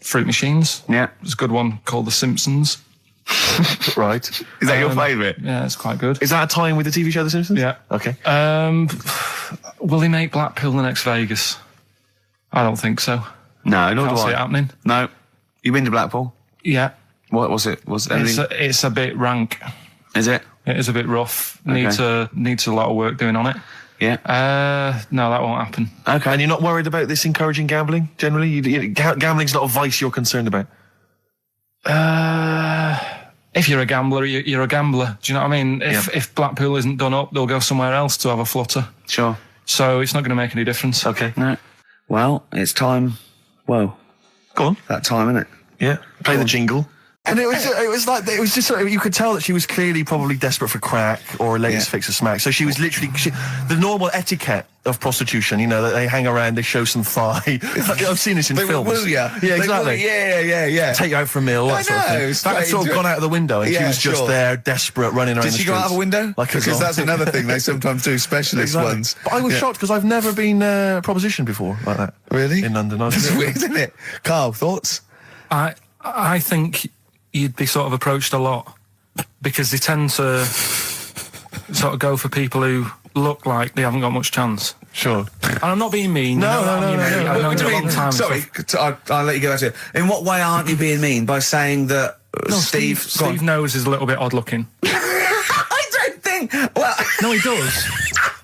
fruit machines. Yeah. There's a good one called The Simpsons. Right. Is that your favourite? Yeah, it's quite good. Is that a tie-in with the TV show The Simpsons? Yeah. Okay. Will he make Blackpool the next Vegas? I don't think so. No, nor Can't do see I. it happening. No. You been to Blackpool? Yeah. What was it? Was anything? It's a bit rank. Is it? It is a bit rough. Okay. Needs a lot of work doing on it. Yeah. No, that won't happen. Okay. And you're not worried about this encouraging gambling, generally? Gambling's not a vice you're concerned about? If you're a gambler, you're a gambler. Do you know what I mean? If Blackpool isn't done up, they'll go somewhere else to have a flutter. Sure. So it's not going to make any difference. Okay. No. Well, it's time. Whoa. Go on. That time, isn't it? Yeah. Play the jingle. And it was just sort of, you could tell that she was clearly probably desperate for crack or a latest fix of smack. So she was literally, the normal etiquette of prostitution, that they hang around, they show some thigh. I've seen this in films. Will ya? Yeah, exactly. Yeah. Take you out for a meal, that sort of thing. That had sort of gone out of the window and she was just there, desperate, running around the streets. Did she go out of a window? Because that's another thing they sometimes do, specialist ones. But I was shocked because I've never been propositioned before like that. Really? In London. That's weird, isn't it? Karl, thoughts? I think you'd be sort of approached a lot because they tend to sort of go for people who look like they haven't got much chance. Sure. And I'm not being mean. No. I've known What do you you a long mean? time. and Sorry, stuff. I'll let you go back to it. In what way aren't you being mean? By saying that No, Steve... go on. Steve knows is a little bit odd looking. I don't think... Well... No, he does.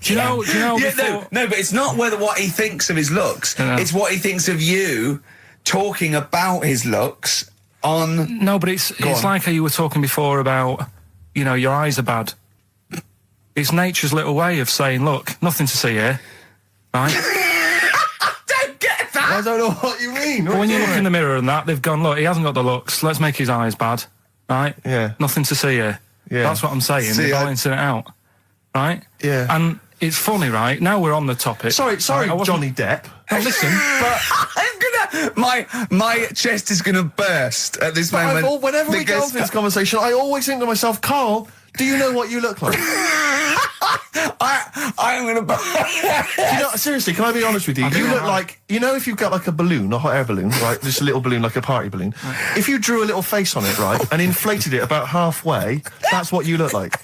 Do you know? Yeah, Before, no, but it's not what he thinks of his looks. Yeah. It's what he thinks of you talking about his looks on... No, but it's on. like how you were talking before about, your eyes are bad. It's nature's little way of saying, look, nothing to see here, right? I don't get that! I don't know what you mean. But when you look in the mirror and that, they've gone, look, he hasn't got the looks, let's make his eyes bad, right? Yeah. Nothing to see here. Yeah. That's what I'm saying, See, they're I- balancing it out, right? Yeah. And it's funny, right? Now we're on the topic. Sorry, Right, I wasn't- Johnny Depp. No, listen, My chest is gonna burst at this moment. Whenever we go because- into this conversation, I always think to myself, Karl, do you know what you look like? I'm gonna burst. Seriously, can I be honest with you? You look like, if you've got like a balloon, a hot air balloon, right? Just a little balloon, like a party balloon. If you drew a little face on it, right, and inflated it about halfway, that's what you look like.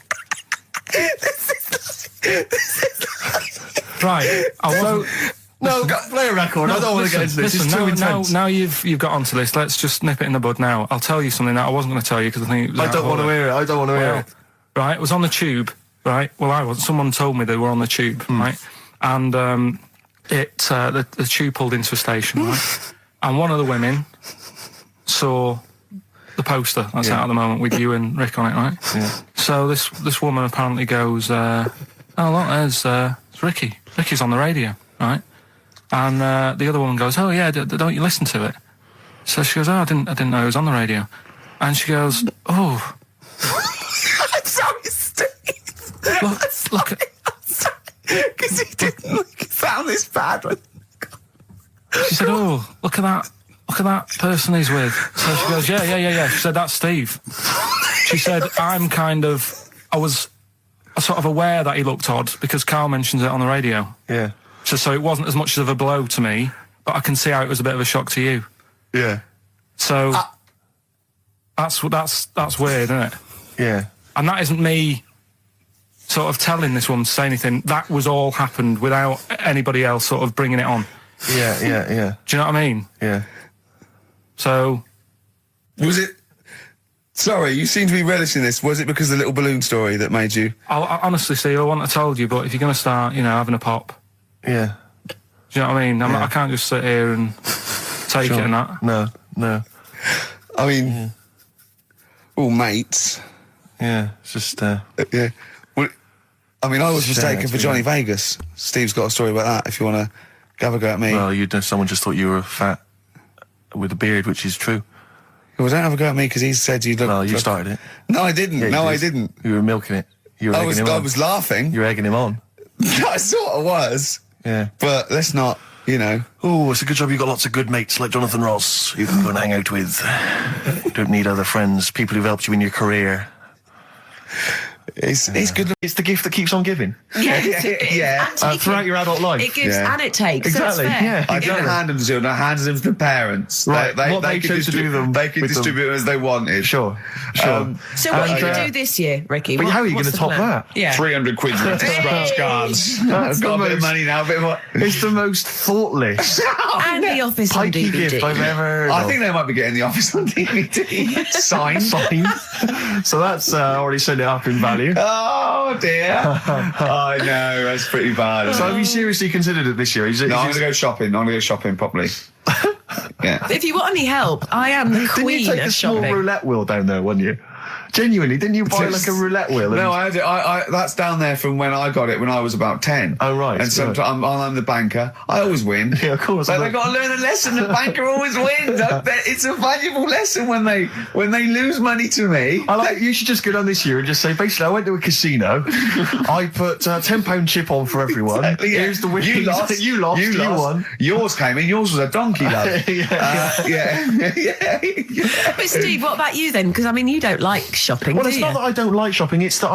right, I wasn't... No, play a record. I don't want to get into this. Listen, It's too intense. now you've got onto this. Let's just nip it in the bud now. I'll tell you something that I wasn't going to tell you because I think it was I don't want to hear it. I don't want to hear Well, it. right, it was on the tube, right? Well, I wasn't. Someone told me they were on the tube, right? And the tube pulled into a station, right? And one of the women saw the poster that's out at the moment with you and Rick on it, right? Yeah. So this woman apparently goes, oh look, there's Ricky. Ricky's on the radio, right? And the other woman goes, oh yeah, don't you listen to it? So she goes, oh, I didn't know it was on the radio. And she goes, oh. I'm sorry, Steve. Look at... Because he didn't sound this bad. She said, oh, look at that person he's with. So she goes, yeah. She said, that's Steve. She said, I was sort of aware that he looked odd because Karl mentions it on the radio. Yeah. So it wasn't as much of a blow to me, but I can see how it was a bit of a shock to you. Yeah. So that's weird, isn't it? Yeah. And that isn't me sort of telling this woman to say anything. That was all happened without anybody else sort of bringing it on. Yeah. Do you know what I mean? Yeah. So... Was it... Sorry, you seem to be relishing this. Was it because of the little balloon story that made you... I honestly, Steve, I wouldn't have told you, but if you're going to start, having a pop... Yeah. Do you know what I mean? I can't just sit here and take it and that. No. I mean... all mates. Yeah. It's just, Yeah. Well, I mean, I was Shit, mistaken that's for Johnny weird. Vegas. Steve's got a story about that, if you want to have a go at me. well, someone just thought you were fat with a beard, which is true. Well, don't have a go at me, because he said you look... Well, you started it. No, I didn't. Yeah, you No, I did. didn't. You were milking it. You were egging him on. I was laughing. You were egging him on. I sort of was. Yeah. But let's not, Oh, it's a good job you got lots of good mates like Jonathan Ross who you can go and hang out with. You don't need other friends, people who've helped you in your career. It's good. It's the gift that keeps on giving. Yes, it is. Yeah. And taking. Throughout your adult life. It gives Yeah. and it takes. Exactly, So it's fair. yeah. I didn't hand them to children, I handed them to the parents. Right, what they could chose to do them They could with them. distribute them as they wanted. Sure. So what are you going to And, do this year, Ricky? but how are you what's gonna the top plan? that? Yeah. 300 quid worth of scratch cards. That's I've got the a bit of most- money now, a bit more. It's the most thoughtless, And the office on pikey DVD. gift I've ever heard I of. think they might be getting the office on DVD. Signed. So that's already sent it up in value. Oh dear. I know, that's pretty bad. So have you seriously considered it this year? Is it, No, I'm is going to go shopping. I'm going to go shopping properly. Yeah. If you want any help, I am the Didn't queen you take of a small shopping. roulette wheel down there, wouldn't you? Genuinely, didn't you buy like a roulette wheel? No, I had it. That's down there from when I got it when I was about 10. Oh, right. And sometimes I'm the banker. I always win. Yeah, of course. But they've got to learn a lesson. The banker always wins. It's a valuable lesson when they lose money to me. You should just go down this year and just say, basically, I went to a casino. I put £10 chip on for everyone. Exactly, yeah. Here's the winnings. You lost. You won. Yours came in. Yours was a donkey, love. Yeah. Yeah. But Steve, what about you then? Because I mean, you don't like shopping, Well, do it's you? not that I don't like shopping, it's that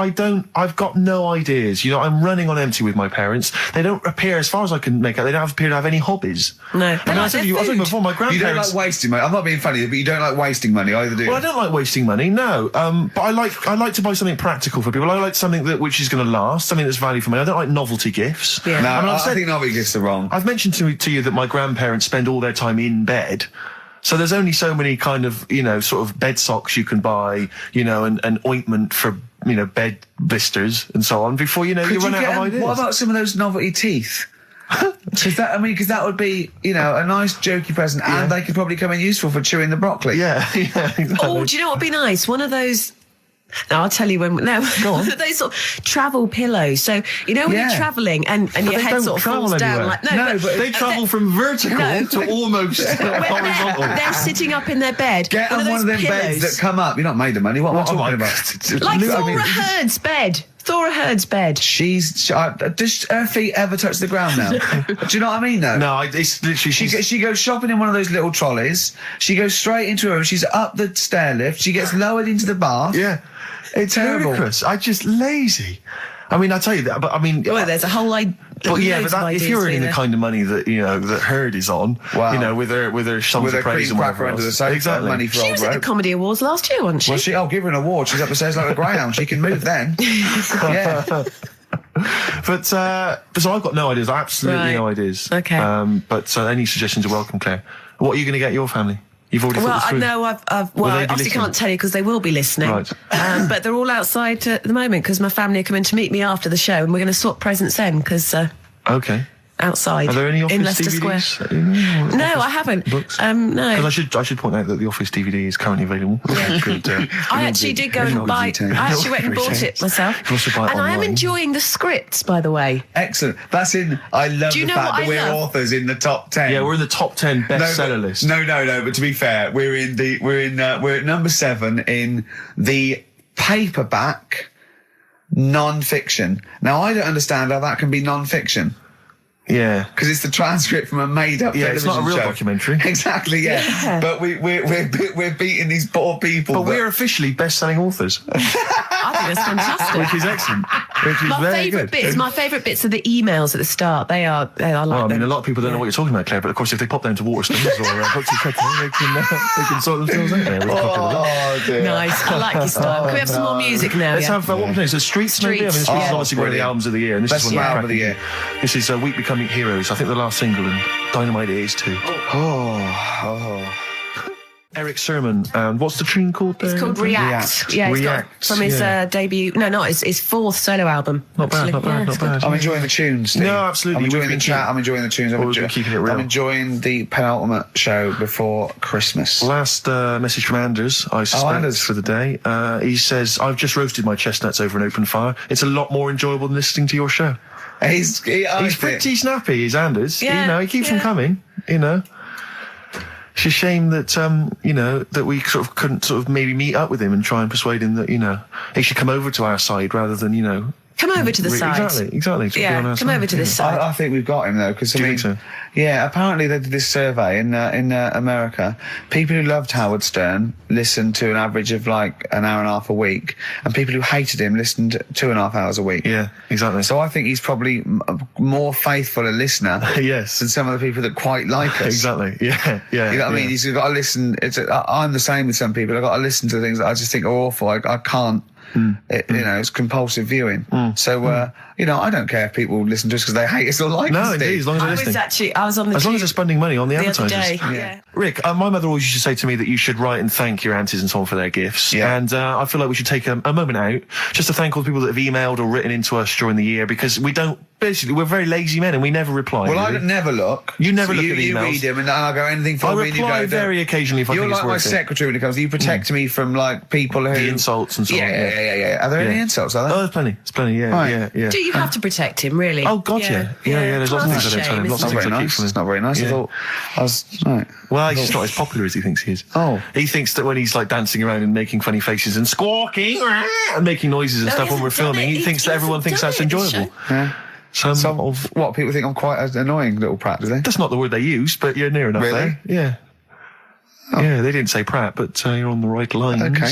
I've got no ideas. You know, I'm running on empty with my parents. They don't appear, as far as I can make out, they don't appear to have any hobbies. No. And I said to you before, my You grandparents... don't like wasting money. I'm not being funny, but you don't like wasting money either, do you? Well, I don't like wasting money, no. But I like to buy something practical for people. I like something which is going to last, something that's value for money. I don't like novelty gifts. Yeah. No, I mean, I think novelty gifts are wrong. I've mentioned to you that my grandparents spend all their time in bed. So there's only so many kind of, you know, sort of bed socks you can buy, you know, and ointment for, you know, bed blisters and so on before, you know, you run out of ideas. What about some of those novelty teeth? Because that would be, you know, a nice jokey present, and they could probably come in useful for chewing the broccoli. Yeah, exactly. Oh, do you know what would be nice? One of those... No, I'll tell you when... No, Go on. those sort of travel pillows. So, you know, when you're travelling and your they head don't sort of travel falls down anywhere. like... No, but They travel from vertical to almost horizontal. They're sitting up in their bed. Get on one of them beds that come up. You're not made of money. What am I talking about? Like Look, I Thora mean, Heard's bed. Thora Heard's bed. does her feet ever touch the ground now? Do you know what I mean, though? No, it's literally... She goes shopping in one of those little trolleys. She goes straight into her room. She's up the stair lift. She gets lowered into the bath. Yeah. It's terrible. Ludicrous. I'm just lazy. I mean, I tell you that, but I mean... Well, there's a whole if you're earning the kind of money that, you know, that Heard is on, Wow. you know, with her songs With of her praise cream and whatever cracker under the else. sofa, Exactly. money for She old was at the rope. Comedy Awards last year, wasn't she? I'll give her an award. She's up the stairs like a greyhound. She can move then. Yeah. But so I've got no ideas. Absolutely no ideas. Okay. But any suggestions are welcome, Claire. What are you going to get your family? You've already Well, thought this I through. know I Will they be obviously listening? can't tell you because they will be listening. Right. But they're all outside at the moment because my family are coming to meet me after the show and we're going to swap presents then because Okay. outside Are there any Office in Leicester DVDs? Square. No, I haven't. Books? No. Because I should point out that the Office DVD is currently available. Good, I actually did go and buy. I actually went and bought it myself. You can also buy it and I am online. enjoying the scripts, by the way. Excellent. That's in. I love Do you the know fact what that I we're love? authors in the top 10. Yeah, we're in the top 10 bestseller list. No. But to be fair, we're at number 7 in the paperback non-fiction. Now I don't understand how that can be non-fiction. Yeah. Because it's the transcript from a made-up television it's not a real show. documentary. Exactly, yeah. But we're beating these poor people. But we're officially best-selling authors, I think that's fantastic. which is excellent. Which is very good. My favourite bits are the emails at the start. I like Well, I mean, them. a lot of people don't know what you're talking about, Claire, but of course if they pop down to Waterstones or Hooksy Cutting, they can sort themselves out there with a couple of them. Oh dear. Nice. I like your style. Can we have some more music now? Let's have, what we're playing? So Streets, maybe? I mean, Streets. Streets is Oh, obviously one of the brilliant. albums of the year, and this Best is one album of the cracking. This is Week Becoming Heroes, I think the last single, and Dynamite it is too. Eric Sermon, and what's the tune called there? It's called React. Yeah, React, from his debut. No, not his fourth solo album. Not bad, actually. not bad, Yeah, not it's good. bad. I'm enjoying the tunes, Steve. No, absolutely. I'm enjoying We've the been chat. keeping- I'm enjoying the tunes. Well, we've been keeping it real. I'm enjoying the penultimate show before Christmas. Last message from Anders, I suspect, Anders. for the day. He says, I've just roasted my chestnuts over an open fire. It's a lot more enjoyable than listening to your show. He's Pretty snappy, is Anders. Yeah, You know, he keeps them coming, you know. It's a shame that, you know, that we sort of couldn't sort of maybe meet up with him and try and persuade him that, you know, he should come over to our side rather than, you know... Come over to the side. Exactly. To be on Yeah, our come side. over to this side. I think we've got him though, because Do you think so? yeah, apparently they did this survey in America. People who loved Howard Stern listened to an average of like an hour and a half a week, and people who hated him listened 2.5 hours a week. Yeah, exactly. So I think he's probably more faithful a listener Yes. than some of the people that quite like us. Exactly. Yeah. You know what I mean? yeah. He's got to listen. I'm the same with some people. I've got to listen to things that I just think are awful. I can't. You know, it's compulsive viewing. So, you know, I don't care if people listen to us because they hate us or like us. No, indeed, as long as they're listening. I was on the As long as tube they're spending money on the the other advertisers. day. Yeah. Rick, my mother always used to say to me that you should write and thank your aunties and so on for their gifts. Yeah. And I feel like we should take a moment out just to thank all the people that have emailed or written into us during the year, because we're very lazy men and we never reply. Well, really. I never look. You never look at You emails. read them and I'll go anything for I me and you reply go. very occasionally if I You're think it's like my worth it. secretary when it comes. You protect me from like people who The insults and so on. Yeah. Are there any Yeah. insults? Are there? Oh, there's plenty. There's plenty, yeah, Right. yeah. Do you have to protect him, really? Oh, God, yeah. Yeah, there's lots of That's things I don't a tell him, shame, lots of isn't Not things very I keep nice. from him. It's not very nice. Yeah. I thought I was right. Well, he's just not as popular as he thinks he is. Oh. He thinks that when he's like dancing around and making funny faces and squawking and making noises and No, stuff he when we're hasn't done filming, it. he thinks that He everyone thinks that's hasn't done it, enjoyable. Yeah. Some of What people think I'm quite an annoying little prat, do they? that's not the word they use, but you're near enough Really? there. Yeah. Yeah, they didn't say Pratt, but you're on the right lines. Okay.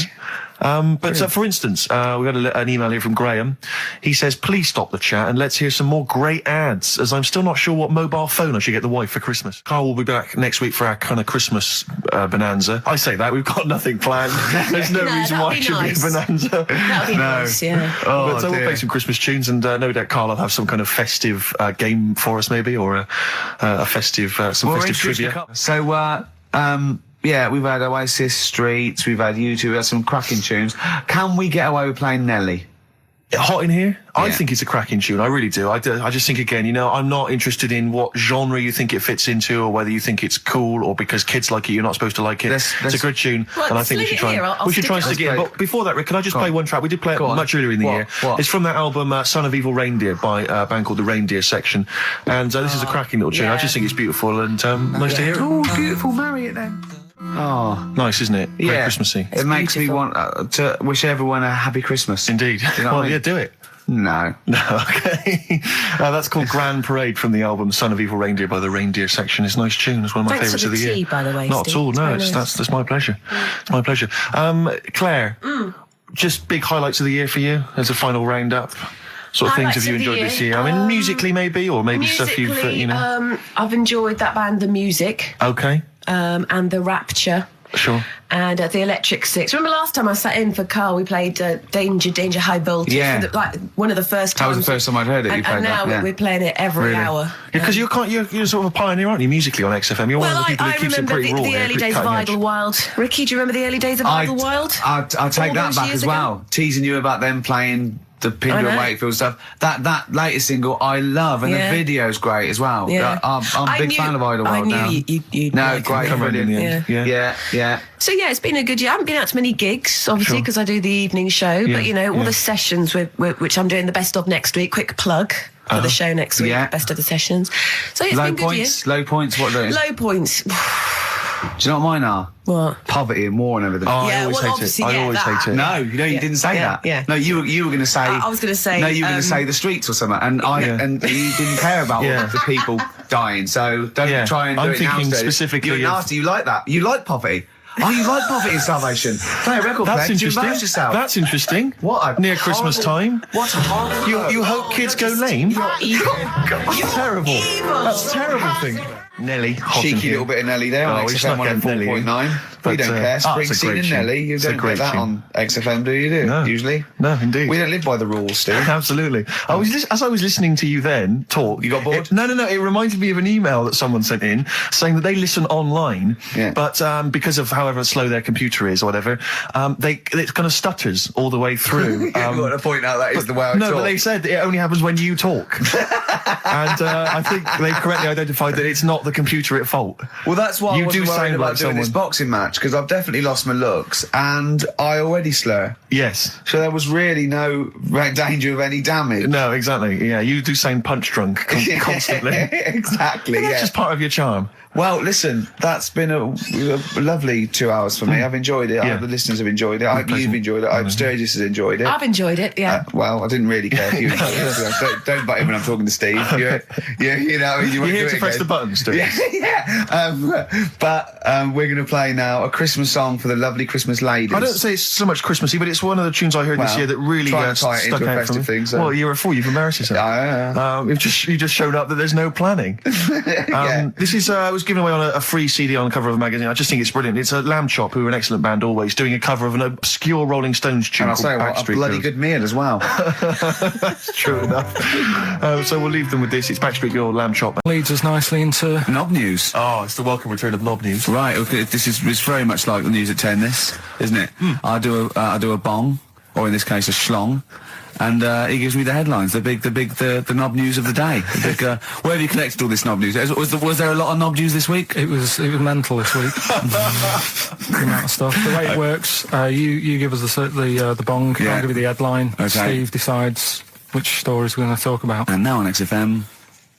For instance, we got an email here from Graham. He says, please stop the chat and let's hear some more great ads, as I'm still not sure what mobile phone I should get the wife for Christmas. Karl will be back next week for our kind of Christmas bonanza. I say that, we've got nothing planned. There's no reason why it should be a bonanza. That'd be nice, yeah. But we'll play some Christmas tunes, and no doubt Karl will have some kind of festive game for us, maybe, or a festive, festive trivia. So, yeah, we've had Oasis, Streets, we've had U2, we've had some cracking tunes. Can we get away with playing Nelly? Hot in Here? I Yeah. think it's a cracking tune. I really do. I just think, again, I'm not interested in what genre you think it fits into, or whether you think it's cool, or because kids like it, you're not supposed to like it. it's a good tune, Well, and I think we should try. We should try and stick it in. But before that, Rick, can I just play one track? We did play it much earlier in the year. What? It's from that album, Son of Evil Reindeer, by a band called The Reindeer Section, and this is a cracking little tune. I just think it's beautiful, and nice to hear it. Oh, beautiful, marry it then. Oh, Nice, isn't it? Very yeah. Christmassy. It makes me beautiful. want to wish everyone a happy Christmas. Indeed. You know what I mean? Yeah, do it. No. No, okay. That's called Grand Parade from the album Son of Evil Reindeer by The Reindeer Section. It's a nice tune. It's one of my Thanks favourites for of the the year. tea, by the way, Not Steve. at all, no. It's very nice. That's my pleasure. It's my pleasure. Claire, just big highlights of the year for you as a final roundup. Sort of things Highlights have you of the enjoyed this year? year? I mean, musically maybe, or maybe stuff you've, Musically, I've enjoyed that band, The Music, Okay, and The Rapture. sure. And the Electric Six. Remember last time I sat in for Karl, we played Danger, High Voltage. Yeah. For one of the first That times. was the first time I'd heard it, you And, played and now that, yeah. we're playing it every hour. Yeah, because you're sort of a pioneer, aren't you, musically on XFM? You're one Well, of the people I who keeps it remember pretty raw. the early days of cutting edge. Idlewild. Ricky, do you remember the early days of Idlewild? I'll take All that those back years as ago? well. Teasing you about them playing the Pinder I and know. Wakefield stuff. That latest single I love, and Yeah. the video's great as well. Yeah. I'm a big fan of Idlewild I knew now. you'd No, like great, it. Come around in the brilliant. end. Yeah. Yeah. So yeah, it's been a good year. I haven't been out to many gigs, obviously, Sure. because I do the evening show. Yeah, But all yeah. the sessions, which I'm doing the best of next week. Quick plug for the show next week. Yeah. Best of the sessions. So yeah, it's Low been a good year. low points, what are those? Low points. Do you know what mine are? What? Poverty and war and everything. Oh, Yeah, I always well, hate it. obviously, I yeah, always that. hate it. No, you Yeah, didn't say yeah, that. yeah. No, you were going to say. I was going to say. No, you were going to say the streets or something, and and you didn't care about all of the people dying. So don't Yeah. try and do I'm it thinking now. specifically You're of- nasty. You like that. You like poverty. Oh, you like poverty and starvation. Play a record player. That's You interesting. embarrass yourself. That's interesting. What a Near Christmas horrible- time. What a horrible. You hope kids go lame? Evil. That's terrible. evil. That's a terrible thing. Nelly, hot in Cheeky here. little bit of Nelly there on Oh, we XFM snuck in Nelly. 104.9. But, We don't care. it's a great Springsteen and tune. Nelly. You It's a don't great get that tune. on XFM, do you? No. Usually. No, indeed. We don't live by the rules, Steve. Absolutely. As I was listening to you then talk, You got bored? No. It reminded me of an email that someone sent in saying that they listen online, Yeah. but because of however slow their computer is or whatever, it kind of stutters all the way through. You've got to point out that is the way I No, talk. but they said it only happens when you talk. And I think they correctly identified that it's not the computer at fault. Well, that's why You I wasn't do worried sound about like doing this someone- boxing match, because I've definitely lost my looks and I already slur. Yes. So there was really no danger of any damage. No, exactly. Yeah, you do sound punch drunk constantly. Exactly, That's yeah. just part of your charm. Well, listen, that's been a lovely 2 hours for me. I've enjoyed it. Yeah. The listeners have enjoyed it. I hope you've enjoyed it. I hope Sturgis has enjoyed it. I've enjoyed it. Yeah. Well, I didn't really care if you enjoyed it. Don't butt in when I'm talking to Steve. You know, you won't You're here do to it press again. the buttons, Steve. Yeah. But we're going to play now a Christmas song for the lovely Christmas ladies. I don't say it's so much Christmassy, but it's one of the tunes I heard this Well, year that really try and tie it stuck into a out for me. festive thing, so- Well, you're a fool. You've embarrassed yourself. Yeah. You just showed up that there's no planning. Yeah. This is was given away on a free CD on the cover of a magazine. I just think it's brilliant. It's a Lamb Chop, who are an excellent band always, doing a cover of an obscure Rolling Stones tune And I'll called say what, a Backstreet bloody Girls. good meal as well. True enough. So we'll leave them with this. It's Backstreet Girl, Lamb Chop. Leads us nicely into Knob news. Oh, it's the welcome return of Knob News. Right, okay, it's very much like the news at 10, this, isn't it? I do a bong, or in this case a schlong, and he gives me the headlines, the knob news of the day. The big, where have you collected all this knob news? Was there a lot of knob news this week? it was mental this week. The amount of stuff. The way it works, you give us the bong. Yeah. I'll give you the headline. Okay. Steve decides which stories we're going to talk about. And now on XFM,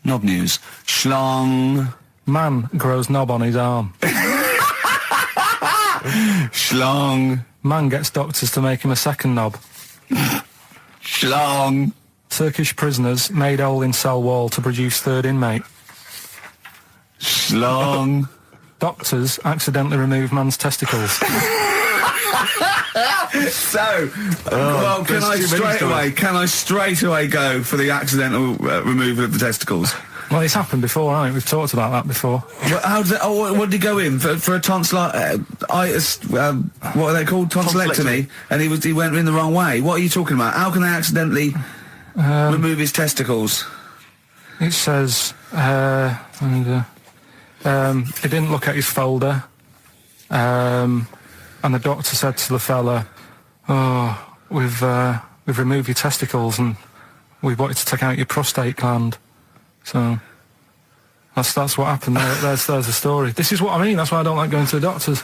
knob news. Schlong. Man grows knob on his arm. Schlong. Man gets doctors to make him a second knob. Schlong. Turkish prisoners made hole in cell wall to produce third inmate. Schlong. Doctors accidentally remove man's testicles. So, well, can I straight away go for the accidental removal of the testicles? Well, it's happened before, hasn't it? We've talked about that before. Well, how did what did he go in for a tonsillitis? What are they called? Tonsillectomy. And he went in the wrong way. What are you talking about? How can they accidentally remove his testicles? It says, he didn't look at his folder, and the doctor said to the fella, "Oh, we've removed your testicles and we wanted to take out your prostate gland." So that's what happened. There's the story. This is what I mean. That's why I don't like going to the doctors.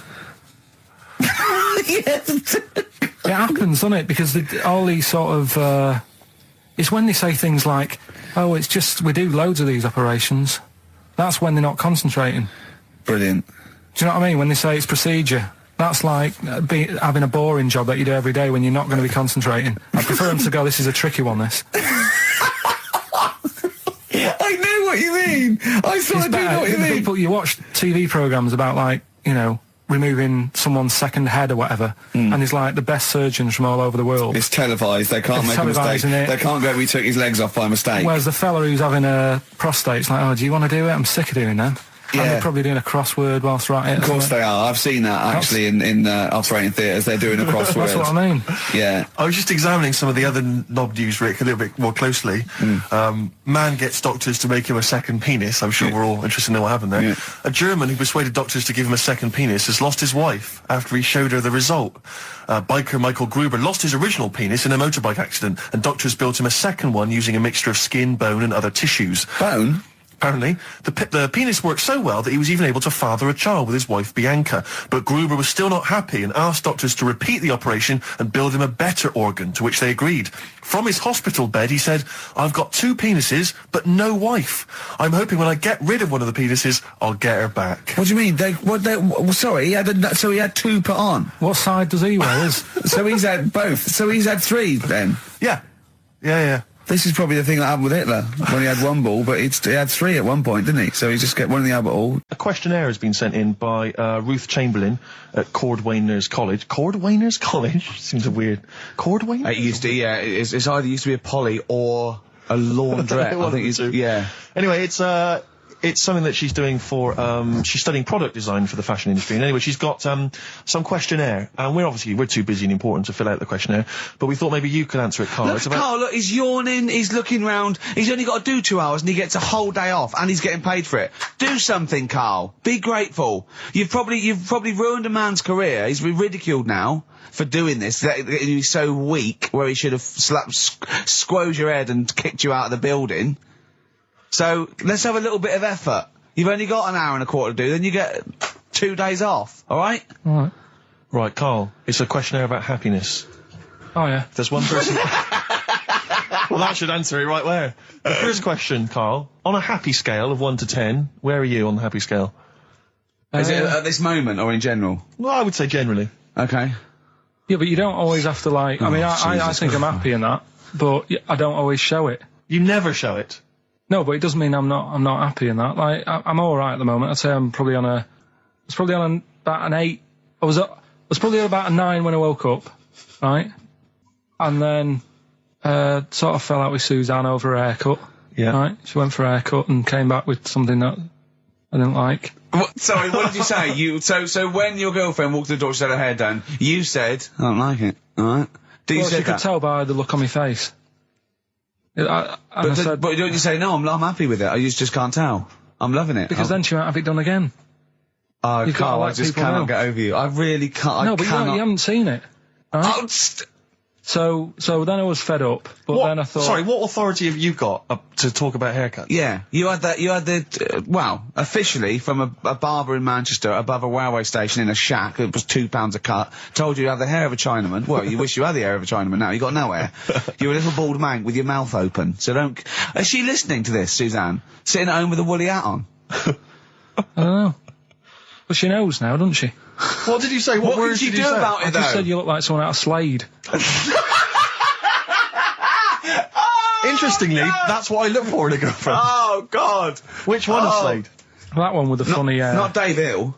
Yes. It happens, doesn't it? Because all these sort of it's when they say things like, "Oh, it's just we do loads of these operations." That's when they're not concentrating. Brilliant. Do you know what I mean? When they say it's procedure, that's like having a boring job that you do every day when you're not going to be concentrating. I prefer them to go, "This is a tricky one, this." I know what you mean. I sort of do know what you mean. You watch TV programmes about, like, you know, removing someone's second head or whatever, and he's like the best surgeons from all over the world. It's televised. They can't make a mistake. They can't go, "We took his legs off by mistake." Whereas the fella who's having a prostate's like, "Oh, do you want to do it? I'm sick of doing that." Yeah. And they're probably doing a crossword whilst writing it. Of course they are. I've seen that actually in operating theatres. They're doing a crossword. That's what I mean. Yeah. I was just examining some of the other knob news, Rick, a little bit more closely. Man gets doctors to make him a second penis. I'm sure we're all interested to know what happened there. Yeah. A German who persuaded doctors to give him a second penis has lost his wife after he showed her the result. Biker Michael Gruber lost his original penis in a motorbike accident, and doctors built him a second one using a mixture of skin, bone and other tissues. Bone? Apparently, the penis worked so well that he was even able to father a child with his wife Bianca. But Gruber was still not happy and asked doctors to repeat the operation and build him a better organ, to which they agreed. From his hospital bed, he said, "I've got 2 penises, but no wife. I'm hoping when I get rid of one of the penises, I'll get her back." What do you mean? Sorry, he had 2 put on. What side does he wear? So he's had both. So he's had 3 then. Yeah. This is probably the thing that happened with Hitler, when he had 1 ball, but he had 3 at one point, didn't he? So he just get one in the other ball. A questionnaire has been sent in by Ruth Chamberlain at Cordwainers College. Cordwainers College? Seems a weird... Cordwainers? It used to, yeah. It's either used to be a poly or a laundrette. I think it's, yeah. Anyway, it's something that she's doing for, she's studying product design for the fashion industry. And anyway, she's got, some questionnaire. And we're too busy and important to fill out the questionnaire. But we thought maybe you could answer it, Karl. Look, he's yawning, he's looking round, he's only got to do 2 hours and he gets a whole day off and he's getting paid for it. Do something, Karl. Be grateful. You've probably ruined a man's career. He's ridiculed now for doing this. He's so weak where he should have squoze your head and kicked you out of the building. So, let's have a little bit of effort. You've only got an hour and a quarter to do, then you get 2 days off, alright? Alright. Right, Karl, it's a questionnaire about happiness. Oh, yeah. There's one person... Well, that should answer it right where. The first question, Karl, on a happy scale of 1 to 10, where are you on the happy scale? Is it at this moment or in general? Well, I would say generally. Okay. Yeah, but you don't always have to, like... I mean, I think I'm happy in that, but I don't always show it. You never show it? No, but it doesn't mean I'm not happy in that. Like, I'm alright at the moment. I'd say I'm probably on about an 8. I was probably on about a 9 when I woke up, right? And then, sort of fell out with Suzanne over her haircut. Yeah. Right? She went for a haircut and came back with something that I didn't like. Sorry, what did you say? So when your girlfriend walked to the door, she had her hair done, you said, "I don't like it," alright? She could tell by the look on my face. But don't you say, "No, I'm happy with it, I just can't tell. I'm loving it." Because then she might have it done again. Oh, Karl, I just cannot get over you. I really can't. No, but you haven't seen it. Right? Oh, So then I was fed up, but then I thought... Sorry, what authority have you got to talk about haircuts? Yeah, you had the officially from a barber in Manchester above a railway station in a shack, it was £2 a cut, told you to have the hair of a Chinaman. Well, you wish you had the hair of a Chinaman now, you got no hair. You're a little bald man with your mouth open, so don't... Is she listening to this, Suzanne? Sitting at home with a woolly hat on? I don't know. But she knows now, doesn't she? What did you say? What words did you do about it, I just said you look like someone out of Slade. Interestingly, that's what I look for in a girlfriend. Oh, God. Which one is Slade? That one with the funny... Not Dave Hill.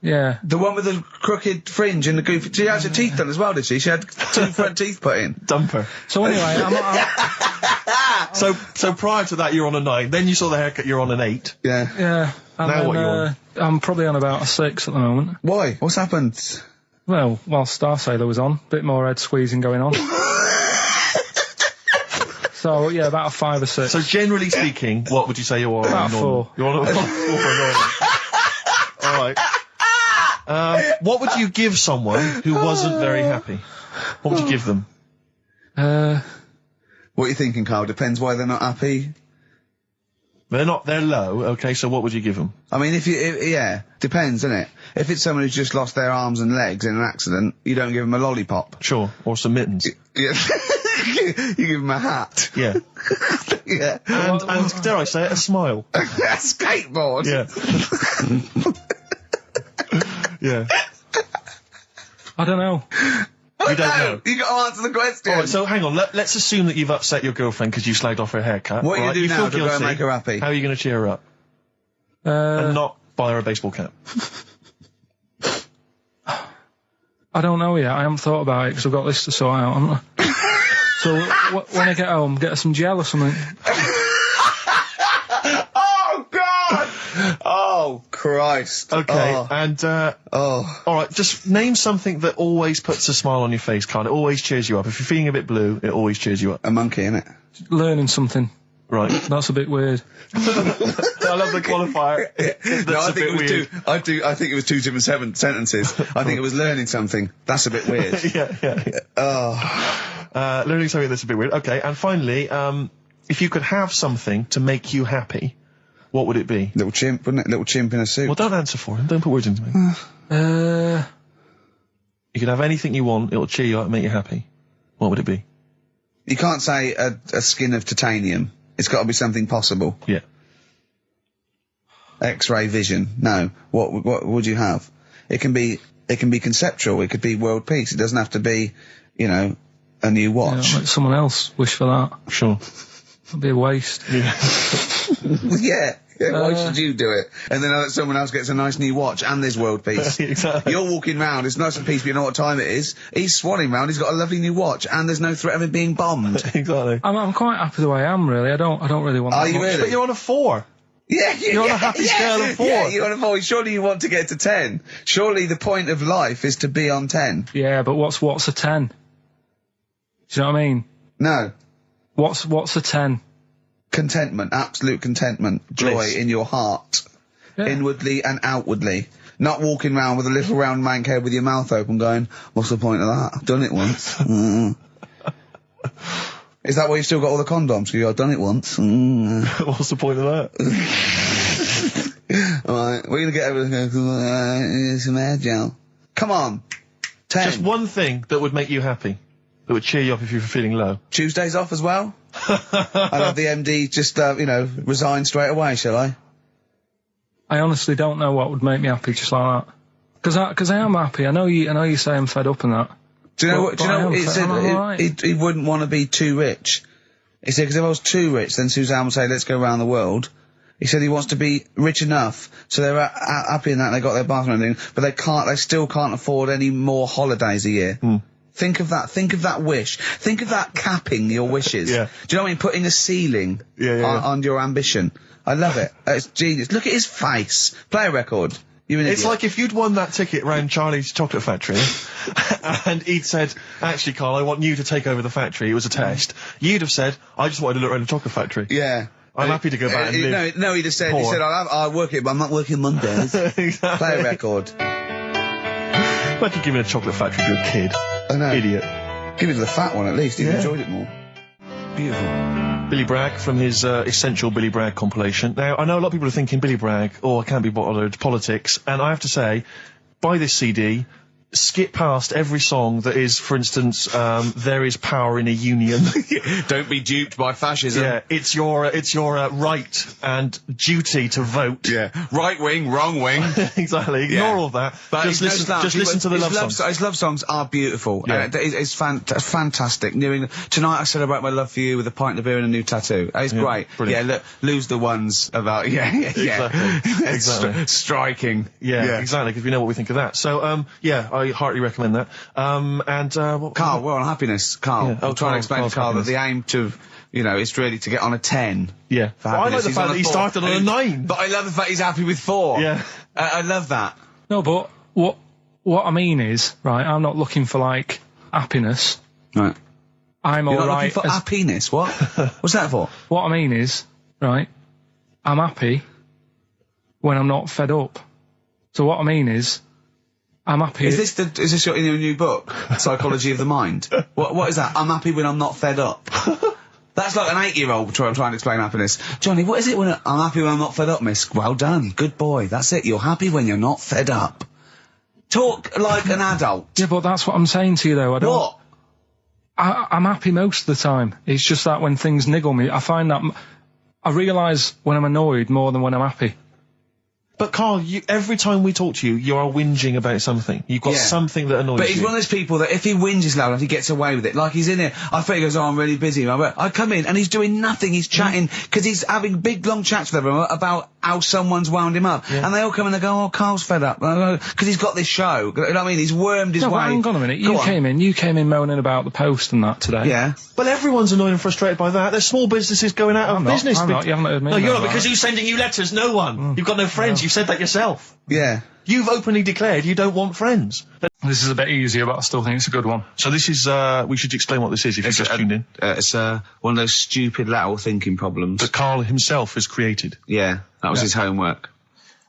Yeah. The one with the crooked fringe and the goofy... She had her teeth done as well, did she? She had 2 front teeth put in. Dumper. So anyway, So prior to that, you're on a 9. Then you saw the haircut, you're on an 8. Yeah. yeah. And Now then, what are you on? I'm probably on about a 6 at the moment. Why? What's happened? Well, while Star Sailor was on, bit more head squeezing going on. So, yeah, about a 5 or 6. So generally speaking, what would you say you are? About on 4. You're on a 4. All right. What would you give someone who wasn't very happy? What would you give them? What are you thinking, Karl? Depends why they're not happy. They're low, okay, so what would you give them? I mean, yeah, depends, innit? If it's someone who's just lost their arms and legs in an accident, you don't give them a lollipop. Sure, or some mittens. Yeah. You give them a hat. Yeah. Yeah. And dare I say it, a smile. A skateboard. Yeah. Yeah. I don't know. You don't know. You got to answer the question. Alright, so hang on, let's assume that you've upset your girlfriend because you slagged off her haircut. What are you right? gonna do You now feel to go and guilty. make her happy? How are you going to cheer her up? And not buy her a baseball cap. I don't know yet. I haven't thought about it because I've got this to sort out, haven't I? So when I get home, get her some gel or something. Oh, God! Oh, Christ. Okay, Oh. and, Oh. alright, just name something that always puts a smile on your face, Karl. It always cheers you up. If you're feeling a bit blue, it always cheers you up. A monkey, innit? Learning something. Right. That's a bit weird. I love the qualifier. That's No, I a think bit it was weird. I think it was 2 different sentences. I think it was learning something. That's a bit weird. Yeah. Oh. Learning something that's a bit weird. Okay, and finally, if you could have something to make you happy, what would it be? Little chimp, wouldn't it? Little chimp in a suit. Well, don't answer for him. Don't put words into me. You could have anything you want. It'll cheer you up and make you happy. What would it be? You can't say a skin of titanium. It's got to be something possible. Yeah. X-ray vision. No. What would you have? It can be conceptual. It could be world peace. It doesn't have to be, a new watch. Let someone else wish for that. Sure. It'd be a waste. Yeah. Why should you do it? And then someone else gets a nice new watch and there's world peace. Exactly. You're walking round, it's nice and peaceful, you know what time it is. He's swanning round, he's got a lovely new watch and there's no threat of him being bombed. Exactly. I'm quite happy the way I am, really. I don't really want Are that you much. really? But you're on a 4. Yeah, You're on a happy scale of 4. Yeah, you're on a 4. Surely you want to get to 10. Surely the point of life is to be on 10. Yeah, but what's a 10? Do you know what I mean? No. What's a 10? Contentment, absolute contentment, joy Bliss. in your heart, Yeah. inwardly and outwardly. Not walking around with a little round mank head with your mouth open going, what's the point of that? I've done it once. Is that why you've still got all the condoms? Because I've done it once. What's the point of that? Alright, we're going to get over some hair gel. Come on. 10. Just one thing that would make you happy. That would cheer you up if you were feeling low. Tuesdays off as well? I'll have the MD just, resign straight away, shall I? I honestly don't know what would make me happy just like that. Because I am happy. I know you say I'm fed up and that. Do you know But- what? Do you but I know? am He fed- said I'm alright. he wouldn't want to be too rich. He said because if I was too rich, then Suzanne would say, "Let's go around the world." He said he wants to be rich enough so they're happy in that they got their bathroom and everything, but they still can't afford any more holidays a year. Think of that. Think of that wish. Think of that capping your wishes. Yeah. Do you know what I mean? Putting a ceiling on your ambition. I love it. It's genius. Look at his face. Play a record. You're an It's idiot. like if you'd won that ticket round Charlie's Chocolate Factory and he'd said, actually, Karl, I want you to take over the factory. It was a test. You'd have said, I just wanted to look around the chocolate factory. Yeah. I'm happy to go back and live. No, he just said, poor. I'll work it, but I'm not working Mondays. Exactly. Play a record. Imagine giving a chocolate factory to a kid. I know. Idiot. Give it to the fat one at least. He Yeah. enjoyed it more. Beautiful. Billy Bragg from his Essential Billy Bragg compilation. Now, I know a lot of people are thinking Billy Bragg, I can't be bothered, politics, and I have to say, buy this CD, skip past every song that is, for instance, there is power in a union. Don't be duped by fascism. Yeah, it's your right and duty to vote. Yeah. Right wing, wrong wing. Exactly. Ignore all that. But just listen to the love songs. His love songs are beautiful. Yeah. It's fantastic. Tonight I celebrate my love for you with a pint of beer and a new tattoo. It's great. Brilliant. Yeah, look, lose the ones about, Exactly. Striking. Yeah, exactly, because we know what we think of that. So, I heartily recommend that. Carl, we're on happiness. Carl, Yeah. I'm trying to explain to Carl that the aim to, is really to get on a 10. Yeah. For I like happiness. the He's fact on that he 4. started on a 9. But I love the fact he's happy with 4. Yeah. I love that. No, but what I mean is, right, I'm not looking for, like, happiness. Right. I'm You're not alright. looking for happiness? What? What's that for? What I mean is, right, I'm happy when I'm not fed up. So what I mean is, I'm happy. Is this in your new book, Psychology of the Mind? What is that? I'm happy when I'm not fed up. That's like an 8-year-old trying to explain happiness. Johnny, what is it when I'm happy when I'm not fed up, miss? Well done. Good boy. That's it. You're happy when you're not fed up. Talk like an adult. Yeah, but that's what I'm saying to you, though. I don't. What? I'm happy most of the time. It's just that when things niggle me, I find that I realise when I'm annoyed more than when I'm happy. But Carl, every time we talk to you, you are whinging about something. You've got something that annoys you. But he's one of those people that if he whinges loud enough, he gets away with it. Like he's in here, I think he goes, I'm really busy. I come in and he's doing nothing. He's chatting, because he's having big, long chats with everyone about how someone's wound him up. Yeah. And they all come in and go, oh, Carl's fed up. Because he's got this show. You know what I mean? He's wormed his way. But hang on a minute. You came in moaning about the Post and that today. Yeah. Well, everyone's annoyed and frustrated by that. There's small businesses going out of business. I'm not. You haven't heard me. No, you're not, because who's sending you letters? No one. You've got no friends. You've said that yourself. Yeah. You've openly declared you don't want friends. This is a bit easier, but I still think it's a good one. So this is, we should explain what this is if you've just tuned in. It's one of those stupid lateral thinking problems. That Karl himself has created. Yeah, that was his homework.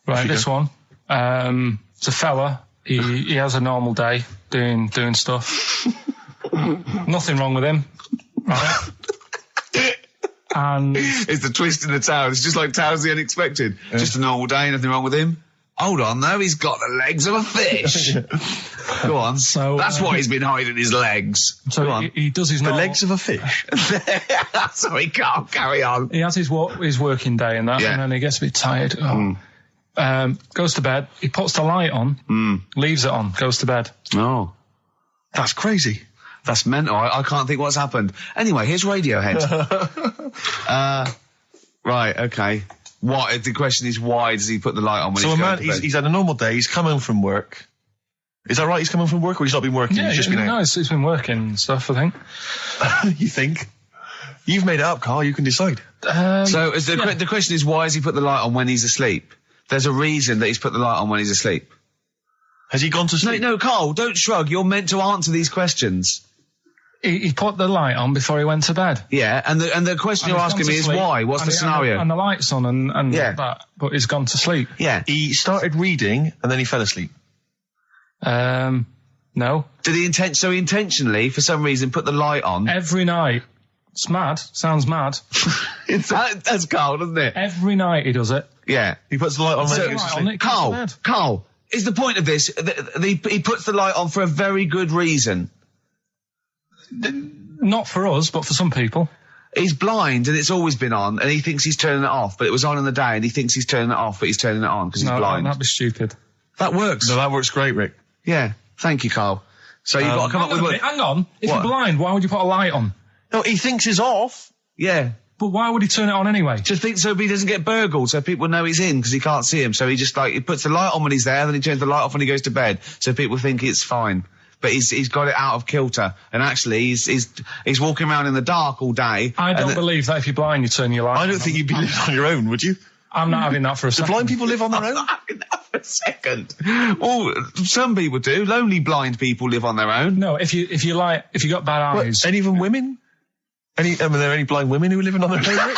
Right, this one. It's a fella. He has a normal day doing stuff. Nothing wrong with him. Right? And it's the twist in the tale. It's just like Tales of the Unexpected. Yeah. Just a normal day, nothing wrong with him. Hold on, though, he's got the legs of a fish. Go on. So that's why he's been hiding his legs. So Go on. He does his the legs of a fish. Sorry, can't carry on. He has his working day and that, and then he gets a bit tired. Goes to bed. He puts the light on, leaves it on, goes to bed. Oh, that's crazy. That's mental. I can't think what's happened. Anyway, here's Radiohead. Right, okay. What? The question is, why does he put the light on when he's going to bed? He's had a normal day. He's come home from work. Is that right? He's come home from work, or he's not been working? Yeah, he's just been out? No, he's been working and stuff, I think. You think? You've made it up, Karl. You can decide. So the question is, why has he put the light on when he's asleep? There's a reason that he's put the light on when he's asleep. Has he gone to sleep? No, Karl, don't shrug. You're meant to answer these questions. He put the light on before he went to bed. Yeah, and the question you're asking me is why? What's the scenario? And the light's on and that, but he's gone to sleep. Yeah. He started reading and then he fell asleep. No. Did he intentionally, for some reason, put the light on? Every night. It's mad. Sounds mad. That's Karl, doesn't it? Every night he does it. Yeah. He puts the light on when he goes to sleep. Karl, is the point of this, he puts the light on for a very good reason. Not for us, but for some people. He's blind and it's always been on, and he thinks he's turning it off, but it was on in the day, and he thinks he's turning it off, but he's turning it on because he's blind. That'd be stupid. That works. No, that works great, Rick. Yeah. Thank you, Karl. So you've got to come up with... Hang on. If you're blind, why would you put a light on? No, he thinks it's off. Yeah. But why would he turn it on anyway? Just think so he doesn't get burgled, so people know he's in because he can't see him. So he just he puts the light on when he's there, then he turns the light off when he goes to bed, so people think it's fine. But he's got it out of kilter, and actually he's walking around in the dark all day. I don't believe that if you're blind you turn your light on. I don't think you'd be living on your own, would you? I'm not having that for a second. Do blind people live on their own? I'm not having that for a second. Well, some people do. Lonely blind people live on their own. No, if you got bad eyes. Any of them women? Are there any blind women who are living on their own?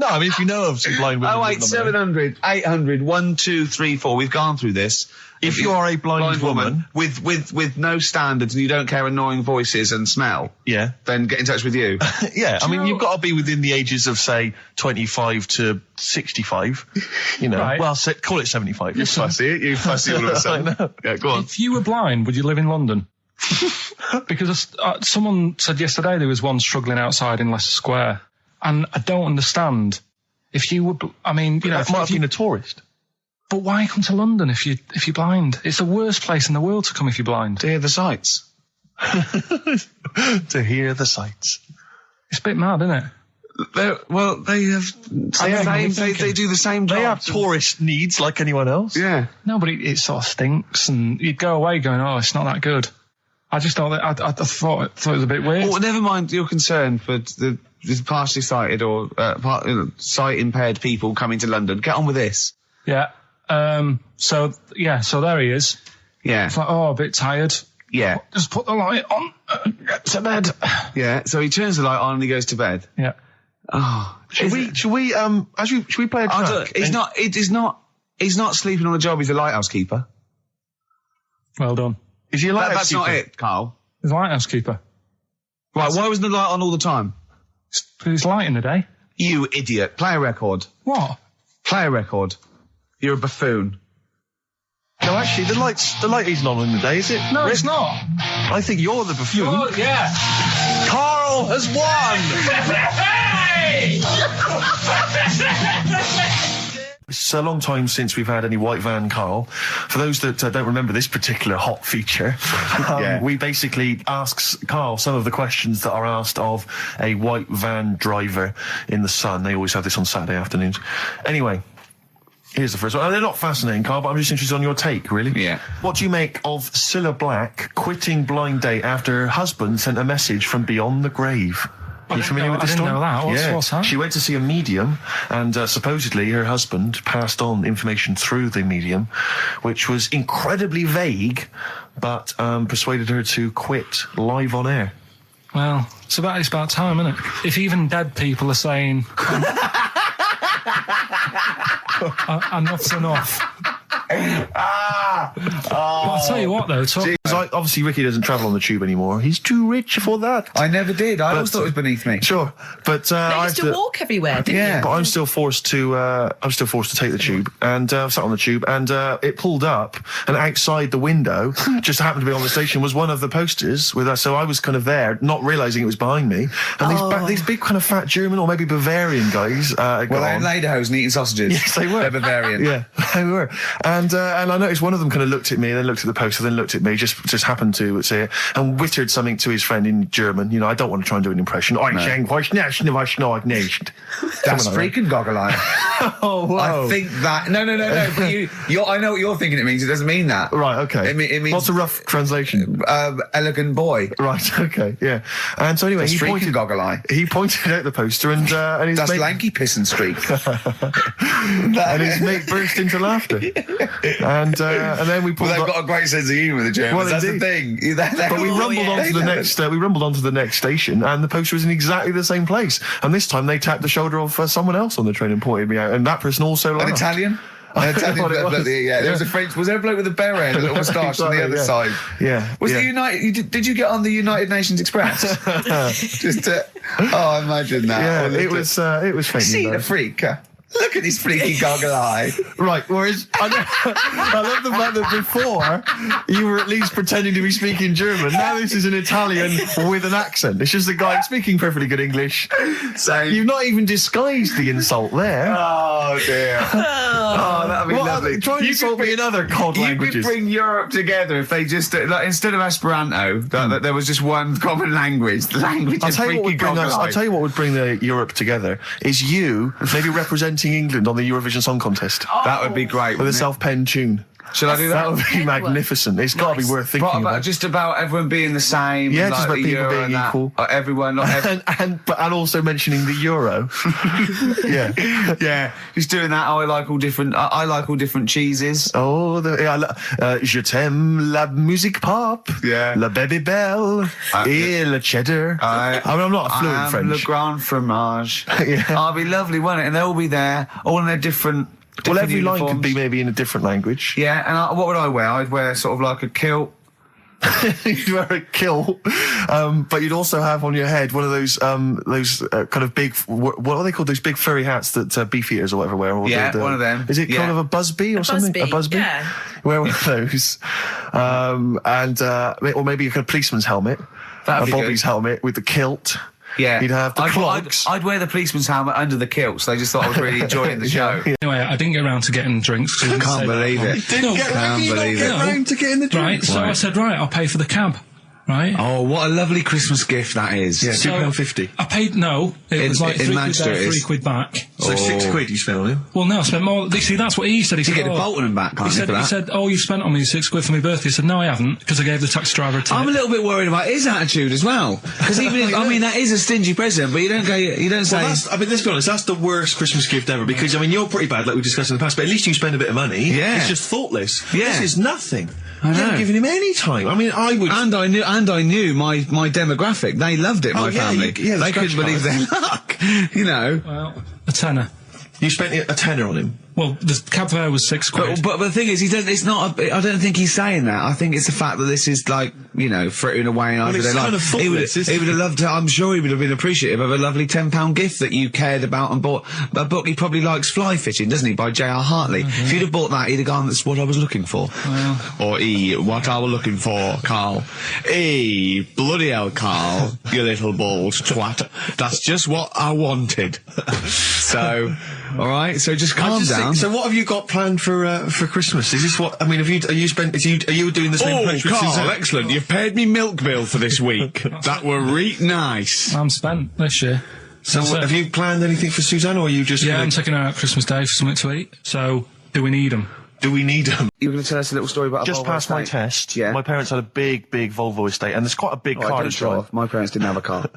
No, I mean, if you know of some blind women... 08700 800 1234. We've gone through this. If you are a blind woman with no standards and you don't care annoying voices and smell, yeah, then get in touch with you. Yeah, I mean, you've got to be within the ages of, say, 25 to 65. You know, Right. well, call it 75. You fussy all of a sudden. I know. Yeah, go on. If you were blind, would you live in London? Because someone said yesterday there was one struggling outside in Leicester Square, and I don't understand. If you would, I mean, you know, That might have been a tourist. but why come to London if you're blind? It's the worst place in the world to come if you're blind. To hear the sights. To hear the sights. It's a bit mad, isn't it? They do the same job. They have tourist needs like anyone else. Yeah. No, but it sort of stinks, and you'd go away going, "Oh, it's not that good." I just thought that I thought it was a bit weird. Well, never mind your concern for the partially sighted or sight impaired people coming to London. Get on with this. Yeah. So there he is. Yeah. It's like, oh, a bit tired. Yeah. Just put the light on. Get to bed. Yeah. So he turns the light on and he goes to bed. Yeah. Oh. Should we play a track? He's not sleeping on the job. He's a lighthouse keeper. Well done. Is he a lighthouse That's not it, Karl. He's a lighthouse keeper. Right. Why wasn't the light on all the time? Because it's light in the day. You idiot. Play a record. What? Play a record. You're a buffoon. No, actually, the light isn't on in the day, is it? No, it's not. I think you're the buffoon. Yeah. Karl has won! It's a long time since we've had any white van Karl. For those that don't remember this particular hot feature, we basically ask Karl some of the questions that are asked of a white van driver in the Sun. They always have this on Saturday afternoons. Anyway, here's the first one. They're not fascinating, Karl, but I'm just interested on your take, really. Yeah. What do you make of Cilla Black quitting Blind Date after her husband sent a message from beyond the grave? Are you familiar with this story? I didn't know that. What's that? She went to see a medium, and supposedly her husband passed on information through the medium, which was incredibly vague, but persuaded her to quit live on air. Well, it's about time, isn't it? If even dead people are saying enough's enough. But I'll tell you what, though. Obviously, Ricky doesn't travel on the tube anymore. He's too rich for that. I never did. I always thought it was beneath me. Sure, but They used to walk everywhere, didn't you? But I'm still forced to take the tube, and sat on the tube, and it pulled up, and outside the window, just happened to be on the station, was one of the posters with us. So I was kind of there, not realising it was behind me, and these big kind of fat German or maybe Bavarian guys. Well, they're in lederhosen eating sausages. Yes, they were. They're Bavarian. Yeah, they were. And I noticed one of them kind of looked at me, then looked at the poster, then looked at me, just happened to say it, and wittered something to his friend in German. You know, I don't want to try and do an impression. That's freaking goggle-eye. Oh, whoa. I think that... No. But I know what you're thinking it means. It doesn't mean that. Right, okay. It means... What's a rough translation? Elegant boy. Right, okay, yeah. And so anyway, That's freaking goggle-eye. He pointed out the poster, and his That's mate... lanky piss and streak. and his mate burst into laughter. And then we pulled they've got a great sense of humour, the Germans. Well, that's indeed. the thing. But we rumbled onto the next. We rumbled onto the next station, and the poster was in exactly the same place. And this time they tapped the shoulder of someone else on the train and pointed me out, and that person also laughed. An Italian? An Italian bloke, there was a French. Was there a bloke with a beret and a little moustache on the other side? Yeah. Was the United? Did you get on the United Nations Express? Just to, oh, imagine that. Yeah, it was fake. See the freak. Look at this freaky goggle eye. Right, whereas I love the fact that before you were at least pretending to be speaking German. Now this is an Italian with an accent. It's just a guy speaking perfectly good English. Same. You've not even disguised the insult there. Oh dear. Oh, that'd be lovely. Try and insult me in other cod languages. You could bring Europe together if they just instead of Esperanto, that there was just one common language. The language of freaky goggle eye. I'll tell you what would bring Europe together is you maybe representing England on the Eurovision Song Contest. That would be great. With a self-penned tune. Should I do that? That would be magnificent. It's got to be worth thinking about. Just about everyone being the same. Yeah, like just about the people euro being and that. equal. Everyone, not everyone. and also mentioning the euro. Yeah. Yeah, just doing that. I like all different. I like all different cheeses. Oh, je t'aime la musique pop. Yeah. La baby belle. Et le cheddar. I mean, I'm not fluent in French. Le grand fromage. Yeah. Oh, it'd be lovely, wouldn't it? And they'll all be there, all in their different. Well, every line uniforms. could be maybe in a different language. Yeah, and what would I wear? I'd wear sort of like a kilt. You'd wear a kilt, but you'd also have on your head one of those kind of big, what are they called? Those big furry hats that beef eaters or whatever wear. Or Yeah, one of them. Is it kind of a busby or something? busby, A busby? yeah. Wear one of those, or maybe a kind of policeman's helmet, That'd be Bobby's good. helmet with the kilt. Yeah. You'd have the clogs. I'd wear the policeman's helmet under the kilt, so they just thought I was really enjoying the show. Anyway, I didn't get around to getting drinks. Can't believe it. No, Can't believe it. round to getting the drink. Right, so I said, right, I'll pay for the cab. Right? Oh, what a lovely Christmas gift that is. Yeah, So, £2.50. I paid, no, it was like in 3 Manchester quid there, it is. 3 quid back. So £6 you spent on him. Well, no, I spent more. See, that's what he said. He You said, get the Bolton and back, can't he you, said, for that? he said, oh, you spent on me 6 quid for my birthday. I said, no, I haven't, because I gave the taxi driver a tip. I'm a little bit worried about his attitude as well. Because even if, I mean, that is a stingy present, but you don't say... Well, I mean, let's be honest, that's the worst Christmas gift ever, because, I mean, you're pretty bad, like we discussed in the past, but at least you spend a bit of money. Yeah. It's just thoughtless. Yeah. This is nothing. I You haven't know. given him any time. I mean, I would... And I knew my demographic. They loved it, my yeah, family. the They couldn't scratch believe their luck. You know. Well, a tenner. You spent a tenner on him. Well, the cab fare was 6 quid. But the thing is, I don't think he's saying that. I think it's the fact that this is like, you know, frittering away and over it's their kind life. of thoughtless, isn't He would it? have loved to, I'm sure he would have been appreciative of a lovely £10 gift that you cared about and bought. A book he probably likes, Fly Fishing, doesn't he, by J.R. Hartley. If you'd have bought that, he'd have gone, that's what I was looking for. Or what I was looking for, Karl. Bloody hell, Karl, you little balls twat. That's just what I wanted. So, alright, so just calm down. So what have you got planned for Christmas? Is this what, I mean, are you doing the same approach with Suzanne? Excellent. You've paid me milk bill for this week. That were nice. I'm spent this year. So have you planned anything for Suzanne, or are you just... Yeah, gonna- I'm taking her out Christmas Day for something to eat. So, do we need them? Do we need them? You were going to tell us a little story about Just past my test, Yeah. my parents had a big Volvo estate, and there's quite a big car to drive. My parents didn't have a car.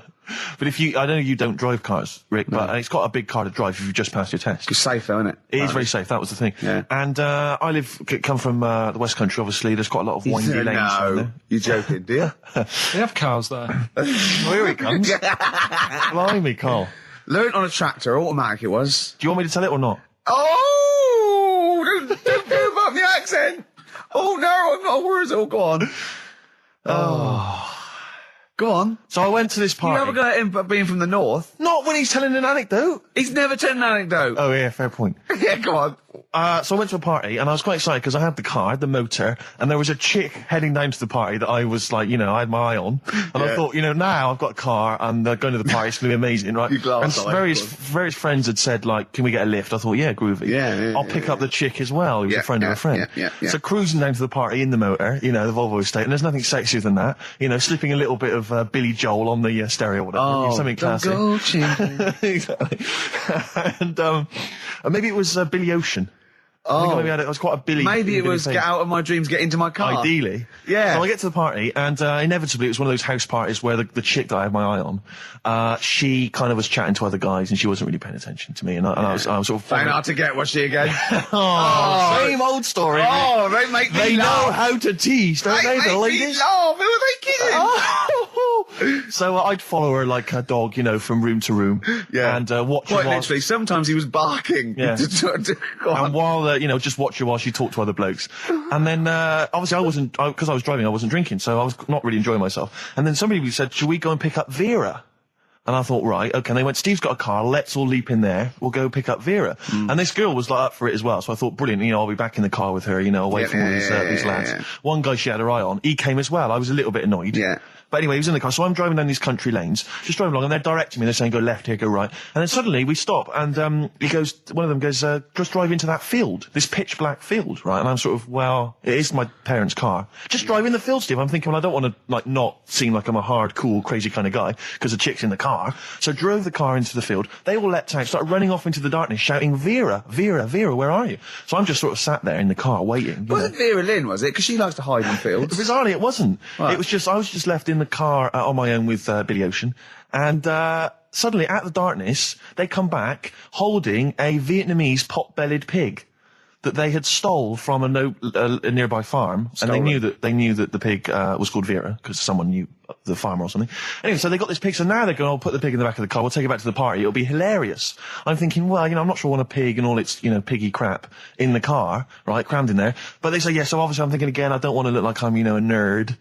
But I know you don't drive cars, Rick, but it's got a big car to drive if you've just passed your test. It's safe though, isn't it? It is very safe. That was the thing. Yeah. And I come from the West Country. Obviously, there's quite a lot of windy lanes. around there. You're joking, do you? They have cars there. Oh, here he comes. Blimey, Karl. Learned on a tractor, automatic it was. Do you want me to tell it or not? Oh! Don't give up the accent! Oh no, I'm not worried. Oh, go on. Go on. So I went to this You party. have a go at him being from the north. Not when he's telling an anecdote. He's never told an anecdote. Oh yeah, fair point. Yeah, go on. So I went to a party and I was quite excited because I had the car, the motor, and there was a chick heading down to the party that I was like, you know, I had my eye on. And I thought, you know, now I've got a car and going to the party, it's going to be amazing, right? You glass and eye, various friends had said, like, can we get a lift? I thought, yeah, groovy. I'll pick up the chick as well, who's a friend of a friend. Yeah. So cruising down to the party in the motor, you know, the Volvo estate, and there's nothing sexier than that. You know, slipping a little bit of Billy Joel on the stereo or whatever. Something classic. Go, children. Exactly. And maybe it was Billy Ocean. I think maybe it was quite a Billy. Maybe it Billy was thing. get out of my dreams, get into my car. Ideally. Yeah. So I get to the party, and inevitably it was one of those house parties where the chick that I had my eye on, she kind of was chatting to other guys, and she wasn't really paying attention to me, and I was sort of... Found out to get, was she again? Same old story. Oh, they make me They know laugh. how to tease, don't they, the make me ladies? laugh. Who are they kidding? So I'd follow her like a dog, you know, from room to room. Yeah. And watch her Quite while... literally, sometimes he was barking. Yeah. Go on. And while, you know, just watch her while she talked to other blokes. And then, obviously because I was driving, I wasn't drinking, so I was not really enjoying myself. And then somebody said, should we go and pick up Vera? And I thought, right, okay. And they went, Steve's got a car, let's all leap in there, we'll go pick up Vera. And this girl was like up for it as well, so I thought, brilliant, you know, I'll be back in the car with her, you know, away from all these lads. One guy she had her eye on, he came as well. I was a little bit annoyed. Yeah. But anyway, he was in the car, so I'm driving down these country lanes, just driving along, and they're directing me, they're saying, go left here, go right. And then suddenly we stop, and one of them goes, just drive into that field, this pitch black field, right? And I'm sort of, well, it is my parents' car. Just drive in the field, Steve. I'm thinking, well, I don't want to, like, not seem like I'm a hard, cool, crazy kind of guy, because the chick's in the car. So drove the car into the field. They all leapt out, started running off into the darkness, shouting, Vera, Vera, Vera, where are you? So I'm just sort of sat there in the car waiting. Wasn't Vera Lynn, was it? Because she likes to hide in fields. Bizarrely, it wasn't. Right. It was just, I was just left in the car on my own with Billy Ocean, and suddenly, out of the darkness, they come back holding a Vietnamese pot-bellied pig that they had stole from a nearby farm, and they knew that the pig was called Vera because someone knew the farmer or something. Anyway, so they got this pig, so now they're going, "I'll put the pig in the back of the car, we'll take it back to the party, it'll be hilarious." I'm thinking, well, I'm not sure I want a pig and all its, piggy crap in the car, right, crammed in there. But they say, yeah, so obviously I'm thinking again, I don't want to look like I'm, a nerd.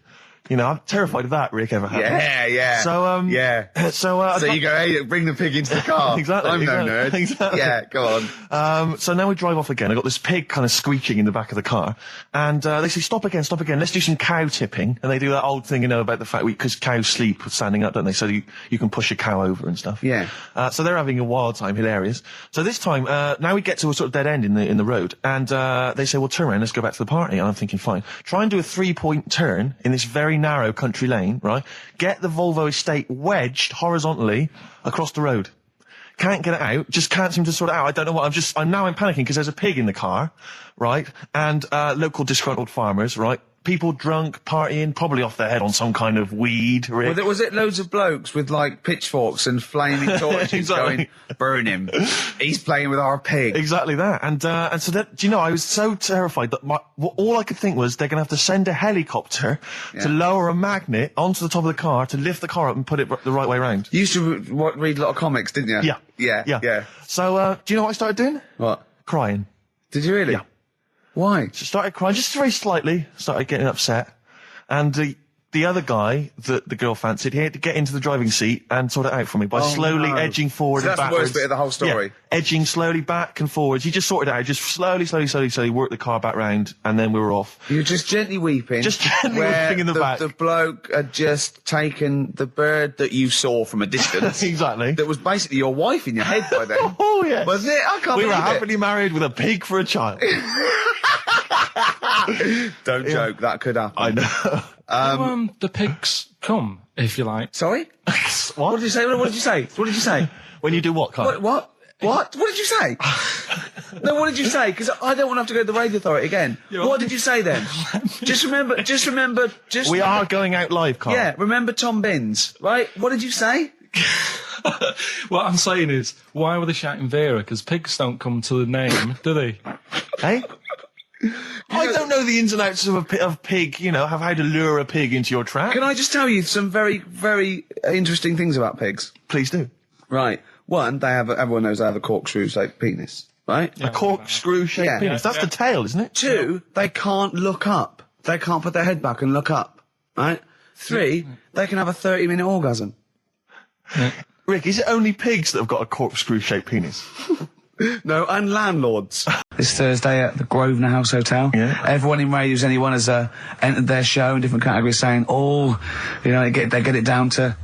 I'm terrified of that, Rick, ever happened. Yeah. So, yeah. So you go, hey, bring the pig into the car. Exactly. I'm no nerd. Exactly. Yeah, go on. So now we drive off again. I got this pig kind of squeaking in the back of the car. And, they say, stop again. Let's do some cow tipping. And they do that old thing, about the fact because cows sleep standing up, don't they? So you can push a cow over and stuff. Yeah. So they're having a wild time, hilarious. So this time, now we get to a sort of dead end in the road. And, they say, well, turn around, let's go back to the party. And I'm thinking, fine. Try and do a 3-point turn in this very narrow country lane, right? Get the Volvo estate wedged horizontally across the road. Can't get it out. Just can't seem to sort it out. I don't know what. I'm panicking because there's a pig in the car, right? And, local disgruntled farmers, right? People drunk, partying, probably off their head on some kind of weed, Rick. Was it loads of blokes with, like, pitchforks and flaming torches Exactly. going, burn him. He's playing with our pig. Exactly that. And so that, I was so terrified that all I could think was they're going to have to send a helicopter to lower a magnet onto the top of the car to lift the car up and put it the right way around. You used to read a lot of comics, didn't you? Yeah. Yeah. So, do you know what I started doing? What? Crying. Did you really? Yeah. Why? So started crying, just very slightly, started getting upset. And the other guy that the girl fancied, he had to get into the driving seat and sort it out for me by slowly edging forward So and that's backwards. the worst bit of the whole story. Yeah, edging slowly back and forwards. He just sorted it out, just slowly worked the car back round, and then we were off. You were just gently weeping. Just gently weeping in the back. The bloke had just taken the bird that you saw from a distance. Exactly. That was basically your wife in your head by then. Oh, yeah. Was it? I can't We believe were it. happily married with a pig for a child. Don't joke, that could happen. I know. The pigs come, if you like. Sorry? What did you say? What did you say? What did you say? When you do what, Karl? What? What did you say? No, what did you say? Because I don't want to have to go to the radio authority again. What did you say then? Just remember. We are going out live, Karl. Yeah, remember Tom Binns, right? What did you say? What I'm saying is, why were they shouting Vera? Because pigs don't come to the name, do they? Hey? I don't know the ins and outs of pig, of how to lure a pig into your trap. Can I just tell you some very, very interesting things about pigs? Please do. Right. One, everyone knows they have a corkscrew-shaped penis, right? A corkscrew-shaped penis. That's the tail, isn't it? Two, they can't look up. They can't put their head back and look up, right? Three, they can have a 30-minute orgasm. Rick, is it only pigs that have got a corkscrew-shaped penis? No, and landlords. This Thursday at the Grosvenor House Hotel. Yeah. Everyone in radios, anyone has entered their show in different categories saying, they get it down to,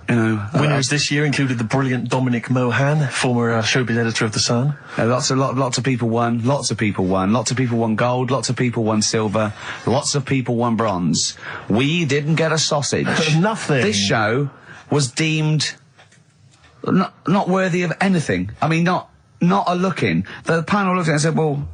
Winners this year included the brilliant Dominic Mohan, former showbiz editor of The Sun. lots of people won. Lots of people won. Lots of people won gold. Lots of people won silver. Lots of people won bronze. We didn't get a sausage. Nothing. This show was deemed not worthy of anything. I mean, not a look-in. The panel looked at it and said, well,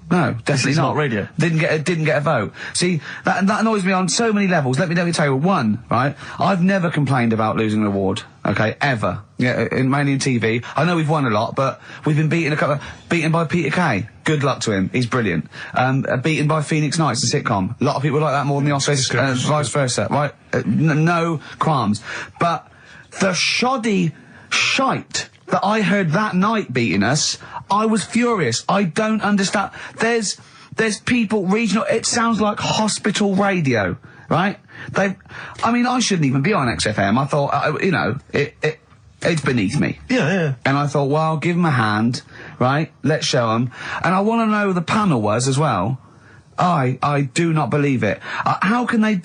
no, definitely is not radio. Didn't get a vote. See, that annoys me on so many levels. Let me tell you, one, right? I've never complained about losing an award, okay, ever. Yeah, mainly in TV. I know we've won a lot, but we've been beaten by Peter Kay. Good luck to him. He's brilliant. Beaten by Phoenix Nights, the sitcom. A lot of people like that more than the Oscars, vice versa, right? No qualms. But the shoddy shite that I heard that night beating us, I was furious. I don't understand. There's people regional. It sounds like hospital radio, right? I shouldn't even be on XFM. I thought, it's beneath me. Yeah. And I thought, well, give them a hand, right? Let's show them. And I want to know who the panel was as well. I do not believe it. How can they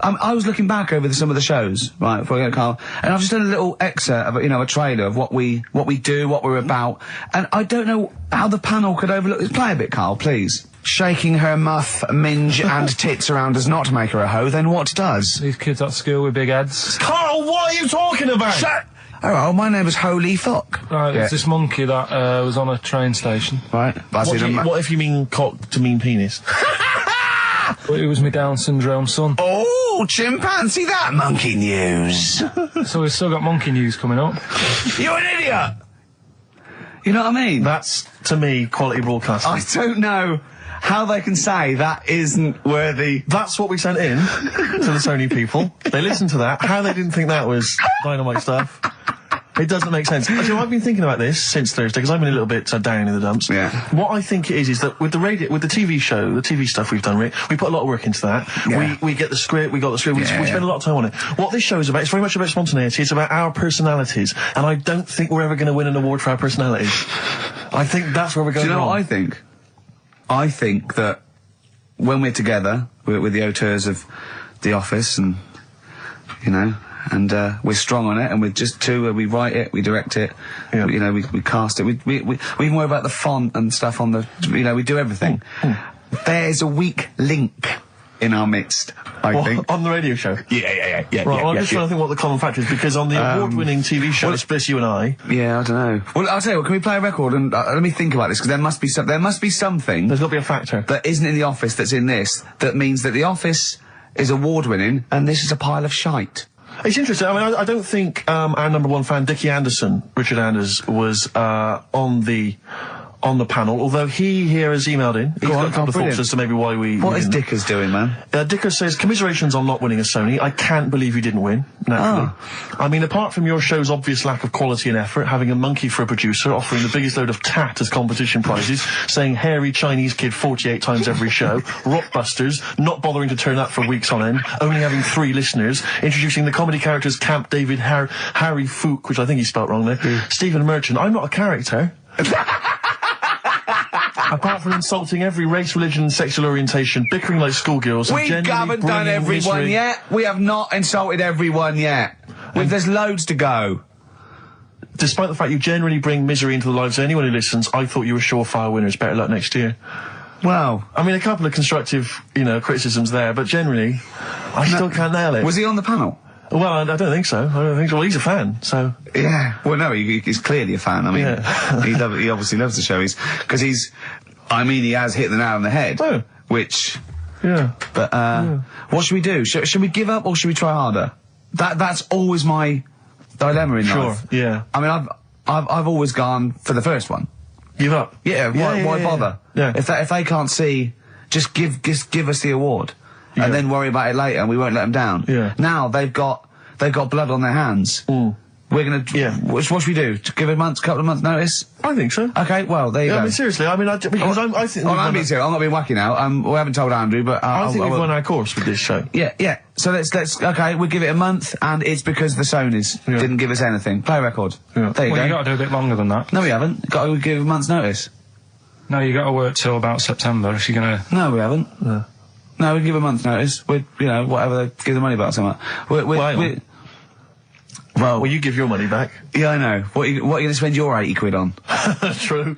I was looking back over some of the shows, right, before I get Karl, and I've just done a little excerpt of, a trailer of what we do, what we're about, and I don't know how the panel could overlook this. Play a bit, Karl, please. Shaking her muff, minge and tits around does not make her a hoe, then what does? These kids at school with big heads. Carl, what are you talking about? Shut! Oh, my name is Holy Fuck. Right, there's this monkey that was on a train station. Right. What if you mean cock to mean penis? It was my Down syndrome son. Oh, chimpanzee, that monkey news. So we've still got monkey news coming up. You're an idiot! You know what I mean? That's, to me, quality broadcasting. I don't know how they can say that isn't worthy. That's what we sent in to the Sony people. They listened to that. How they didn't think that was dynamite stuff. It doesn't make sense. Actually, I've been thinking about this since Thursday, because I've been a little bit down in the dumps. Yeah. What I think it is that with the TV show, the TV stuff we've done, Rick, we put a lot of work into that. Yeah. We get the script, we got the script, we spend a lot of time on it. What this show is about, it's very much about spontaneity, it's about our personalities, and I don't think we're ever going to win an award for our personalities. I think that's where we're going Do you know wrong. what I think? I think that when we're together, we're the auteurs of The Office, and, and we're strong on it, and we're just two, we write it, we direct it, we cast it, we even worry about the font and stuff on the, we do everything. There's a weak link in our midst, I think. On the radio show? Yeah. Right, well, I'm just trying to think what the common factor is, because on the award-winning TV show, it's just you and I. Yeah, I don't know. Well, I'll tell you what, can we play a record and let me think about this, because there must be something There's got to be a factor. that isn't in The Office that's in this, that means that The Office is award-winning, and this is a pile of shite. It's interesting. I mean, I don't think our number one fan, Dickie Anderson, Richard Anders, was on the panel, although he here has emailed in. He's got a couple of thoughts as to maybe why we... What is Dickers doing, man? Dickers says, commiserations on not winning a Sony. I can't believe you didn't win, naturally. I mean, apart from your show's obvious lack of quality and effort, having a monkey for a producer, offering the biggest load of tat as competition prizes, saying hairy Chinese kid 48 times every show, Rockbusters, not bothering to turn up for weeks on end, only having 3 listeners, introducing the comedy characters Camp David, Harry Fook, which I think he spelt wrong there, Stephen Merchant. I'm not a character. Apart from insulting every race, religion and sexual orientation, bickering like schoolgirls, We haven't done everyone yet. We have not insulted everyone yet. There's loads to go. Despite the fact you generally bring misery into the lives of anyone who listens, I thought you were surefire winners. Better luck next year. Well, I mean, a couple of constructive, criticisms there, but generally, I still can't nail it. was he on the panel? Well, I don't think so. Well, he's a fan, so... Yeah. Well, no, he's clearly a fan. I mean, he obviously loves the show. He has hit the nail on the head. Oh. Which... Yeah. But, what should we do? Should we give up or should we try harder? That's always my dilemma in life. Sure, yeah. I mean, I've always gone for the first one. Give up? Yeah, why bother? Yeah. If they can't see, just give us the award. And then worry about it later, and we won't let them down. Yeah. Now they've got blood on their hands. We're gonna. Yeah. What should we do? To give a couple of months' notice? I think so. Okay. Well, there you go. I mean, seriously. I mean, I think. I'm being serious. I'm not being wacky now. We haven't told Andrew, but I think we've won our course with this show. Yeah. So let's. Okay, we'll give it a month, and it's because the Sonys didn't give us anything. Play a record. Yeah. There you go. You got to do a bit longer than that. No, we haven't. Got to give a month's notice. No, you got to work till about September if you're gonna. No, we haven't. No, we give a month's notice. Whatever, give the money back somewhere. Well, you give your money back. Yeah, I know. What are you going to spend your 80 quid on? True.